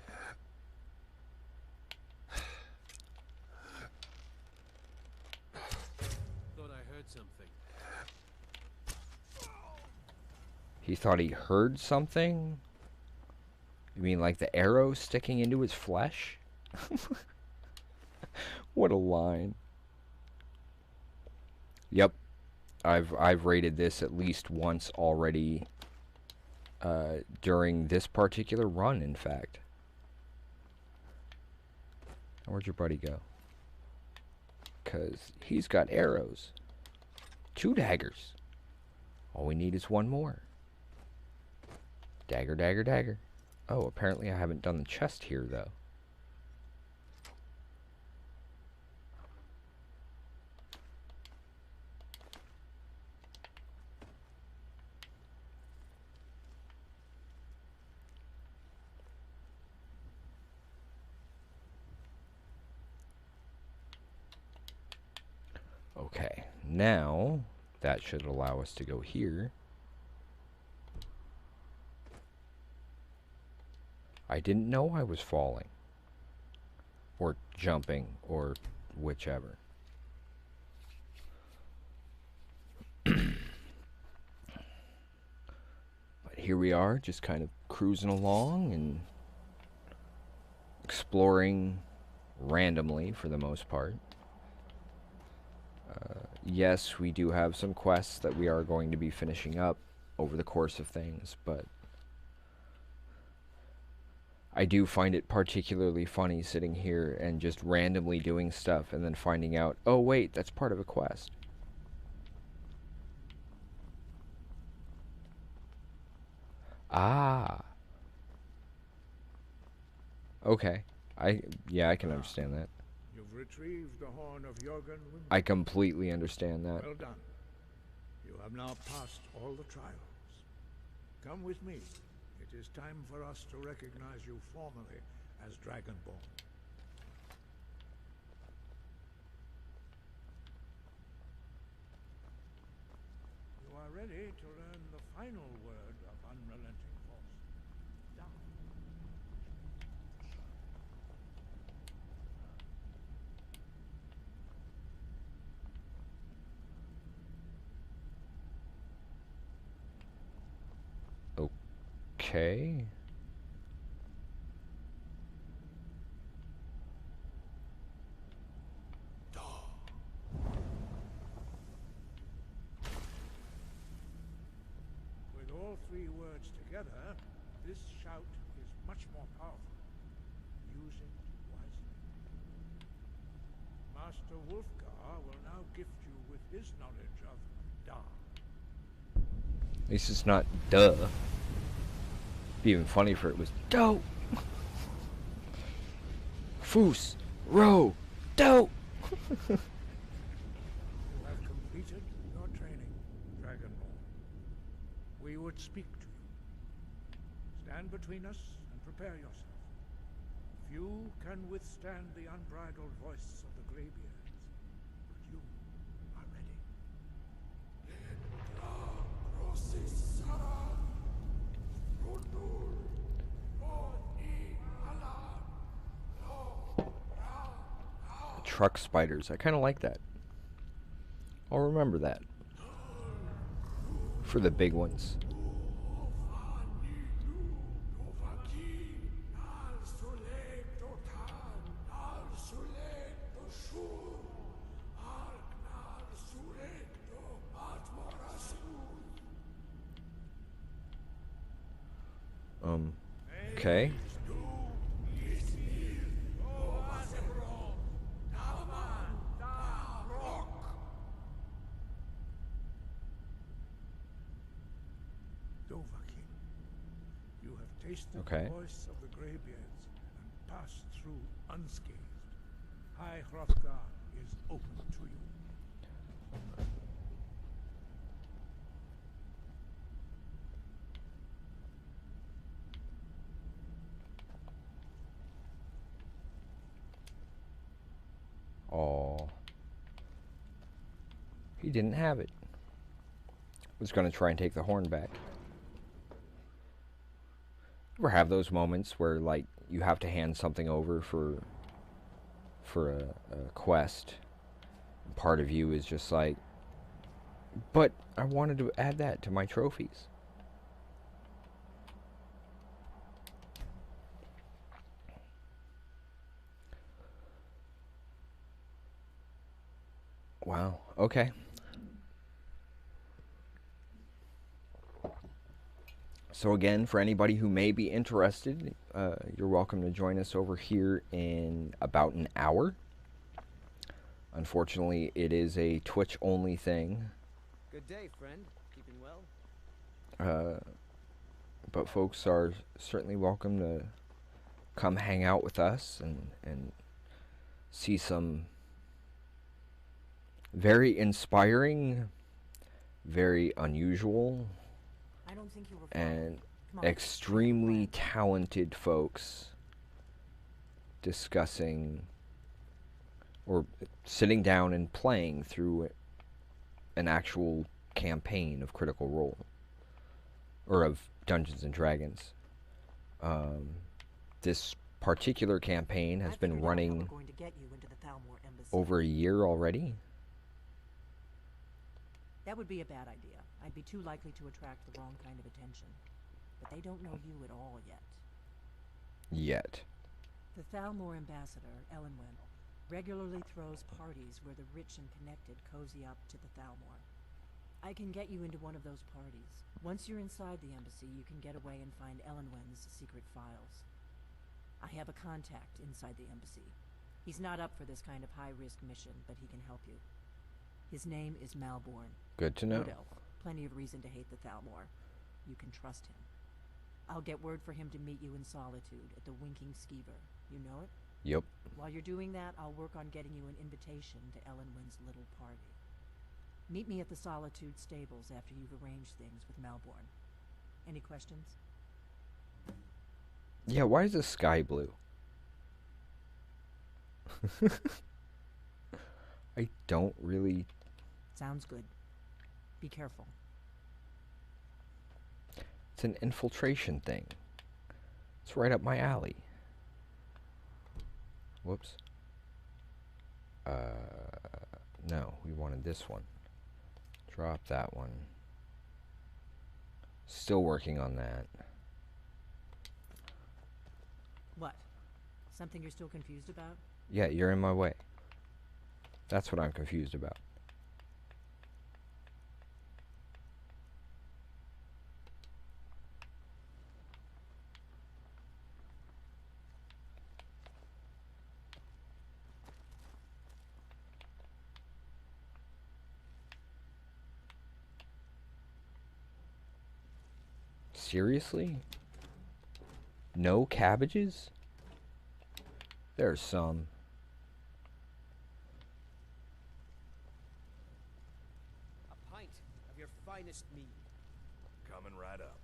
Thought I heard something. He thought he heard something? You mean like the arrow sticking into his flesh? What a line. Yep. I've rated this at least once already during this particular run, in fact. Where'd your buddy go? 'Cause he's got arrows. 2 daggers. All we need is 1 more. Dagger, dagger, dagger. Oh, apparently I haven't done the chest here, though. Okay, now that should allow us to go here. I didn't know I was falling. Or jumping, or whichever. But here we are, just kind of cruising along and exploring randomly for the most part. Yes, we do have some quests that we are going to be finishing up over the course of things, but I do find it particularly funny sitting here and just randomly doing stuff and then finding out, oh wait, that's part of a quest. Ah. Okay. Yeah, I can understand that. You've retrieved the horn of Jürgen. I completely understand that. Well done. You have now passed all the trials. Come with me. It is time for us to recognize you formally as Dragonborn. You are ready to learn the final word of unrelenting force. Die. Okay. With all 3 words together, this shout is much more powerful. Use it wisely. Master Wolfgar will now gift you with his knowledge of Da. At least it's not duh. Be even funny if it was dope. Foos, row, dope! You have completed your training, Dragonborn. We would speak to you. Stand between us and prepare yourself. Few can withstand the unbridled voice of the Greybeards, but you are ready. Truck spiders. I kind of like that. I'll remember that. For the big ones. Okay. You have tasted Okay. the voice of the Greybeards and passed through unscathed. High Hrothgar is open to you. Oh, he didn't have it. Was going to try and take the horn back. Ever have those moments where, like, you have to hand something over for a quest? Part of you is just like, but I wanted to add that to my trophies. Wow, okay. So again, for anybody who may be interested, you're welcome to join us over here in about an hour. Unfortunately, it is a Twitch-only thing. Good day, friend. Keeping well? But folks are certainly welcome to come hang out with us and see some very inspiring, very unusual, and extremely talented folks discussing or sitting down and playing through an actual campaign of Critical Role or of Dungeons and Dragons. This particular campaign has been running over a year already. That would be a bad idea. I'd be too likely to attract the wrong kind of attention. But they don't know you at all yet. Yet. The Thalmor ambassador, Elenwen, regularly throws parties where the rich and connected cozy up to the Thalmor. I can get you into one of those parties. Once you're inside the embassy, you can get away and find Elenwen's secret files. I have a contact inside the embassy. He's not up for this kind of high-risk mission, but he can help you. His name is Malborn. Good to know. Wood elf. Plenty of reason to hate the Thalmor. You can trust him. I'll get word for him to meet you in Solitude at the Winking Skeever. You know it? Yep. While you're doing that, I'll work on getting you an invitation to Elenwen's little party. Meet me at the Solitude stables after you've arranged things with Malborn. Any questions? Yeah, why is the sky blue? I don't really... Sounds good. Be careful. It's an infiltration thing. It's right up my alley. Whoops. No, we wanted this one. Drop that one. Still working on that. What? Something you're still confused about? Yeah, you're in my way. That's what I'm confused about. Seriously? No cabbages? There's some. finest mead. Coming right up.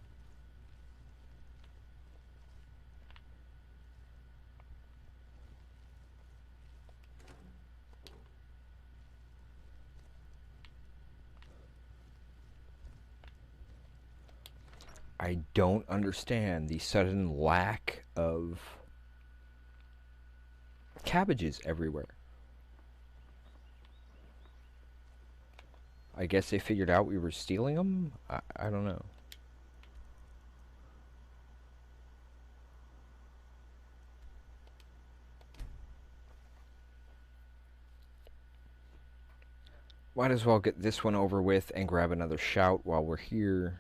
I don't understand the sudden lack of cabbages everywhere. I guess they figured out we were stealing them? I don't know. Might as well get this one over with and grab another shout while we're here.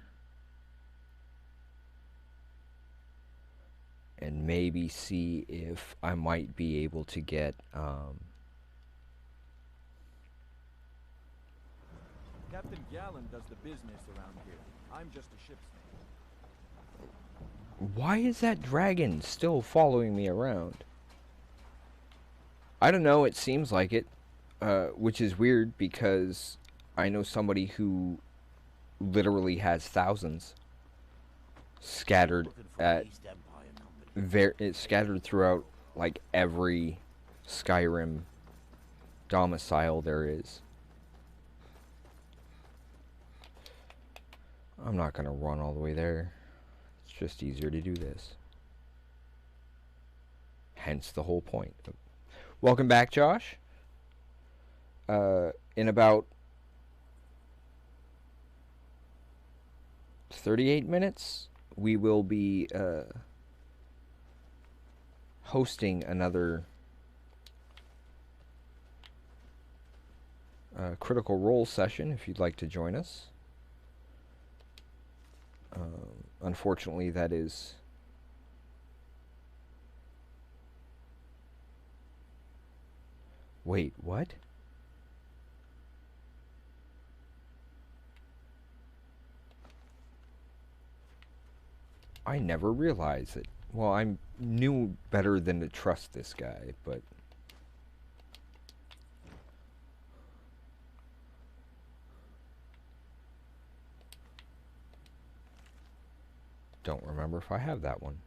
And maybe see if I might be able to get Captain Gallon does the business around here. I'm just a ship's name. Why is that dragon still following me around? I don't know, it seems like it, which is weird because I know somebody who literally has thousands scattered at it's scattered throughout like every Skyrim domicile there is. I'm not gonna run all the way there. It's just easier to do this. Hence the whole point. Welcome back, Josh. In about 38 minutes, we will be hosting another Critical Role session if you'd like to join us. Unfortunately, that is wait, what? I never realized it. Well, I knew better than to trust this guy, but don't remember if I have that one.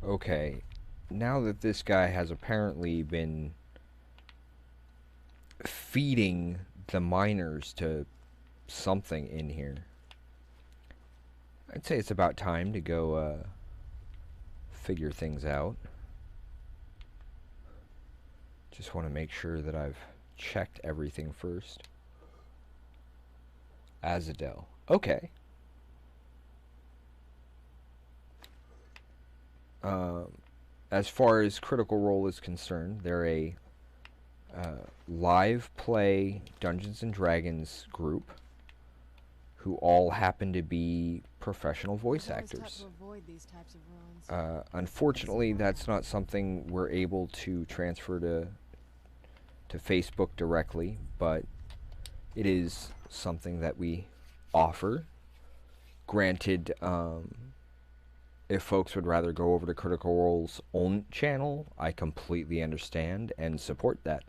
Okay, now that this guy has apparently been feeding the miners to something in here, I'd say it's about time to go figure things out. Just want to make sure that I've checked everything first. Azadel. Okay. As far as Critical Role is concerned, they're a live play Dungeons and Dragons group who all happen to be professional voice actors. Unfortunately, that's not something we're able to transfer to Facebook directly, but it is something that we offer. Granted, if folks would rather go over to Critical Role's own channel, I completely understand and support that.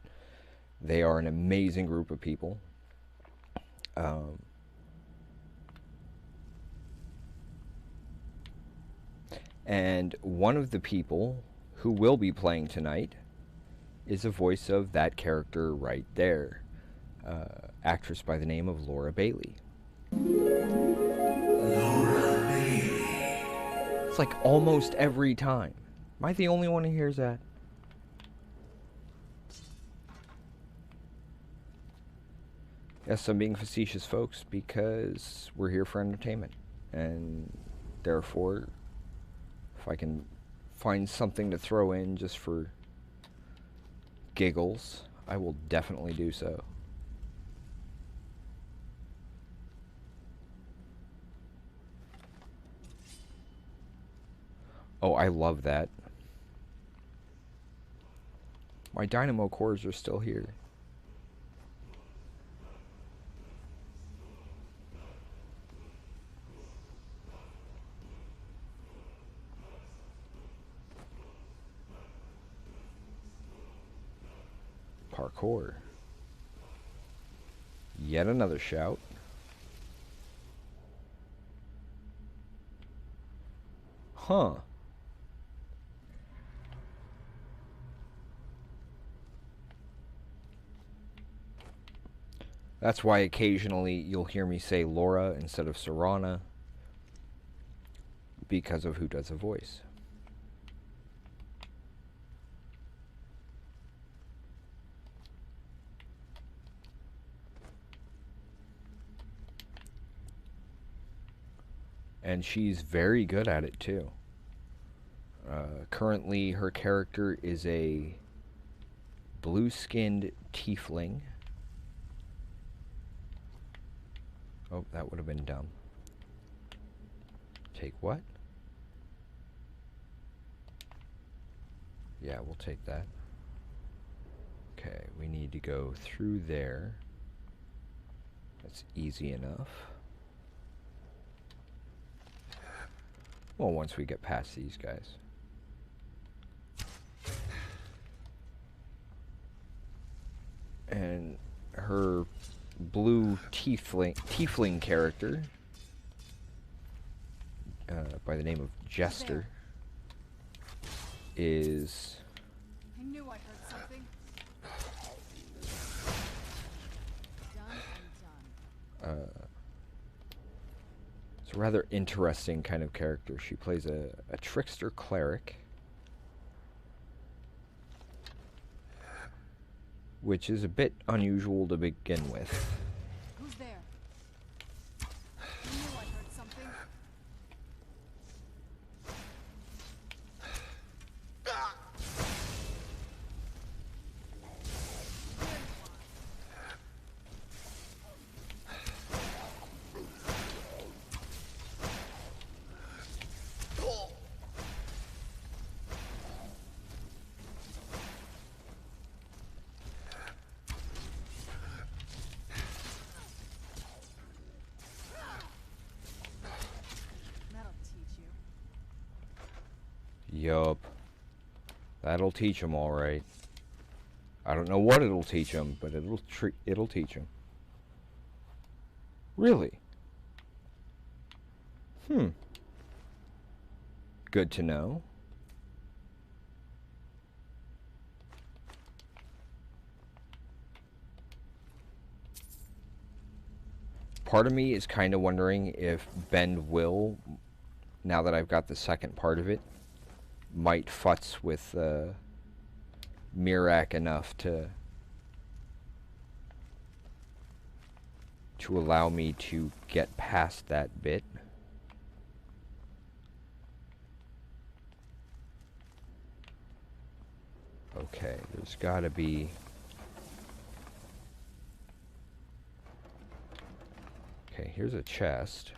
They are an amazing group of people. And one of the people who will be playing tonight is the voice of that character right there. Actress by the name of Laura Bailey. Laura Bailey. It's like almost every time. Am I the only one who hears that? Yes, I'm being facetious, folks, because we're here for entertainment. And therefore, if I can find something to throw in just for giggles, I will definitely do so. Oh, I love that. My dynamo cores are still here. Parkour. Yet another shout. Huh. That's why occasionally you'll hear me say Laura instead of Serana, because of who does the voice. And she's very good at it too. Currently her character is a blue-skinned tiefling. Oh, that would have been dumb. Take what? Yeah, we'll take that. Okay, we need to go through there. That's easy enough. Well, once we get past these guys. And her blue tiefling character, by the name of Jester, is... I knew I heard something. Done and done. It's a rather interesting kind of character. She plays a trickster cleric, which is a bit unusual to begin with. Who's there? I knew I heard something. Yup. That'll teach him, all right. I don't know what it'll teach him, but it'll teach him. Really? Good to know. Part of me is kind of wondering if Bend will, now that I've got the second part of it, might futz with Mirak enough to allow me to get past that bit. Okay, there's gotta be... Okay, here's a chest.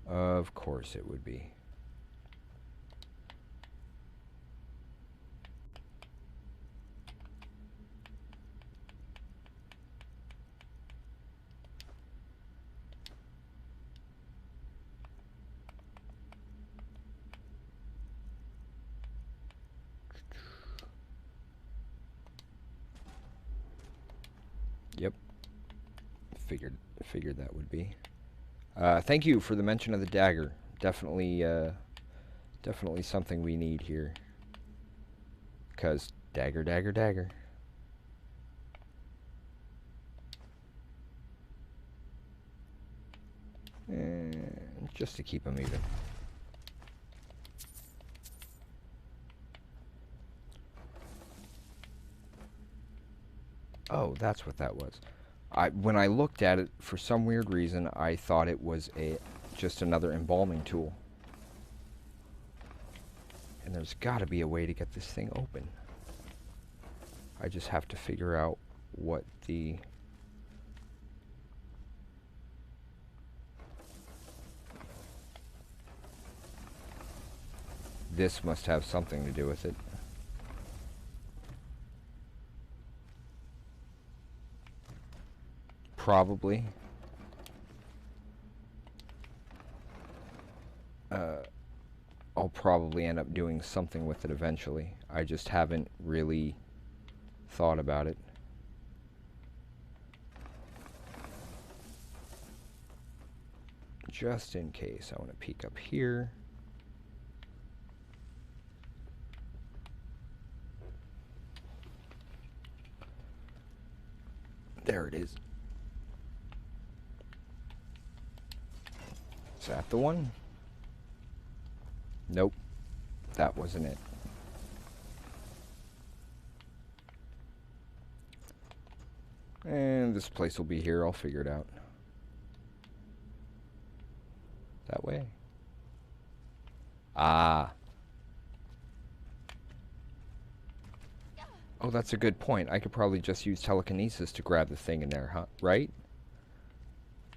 Of course it would be. Yep. Figured that would be. Thank you for the mention of the dagger. Definitely something we need here. 'Cause dagger, dagger, dagger. And just to keep them even. Oh, that's what that was. When I looked at it, for some weird reason, I thought it was just another embalming tool. And there's got to be a way to get this thing open. I just have to figure out what the... This must have something to do with it. Probably. I'll probably end up doing something with it eventually. I just haven't really thought about it. Just in case, I want to peek up here. There it is. Is that the one? Nope. That wasn't it. And this place will be here. I'll figure it out. That way. Ah. Oh, that's a good point. I could probably just use telekinesis to grab the thing in there, huh? Right?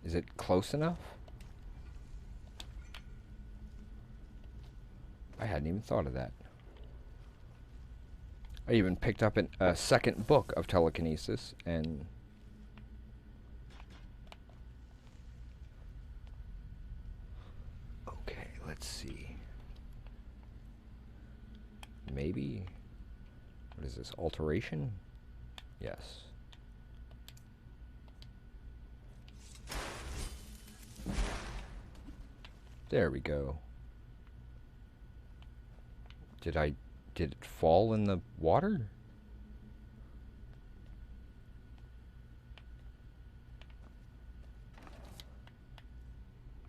Is it close enough? I hadn't even thought of that. I even picked up a second book of telekinesis, and... Okay, let's see. Maybe... What is this? Alteration? Yes. There we go. Did it fall in the water?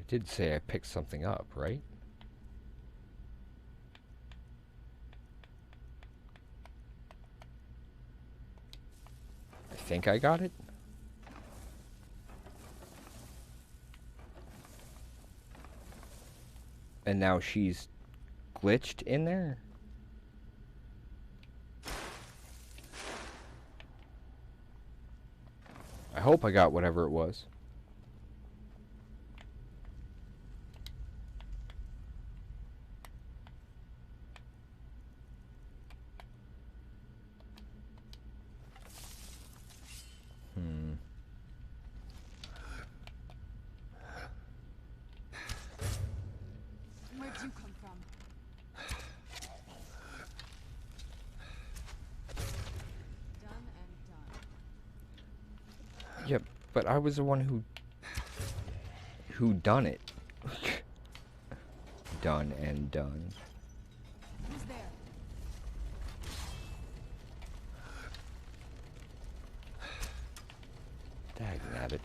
It did say I picked something up, right? I think I got it. And now she's glitched in there? I hope I got whatever it was. Where'd you come from? Done and done. Yep, but I was the one who done it. Done and done. Who's there? Dag nabbit.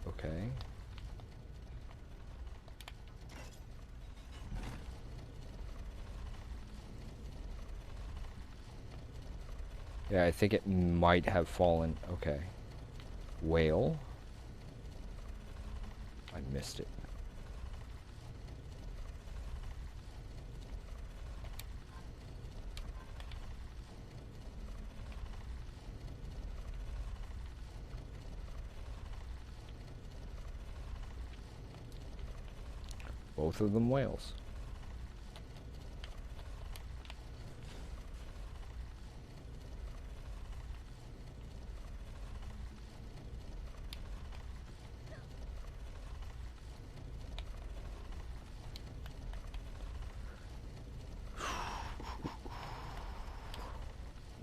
Okay. Yeah, I think it might have fallen. Okay. Whale. I missed it. Both of them whales.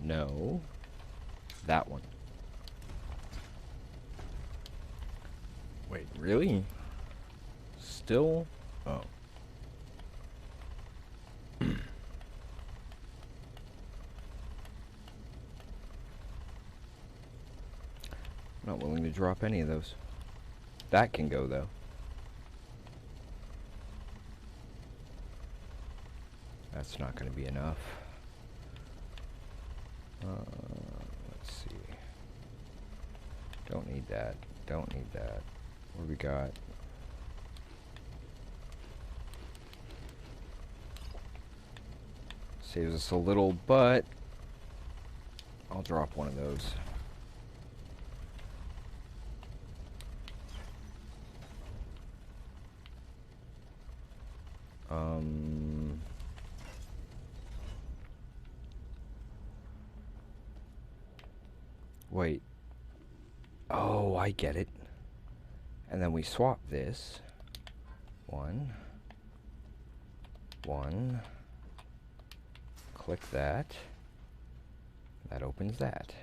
No. That one. Wait, really? Still? Oh. Not willing to drop any of those. That can go, though. That's not going to be enough. Let's see. Don't need that. Don't need that. What do we got? Saves us a little, but I'll drop one of those. Wait. Oh, I get it. And then we swap this. 1. 1. Click that. That opens that.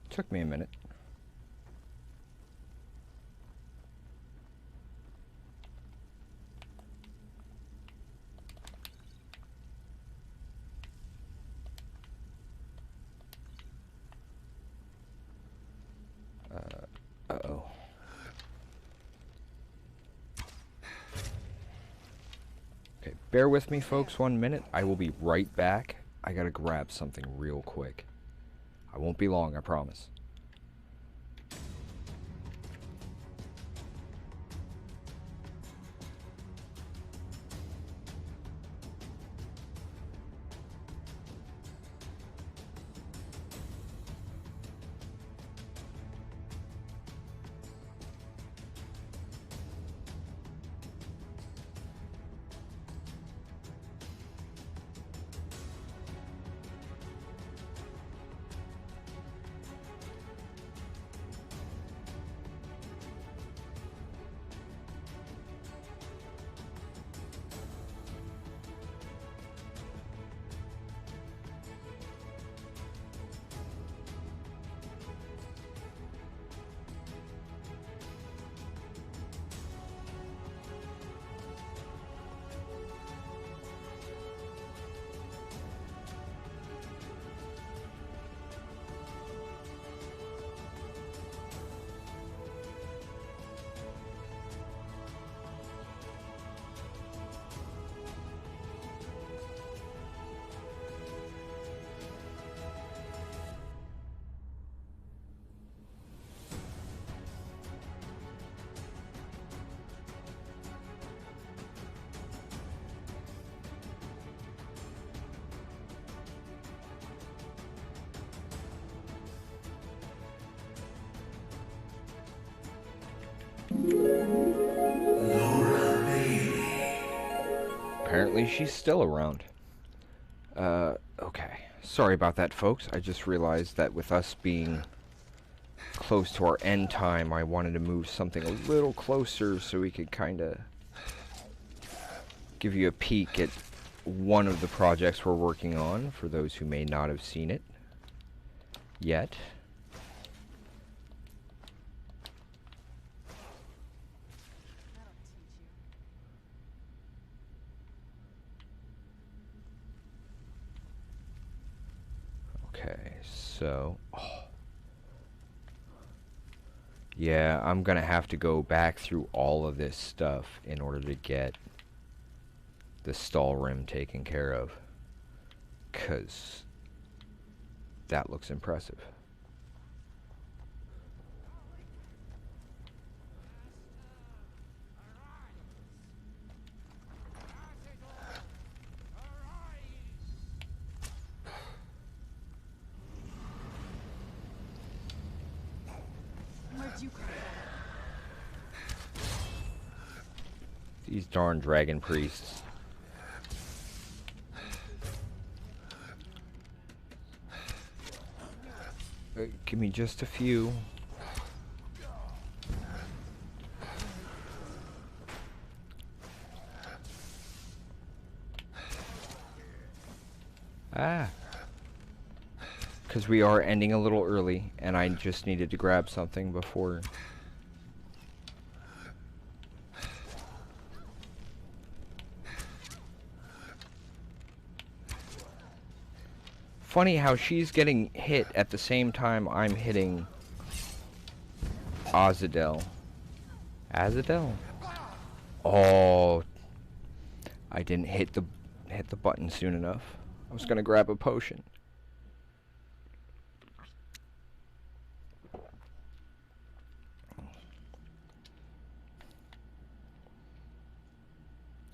Took me a minute. Uh-oh. Okay, bear with me, folks, 1 minute. I will be right back. I gotta grab something real quick. I won't be long, I promise. Apparently she's still around. Okay. Sorry about that, folks. I just realized that with us being close to our end time, I wanted to move something a little closer so we could kind of give you a peek at one of the projects we're working on, for those who may not have seen it yet. Okay, so... yeah, I'm gonna have to go back through all of this stuff in order to get the stall rim taken care of. 'Cause that looks impressive. Where'd you come from? These darn dragon priests. Give me just a few. Ah. Because we are ending a little early, and I just needed to grab something before... Funny how she's getting hit at the same time I'm hitting Azadel. Azadel? Oh, I didn't hit the button soon enough. I was gonna grab a potion.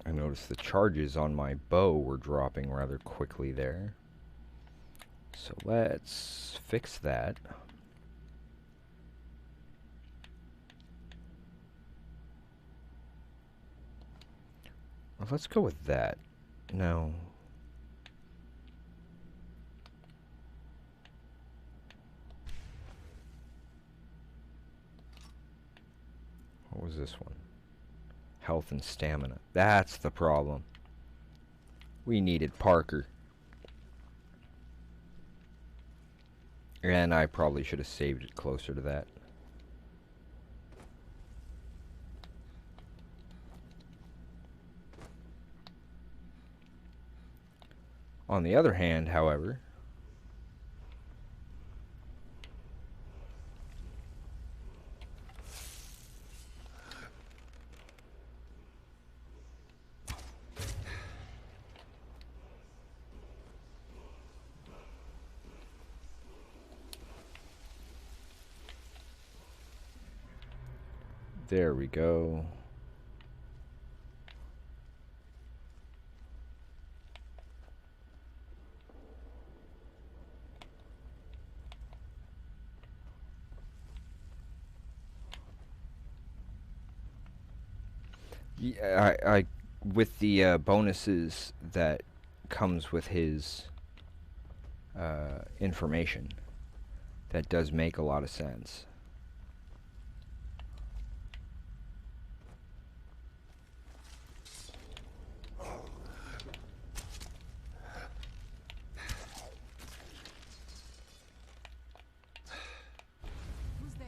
I noticed the charges on my bow were dropping rather quickly there. So let's fix that. Well, let's go with that. No. was this one? Health and stamina. That's the problem. We needed Parker. And I probably should have saved it closer to that. On the other hand, however, there we go. Yeah, I with the bonuses that comes with his information, that does make a lot of sense. Who's there?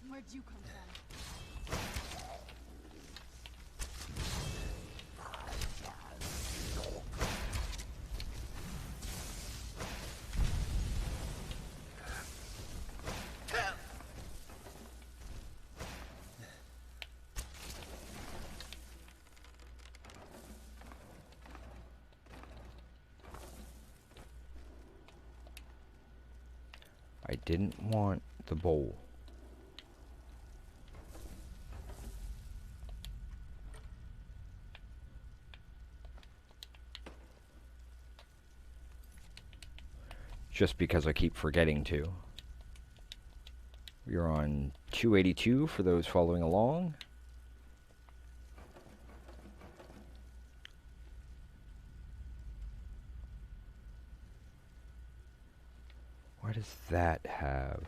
Where'd you come from? I didn't want the bowl. Just because I keep forgetting to. We're on 282 for those following along. What does that have?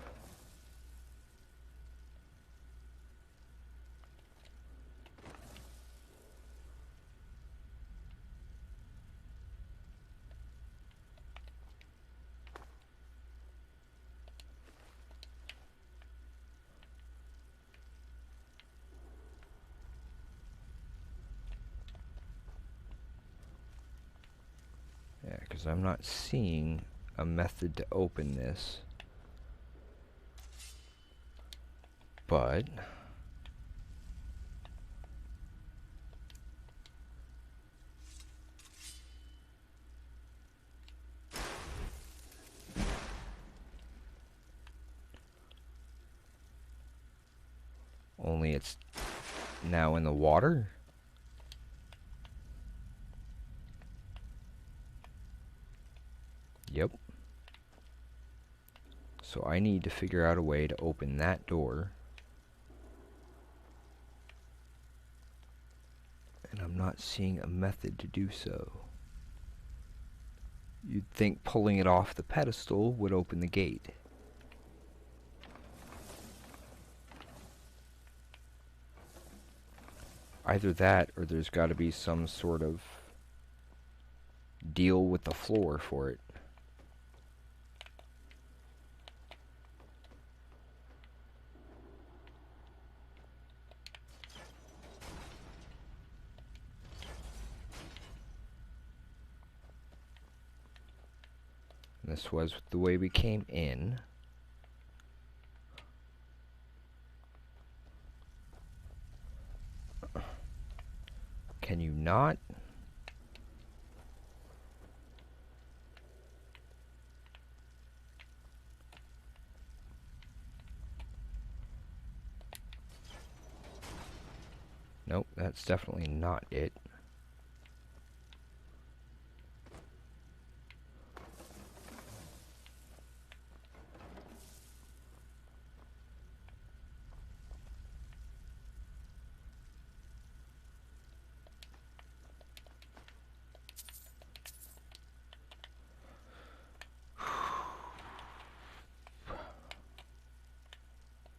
Yeah, because I'm not seeing a method to open this. But only it's now in the water. Yep. So I need to figure out a way to open that door. And I'm not seeing a method to do so. You'd think pulling it off the pedestal would open the gate. Either that, or there's got to be some sort of deal with the floor for it. This was the way we came in. Can you not? Nope, that's definitely not it.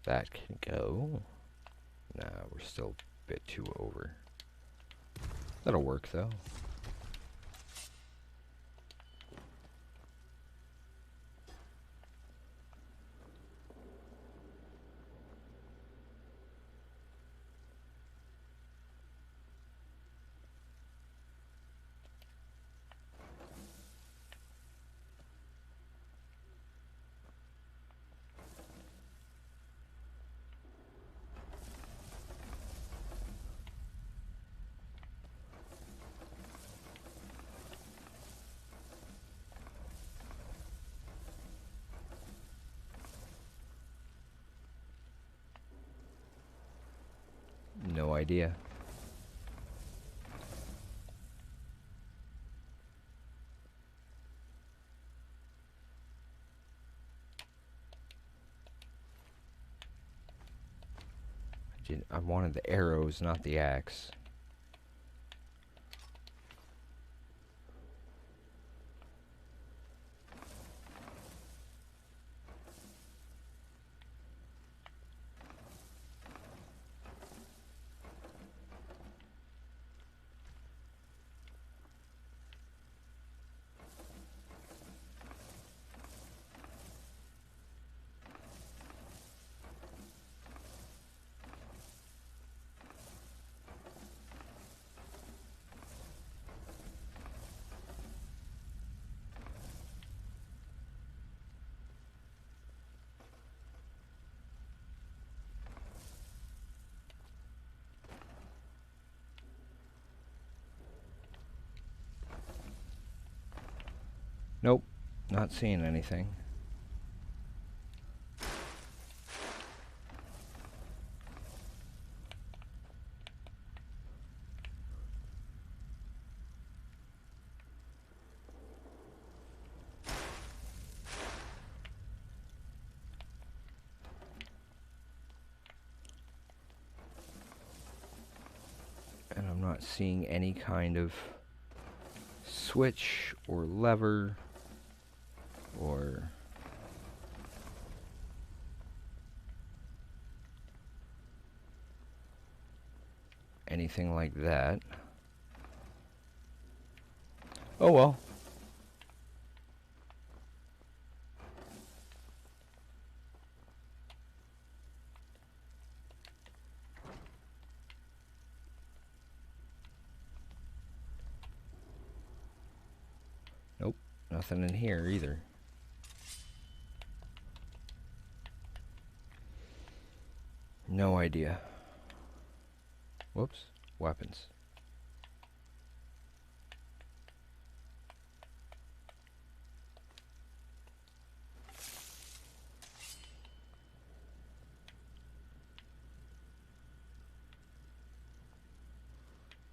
That can go. Nah, we're still a bit too over. That'll work though. No idea. I wanted the arrows, not the axe. Nope, not seeing anything. And I'm not seeing any kind of switch or lever or anything like that. Oh well. Nope, nothing in here either. No idea. Whoops, weapons.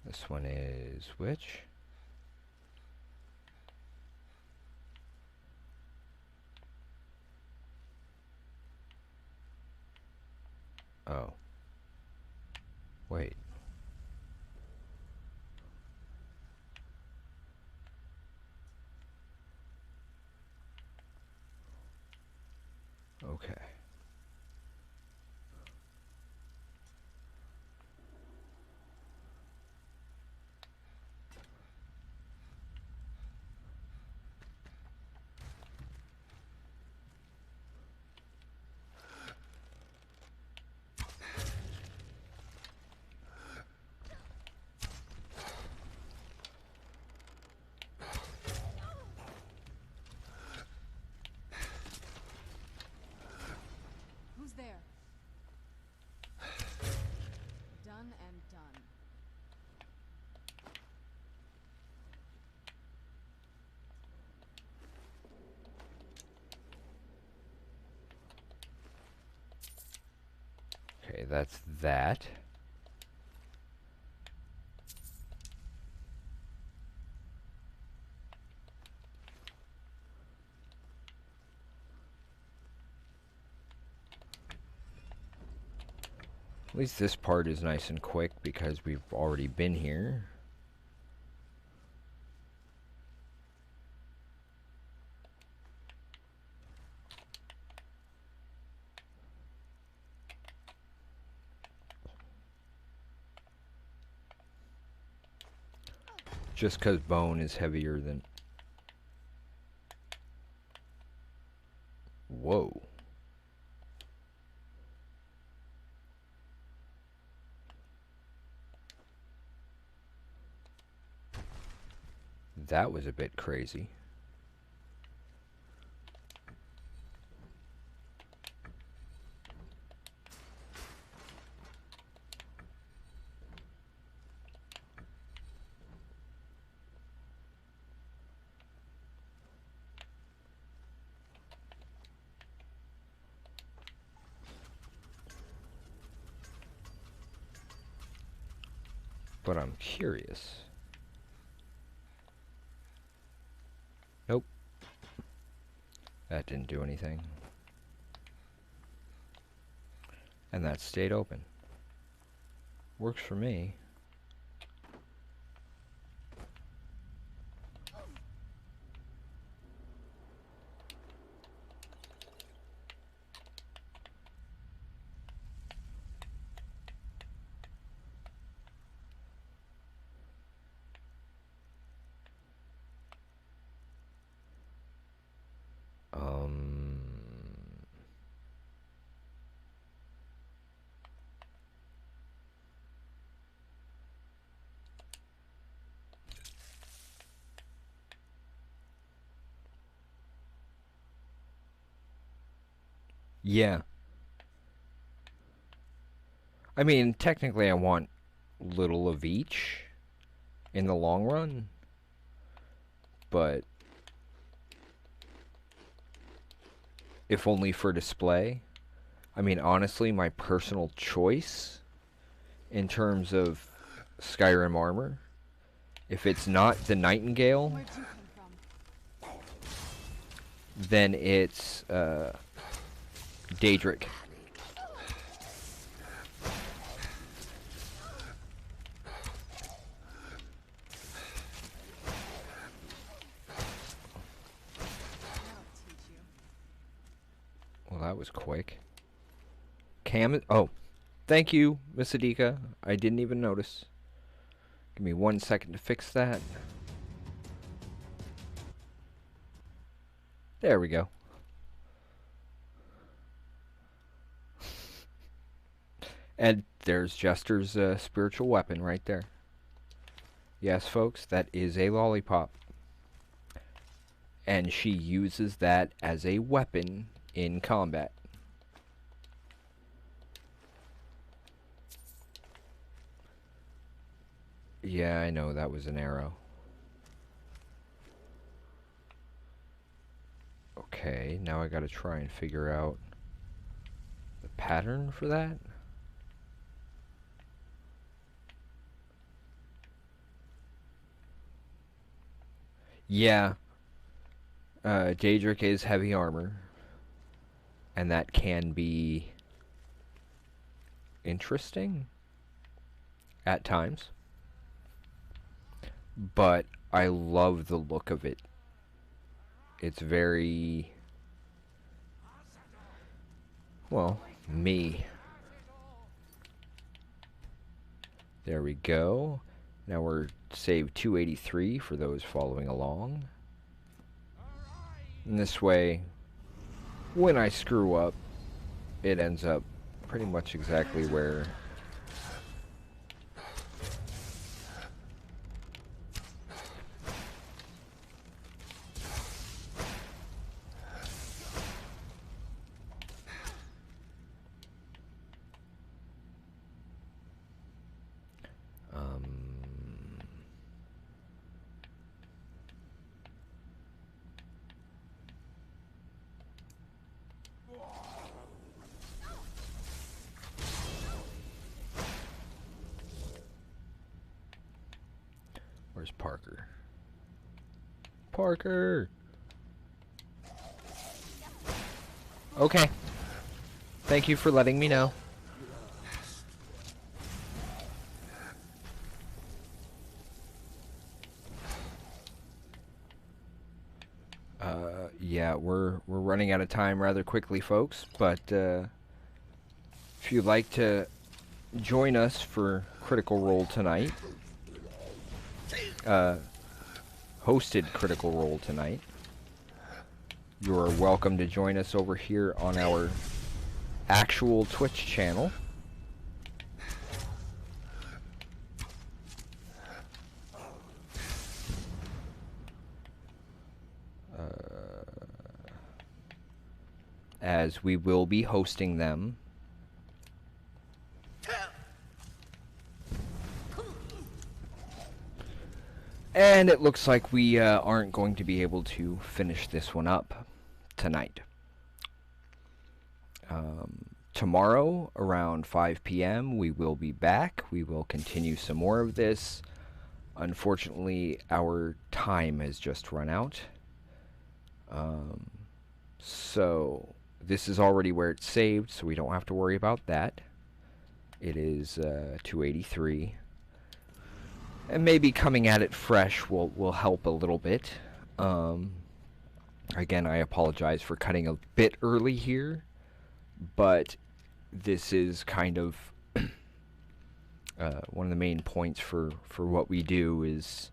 This one is which? Oh. Wait. Okay. Who's there? Done and done. Okay, that's that. At least this part is nice and quick because we've already been here. Just because bone is heavier than... Whoa. That was a bit crazy. But I'm curious. Nope. That didn't do anything. And that stayed open. Works for me. Yeah. I mean, technically I want little of each in the long run, but if only for display. I mean, honestly, my personal choice in terms of Skyrim armor, if it's not the Nightingale, then it's Daedric. Well, that was quick. Oh, thank you, Miss Adika. I didn't even notice. Give me 1 second to fix that. There we go. And there's Jester's spiritual weapon right there. Yes, folks, that is a lollipop. And she uses that as a weapon in combat. Yeah, I know, that was an arrow. Okay, now I gotta try and figure out the pattern for that. Yeah. Daedric is heavy armor. And that can be interesting at times. But I love the look of it. It's very... well, me. There we go. Now we're saved 283 for those following along. And this way, when I screw up, it ends up pretty much exactly where... Where's Parker? Parker! Okay. Thank you for letting me know. Yeah, we're running out of time rather quickly, folks, but if you'd like to join us for Critical Role tonight, hosted Critical Role tonight, you're welcome to join us over here on our actual Twitch channel. As we will be hosting them. And it looks like we aren't going to be able to finish this one up tonight. Tomorrow, around 5 p.m., we will be back. We will continue some more of this. Unfortunately, our time has just run out. So this is already where it's saved, so we don't have to worry about that. It is 283. And maybe coming at it fresh will help a little bit. Again, I apologize for cutting a bit early here, but this is kind of one of the main points for what we do is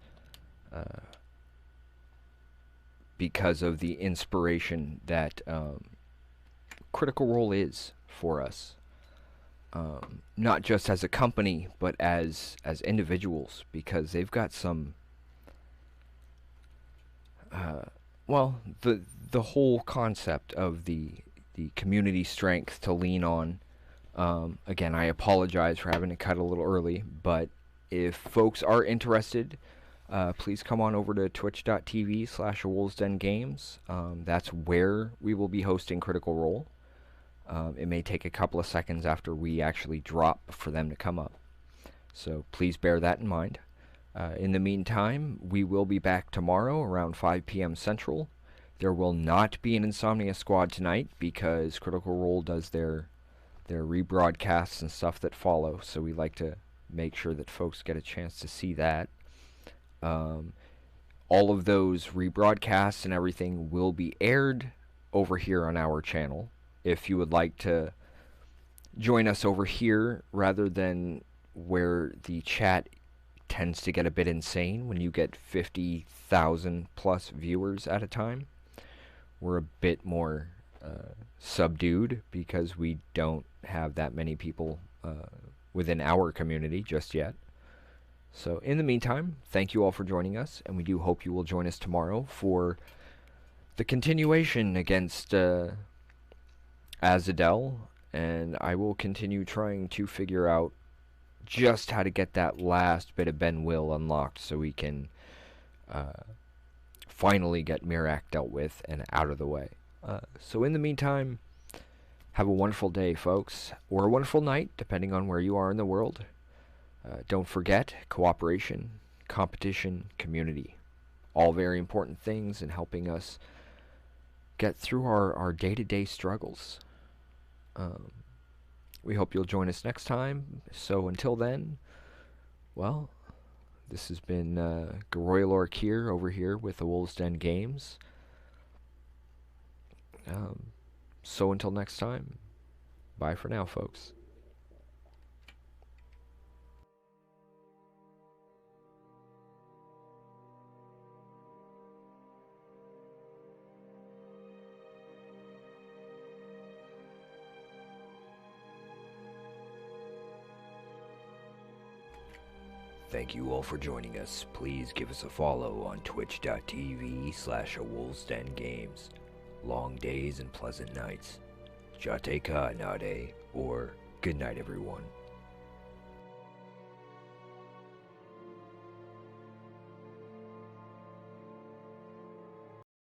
because of the inspiration that Critical Role is for us. Not just as a company, but as individuals, because they've got some well, the whole concept of the community strength to lean on. Again, I apologize for having to cut a little early, but if folks are interested, please come on over to twitch.tv/awolvesdengames. That's where we will be hosting Critical Role. It may take a couple of seconds after we actually drop for them to come up. So please bear that in mind. In the meantime, we will be back tomorrow around 5 p.m. Central. There will not be an Insomnia Squad tonight because Critical Role does their rebroadcasts and stuff that follow. So we like to make sure that folks get a chance to see that. All of those rebroadcasts and everything will be aired over here on our channel. If you would like to join us over here rather than where the chat tends to get a bit insane when you get 50,000 plus viewers at a time, we're a bit more subdued because we don't have that many people within our community just yet. So in the meantime, thank you all for joining us, and we do hope you will join us tomorrow for the continuation against Azadel, and I will continue trying to figure out just how to get that last bit of Ben Will unlocked so we can finally get Mirak dealt with and out of the way. So in the meantime, have a wonderful day, folks, or a wonderful night, depending on where you are in the world. Don't forget cooperation, competition, community. All very important things in helping us get through our day-to-day struggles. We hope you'll join us next time. So until then, well, this has been Geroya'lor Kyr over here with the Wolves Den Games. So until next time, bye for now, folks. Thank you all for joining us. Please give us a follow on twitch.tv/awolvesdengames. Long days and pleasant nights. Jate ka nade, or good night everyone.